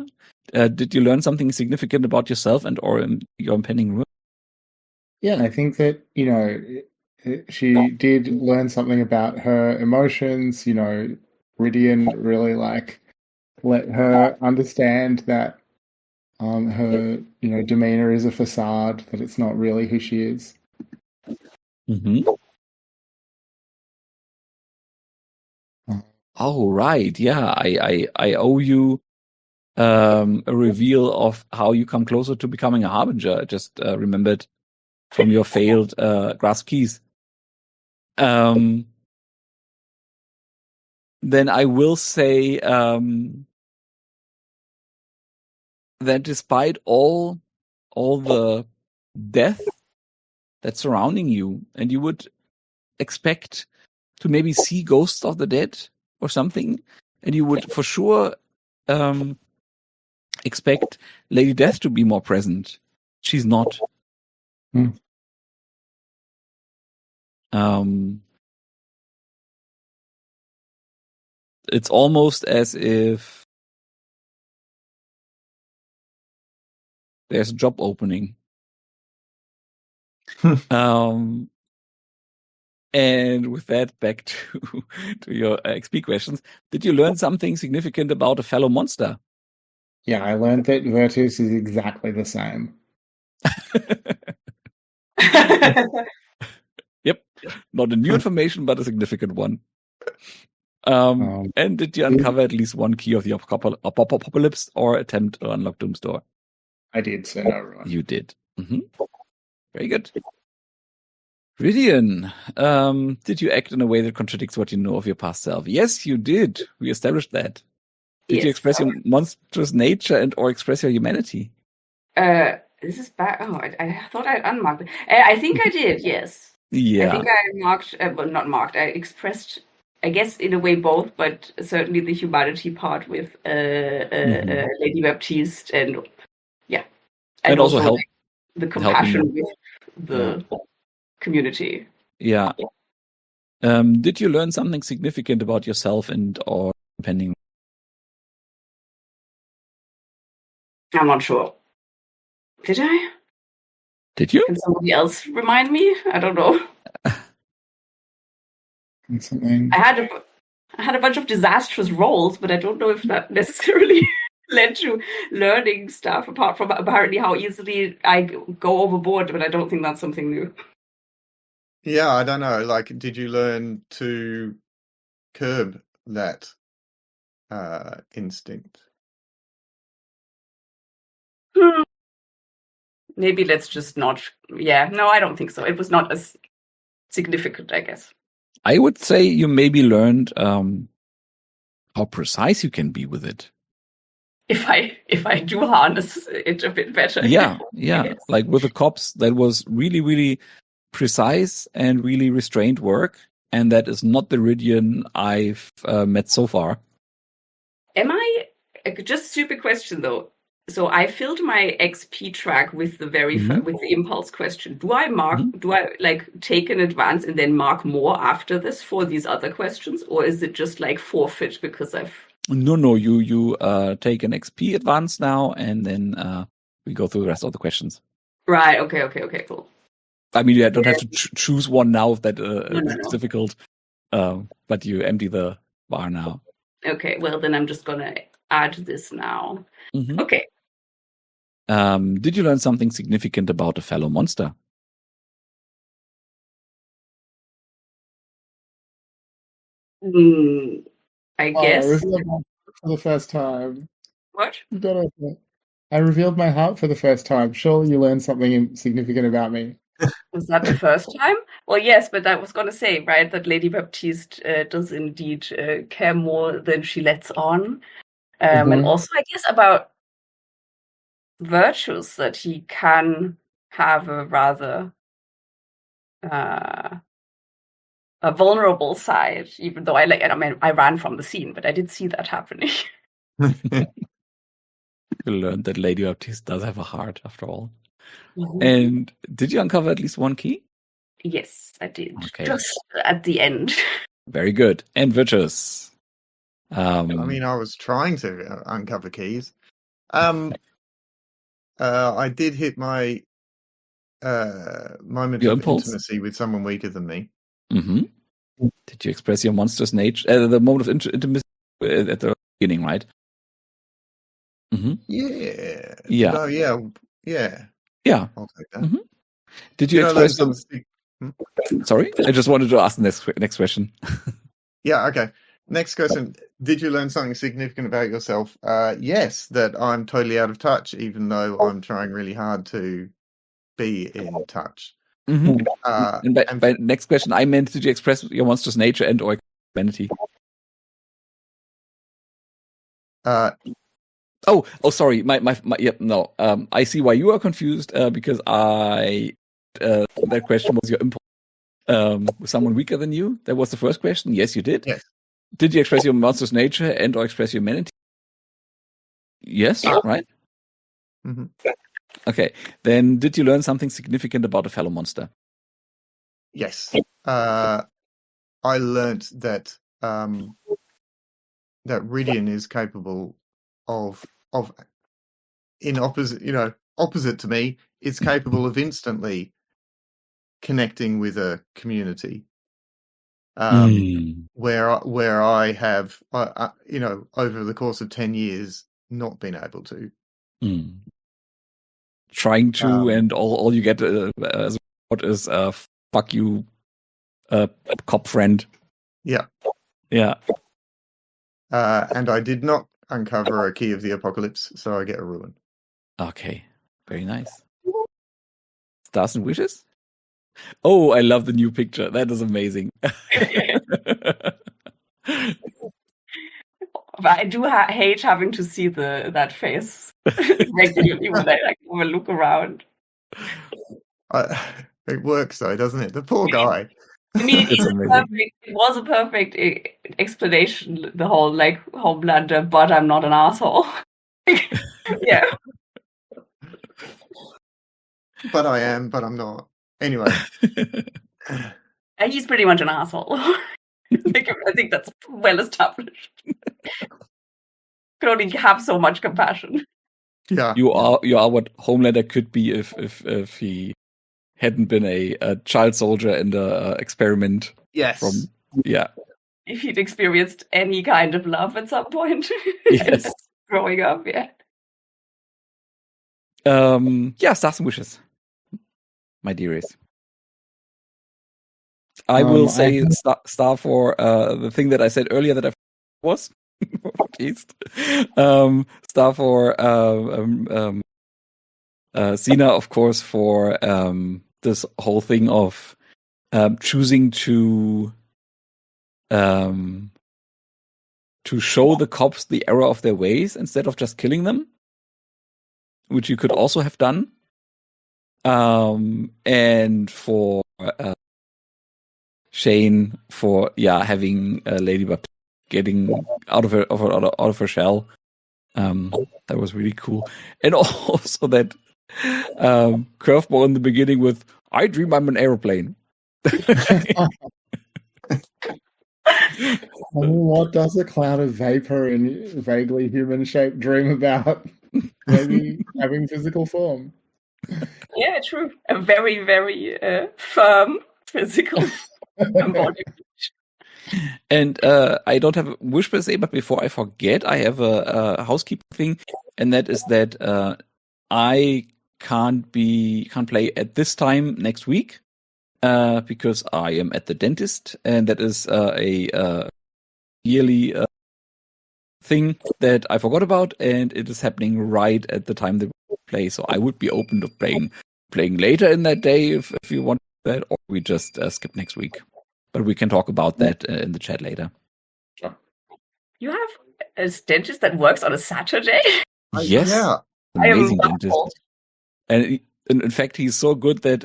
Did you learn something significant about yourself and or your impending ruin? Yeah, I think that, she did learn something about her emotions. Rhydion really let her understand that her demeanor is a facade, that it's not really who she is. Oh right, yeah. I owe you a reveal of how you come closer to becoming a harbinger. I just remembered from your failed grasp keys. Then I will say that despite all the death that's surrounding you, and you would expect to maybe see ghosts of the dead or something, and you would for sure expect Lady Death to be more present. She's not. It's almost as if there's a job opening. And with that, back to your XP questions. Did you learn something significant about a fellow monster? Yeah, I learned that Virtus is exactly the same. Yep. Not a new information, but a significant one. And did you uncover at least one key of the apocalypse or attempt to unlock Doom's door? I did, so no ruin. You did. Very good. Rhydion, did you act in a way that contradicts what you know of your past self? Yes, you did. We established that. Did you express your monstrous nature and or express your humanity? This is bad. Oh, I thought I'd unmarked it. I think I did, yes. Yeah. I think I marked, but not marked. I expressed, I guess, in a way both, but certainly the humanity part with Lady Baptiste and also help, the compassion with the community. Yeah. Did you learn something significant about yourself and or impending? I'm not sure. Did I? Did you? Can somebody else remind me? I don't know. Something. I had a bunch of disastrous rolls, but I don't know if that necessarily led to learning stuff, apart from apparently how easily I go overboard, but I don't think that's something new. Yeah, I don't know. Like, did you learn to curb that instinct? Maybe let's just not. Yeah, no, I don't think so. It was not as significant, I guess. I would say you maybe learned how precise you can be with it. If I do harness it a bit better. Yeah. Like with the cops, that was really, really precise and really restrained work, and that is not the Rhydion I've met so far. Am I just stupid question though? So I filled my XP track with the with the impulse question. Do I mark? Do I take an advance and then mark more after this for these other questions, or is it just forfeit because I've? No. You take an XP advance now, and then we go through the rest of the questions. Right. Okay. Cool. I mean, you don't have to choose one now that it's difficult, but you empty the bar now. Okay. Well, then I'm just gonna add this now. Okay. Did you learn something significant about a fellow monster? I guess. For the first time. What? I revealed my heart for the first time. Surely you learned something significant about me. Was that the first time? Well, yes, but I was going to say, right, that Lady Baptiste does indeed care more than she lets on. And also, I guess, about Virtus, that he can have a rather a vulnerable side, even though I ran from the scene, but I did see that happening. You learned that Lady Baptiste does have a heart, after all. Mm-hmm. And did you uncover at least one key? Yes, I did. Okay. Just at the end. Very good. And Virtus? I mean, I was trying to uncover keys. I did hit my moment of intimacy with someone weaker than me. Mm-hmm. Did you express your monstrous nature? The moment of intimacy at the beginning, right? Mm-hmm. Yeah. Yeah. Oh, yeah. Yeah. Yeah. I'll take that. Mm-hmm. Did you express some... Sorry? I just wanted to ask the next question. Yeah, okay. Next question. Did you learn something significant about yourself? Yes, that I'm totally out of touch, even though I'm trying really hard to be in touch. Mm-hmm. And by next question, I meant, did you express your monstrous nature and or humanity? Oh, sorry. No. I see why you are confused. Because that question was your impulse. Someone weaker than you. That was the first question. Yes, you did. Yes. Did you express your monstrous nature and or express humanity? Yes. Right. Mm-hmm. Okay. Then, did you learn something significant about a fellow monster? Yes. I learnt that that Rhydion is capable of opposite to me, is capable of instantly connecting with a community. Where I have, over the course of 10 years, not been able to. Trying to, and all you get as what is fuck you, cop friend. Yeah. Yeah. And I did not uncover a key of the apocalypse, so I get a ruin. Okay. Very nice. Stars and wishes? Oh, I love the new picture. That is amazing. But I do hate having to see that face regularly when I have a look around. It works though, doesn't it? The poor guy. I mean, it was a perfect explanation, the whole Homelander, but I'm not an asshole. Yeah. But I am, but I'm not. Anyway. He's pretty much an asshole. I think that's well established. Could only have so much compassion. Yeah. You are what Homelander could be if he hadn't been a child soldier in the experiment. Yes. If he'd experienced any kind of love at some point. Yes. Growing up, yeah. Stars and wishes. My dearies. I will say star for the thing that I said earlier that I was. Star for Sina, of course, for this whole thing of choosing to show the cops the error of their ways instead of just killing them, which you could also have done. And for Shane for having Lady Baptiste getting out of her shell. That was really cool. And also that curveball in the beginning with "I dream I'm an aeroplane." What does a cloud of vapor in vaguely human shape dream about? Maybe having physical form. Yeah, true. A very, very firm physical embodiment. And I don't have a wish per se, but before I forget, I have a housekeeping thing, and that is that I can't play at this time next week because I am at the dentist, and that is a yearly thing that I forgot about, and it is happening right at the time that we play. So I would be open to playing later in that day if you want that, or we just skip next week. But we can talk about that in the chat later. Sure. You have a dentist that works on a Saturday? Yes. Yeah. Amazing dentist. And in fact, he's so good that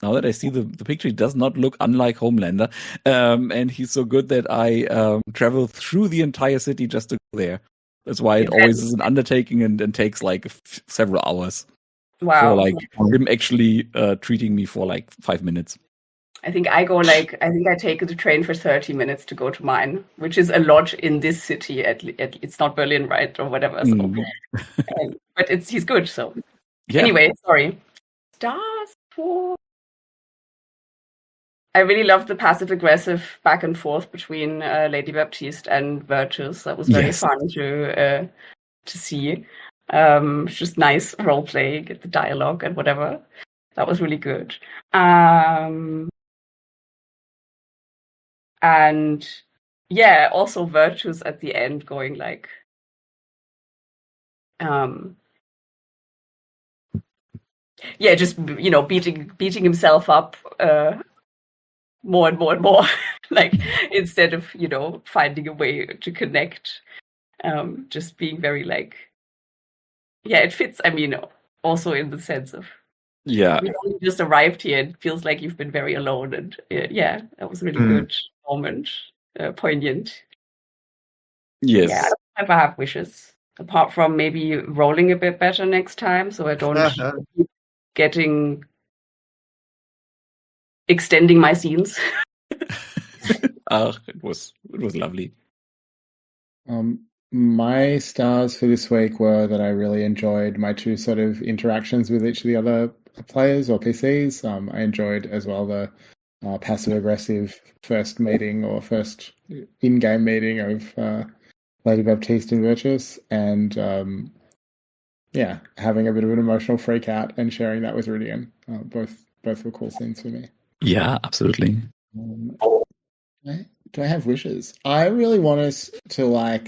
now that I see the picture, he does not look unlike Homelander. And he's so good that I travel through the entire city just to go there. That's why it always is an undertaking and takes like several hours. Wow. For like him actually treating me for like 5 minutes. I think I take the train for 30 minutes to go to mine, which is a lot in this city. It's not Berlin, right, or whatever. So, but he's good. So anyway, sorry. Stars for. I really loved the passive aggressive back and forth between Lady Baptiste and Virtus. That was very fun to see. Just nice role play, get the dialogue and whatever. That was really good. And yeah, also Virtus at the end going like, just beating himself up more and more and more, like instead of finding a way to connect, just being very like, it fits. I mean, also in the sense of we only just arrived here. It feels like you've been very alone, and that was a really good moment, poignant. Yes. Yeah, I don't ever have wishes apart from maybe rolling a bit better next time, so I don't keep extending my scenes. It was lovely. My stars for this week were that I really enjoyed my 2 sort of interactions with each of the other players or PCs. I enjoyed as well the passive-aggressive first meeting or first in-game meeting of Lady Baptiste and Virtus, and having a bit of an emotional freak out and sharing that with Rhydion. Both were cool scenes for me. Yeah, absolutely. Do I have wishes? I really want us to I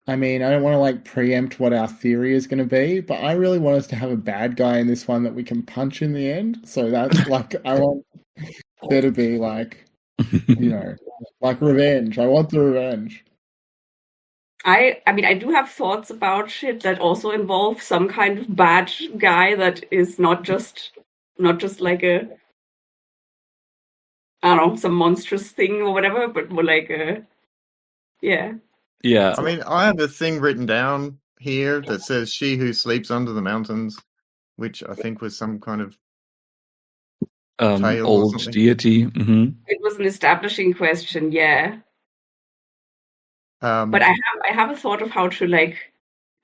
don't want to preempt what our theory is going to be, but I really want us to have a bad guy in this one that we can punch in the end. So that's I want there to be revenge. I want the revenge. I mean, I do have thoughts about shit that also involve some kind of bad guy that is not just like a, I don't know, some monstrous thing or whatever, but more like a, Yeah. I mean, I have a thing written down here that says "She who sleeps under the mountains," which I think was some kind of tale old deity. Mm-hmm. It was an establishing question, yeah. But I have a thought of how to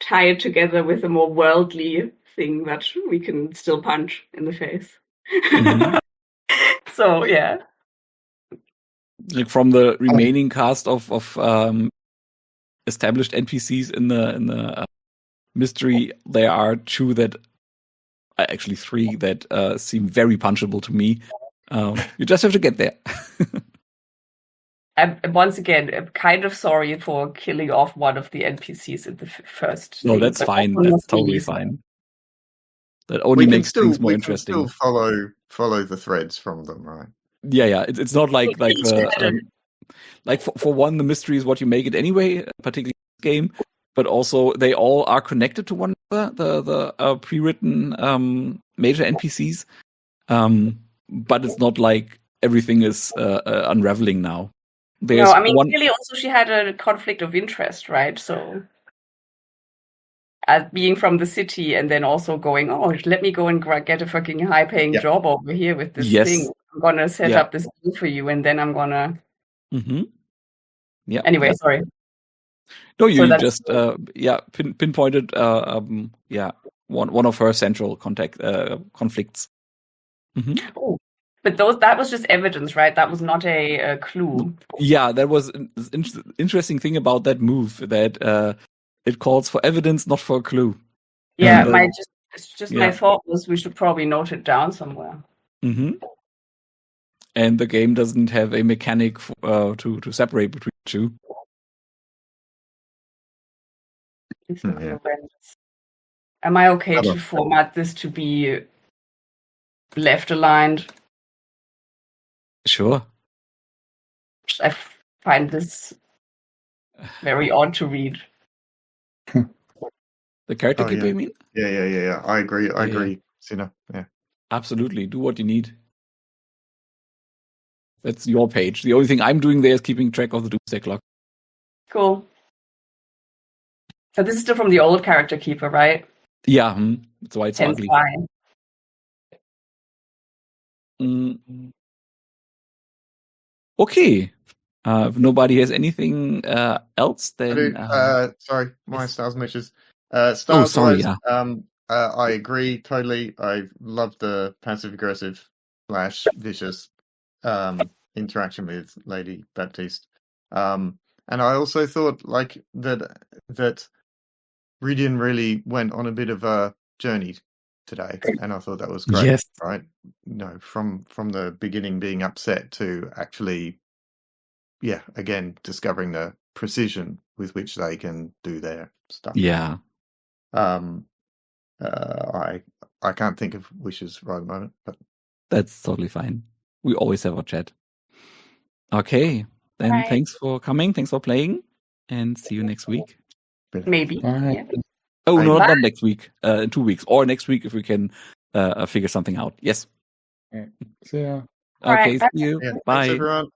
tie it together with a more worldly thing that we can still punch in the face. Mm-hmm. So yeah. Like from the remaining cast of established NPCs in the mystery, there are 2 that, actually 3 that seem very punchable to me. You just have to get there. Once again, I'm kind of sorry for killing off one of the NPCs in the first. No, that's fine. That's totally fine. That only makes things more interesting. We can still follow the threads from them, right? Yeah. It's not like the for one, the mystery is what you make it anyway, particularly in this game. But also, they all are connected to one another. The pre-written major NPCs, but it's not like everything is unraveling now. Clearly also she had a conflict of interest, right? So, being from the city and then also going, let me go and get a fucking high-paying job over here with this thing. I'm gonna set up this thing for you, and then I'm gonna. Mm-hmm. Yeah. Anyway, sorry. No, you just pinpointed one of her central conflicts. Mm-hmm. Oh. But that was just evidence, right? That was not a clue. Yeah, that was an interesting thing about that move, that it calls for evidence, not for a clue. Yeah, my thought was we should probably note it down somewhere. Mm-hmm. And the game doesn't have a mechanic to separate between the 2. It's Yeah. horrendous. Am I okay Hello. to format this to be left aligned? Sure. I find this very odd to read. The character Oh, keeper, yeah. you mean? Yeah. I agree. I Yeah. agree. Sinner. Yeah. Absolutely. Do what you need. That's your page. The only thing I'm doing there is keeping track of the Doomsday Clock. Cool. So this is still from the old character keeper, right? Yeah, that's why it's Hence ugly. why. Okay. If nobody has anything else, then Sorry, my yes. stars wishes. Oh, Stars sorry. wise, Yeah. I agree totally. I love the passive aggressive / vicious interaction with Lady Baptiste. And I also thought like that Rhydion really went on a bit of a journey today, and I thought that was great. Yes. Right? No, from the beginning being upset to actually, yeah, again discovering the precision with which they can do their stuff. Yeah. I can't think of wishes right at the moment, but That's totally fine. We always have our chat. Okay. Then Right. thanks for coming. Thanks for playing. And see you next week. Maybe. Bye. Yeah. Oh, no, Bye. not next week. In 2 weeks. Or next week if we can figure something out. Yes. See ya. All Okay. right, See you. yeah, Bye. thanks everyone.